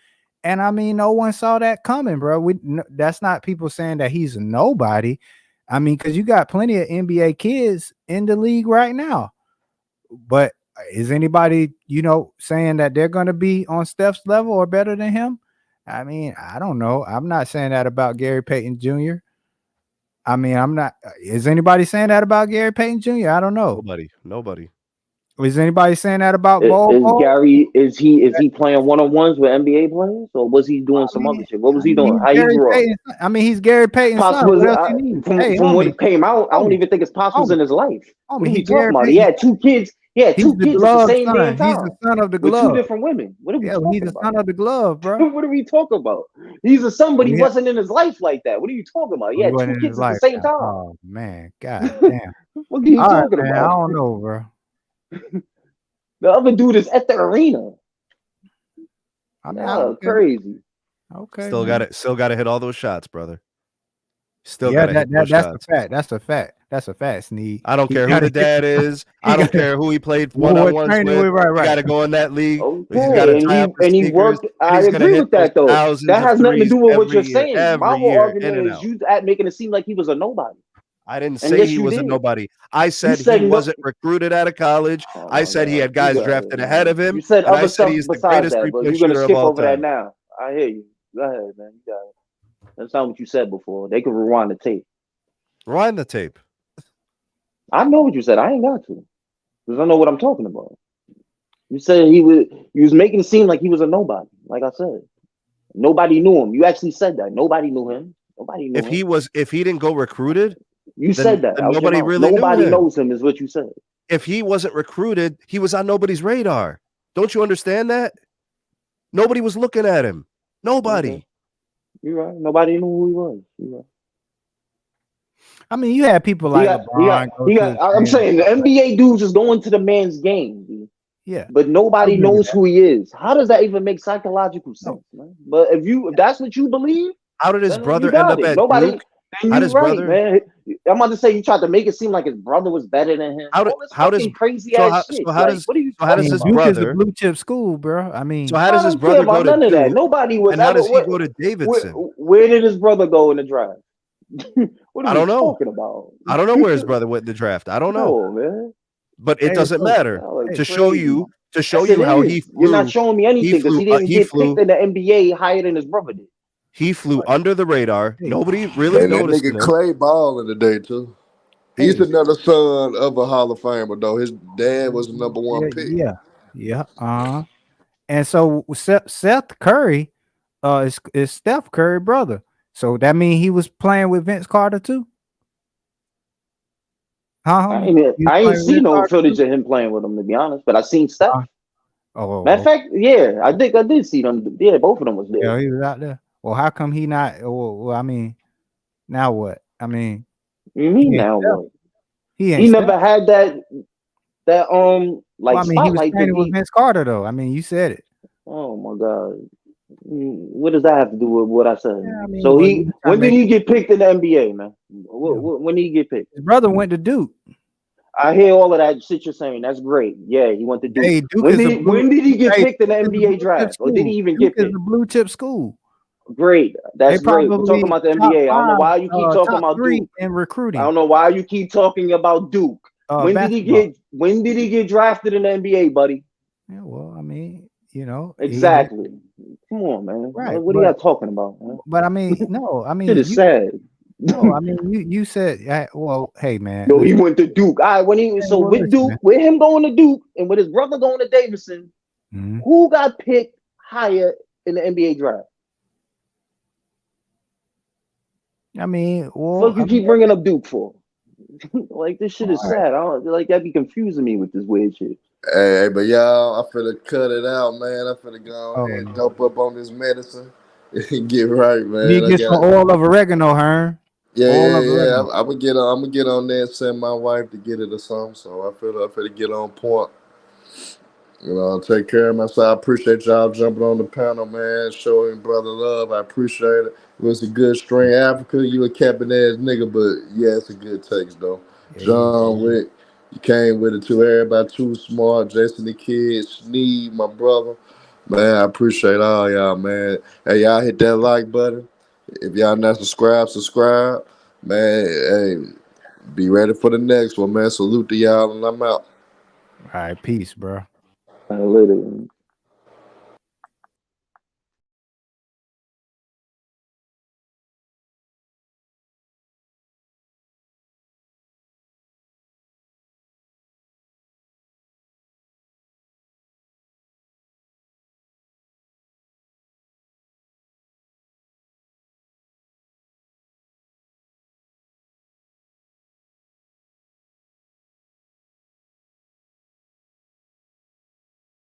and I mean, no one saw that coming, bro. That's not people saying that he's a nobody. I mean, because you got plenty of NBA kids in the league right now, but is anybody saying that they're going to be on Steph's level or better than him? I mean, I don't know. I'm not saying that about Gary Payton Jr. I mean, I'm not. Is anybody saying that about Gary Payton Jr.? I don't know. Nobody. Is anybody saying that about Bol? Is Gary? Is he playing one-on-ones with NBA players, or was he doing some other shit? What was he doing? How he grew up? He's Gary Payton's son. What else he need? From what it came out, I don't even think his pops was in his life. What are we talking about? He had 2 kids. He had 2 kids at the same damn time. He's the son of the with glove. 2 different women. What are we talking he's the about? son of the glove, bro. What are we talking about? He's a son, but he wasn't in his life like that. What are you talking about? He had 2 kids at the same time. Oh man, god damn. What are you All right, talking man, about? I don't know, bro. The other dude is at the arena. I mean, crazy. Okay. Still got to hit all those shots, brother. Still Yeah, got to hit those that's shots. a fact. That's a fact. That's a fact, Sneed. I don't care who the dad is. I don't care who he played one-on-ones with. You got to go in that league. He's got to tie up his and he sneakers, worked. I he's gonna agree hit with that those though. thousands That of has nothing to threes do with what every you're year, saying. every My whole year, in argument and is out. you at making it seem like he was a nobody. I didn't And say yes, he you was a did. nobody. I said said he no- wasn't recruited out of college. I said he had guys drafted ahead of him. You said and I other said stuff he's the besides greatest that, but 3-point you're gonna shooter of skip all over that time. now. I hear you. Go ahead, man. You got it. That's not what you said before. They could rewind the tape. Rewind the tape. I know what you said. I ain't got to, because I know what I'm talking about. You said you was making it seem like he was a nobody. Like I said, nobody knew him. You actually said that. Nobody knew him. Nobody knew him. If he didn't go recruited, You said that. then nobody really Nobody knew him. knows him, is what you said. If he wasn't recruited, he was on nobody's radar. Don't you understand that? Nobody was looking at him. Nobody. Okay. You're right. Nobody knew who he was. You're right. I mean, you had people like LeBron. I'm saying the NBA dudes is going to the man's game, dude. Yeah. But nobody knows who he is. How does that even make psychological sense, man? But if that's what you believe, how did his then brother you got end up it. at Nobody. Duke? Then How you're does right, brother? man. I'm about to say you tried to make it seem like his brother was better than him. All this How does fucking crazy so ass shit. how Like, does what are you so how does talking his about? Duke is a brother? blue chip school, bro. I So mean, how I does his don't care brother about go to none of that. Duke? Nobody was And how ever. does he go to Where, Davidson? where did his brother go in the draft? What are I we don't know. talking about? I don't know where his brother went in the draft. I don't know. No, man. But it hey, doesn't so matter. Y'all are To show crazy. you Yes, it how is. You're not showing me anything because he didn't get picked in the NBA higher than his brother did. he flew under the radar. Hey. Nobody really And that noticed nigga him. Clay balling today too. He's Hey. another son of a Hall of Famer though. His dad was the number one pick. Yeah. And so Seth Curry, is Steph Curry brother. So that means he was playing with Vince Carter too. Huh? I homie? ain't, He was I playing ain't with seen Vince no Carter footage too? of him playing with him, to be honest. But I seen Steph. Oh, Matter of fact, yeah, I think I did see them. Yeah, both of them was there. yeah, he was out there. Well, how come he not? Well, I mean, now what? I mean, You mean he ain't now Steph. what? He ain't He Steph. never had that like Well, I mean, he was spotlight to training with be. Vince Carter though. I mean, you said it. Oh my God. What does that have to do with what I said? Yeah, I mean, So well, he, you when did make he get picked in the NBA, man? When did he get picked? his brother went to Duke. I hear all of that shit you're saying. That's great. Yeah, he went to Duke. Hey, Duke When is a did blue. when did he get Hey, picked in the Duke is a blue NBA chip draft, or did school. he even Duke get is picked? a blue chip school. Great. That's They great. We're talking probably about the top NBA. I don't know 5, why you keep talking top about 3 Duke. in I recruiting. don't know why you keep talking about Duke. When Basketball. did he get drafted in the NBA, buddy? Yeah, well, I mean, you know, Exactly. Come on, man. Right, What are y'all talking about, man? but I mean, no, I mean, Shit is sad. no, I mean, you said, well, hey, man, No, he listen, went to Duke. All right, when he so well, with listen, Duke, man. with him going to Duke, and with his brother going to Davidson, Mhm. who got picked higher in the NBA draft? I mean, well, Fuck you keep bringing up Duke for? Like this shit is sad. I don't like that. Be confusing me with this weird shit. Hey, but y'all, I finna cut it out, man. I finna go Oh, ahead and dope up on this medicine and get right, you man. need to I get some got oil of oregano, Hearn. yeah, Oil yeah, of yeah. oregano. I'm gonna get on there and send my wife to get it or something. So I feel get on point. You know, take care of myself. I appreciate y'all jumping on the panel, man. Showing brother love. I appreciate it. It was a good string. Africa, you a capping ass nigga, but yeah, it's a good text though. Yeah, John Wick, you came with it too. Everybody too smart. Jason the Kid, Sneed, my brother. Man, I appreciate all y'all, man. Hey, y'all hit that like button. If y'all not subscribe. Man, hey, be ready for the next one, man. Salute to y'all, and I'm out. All right, peace, bro. Later.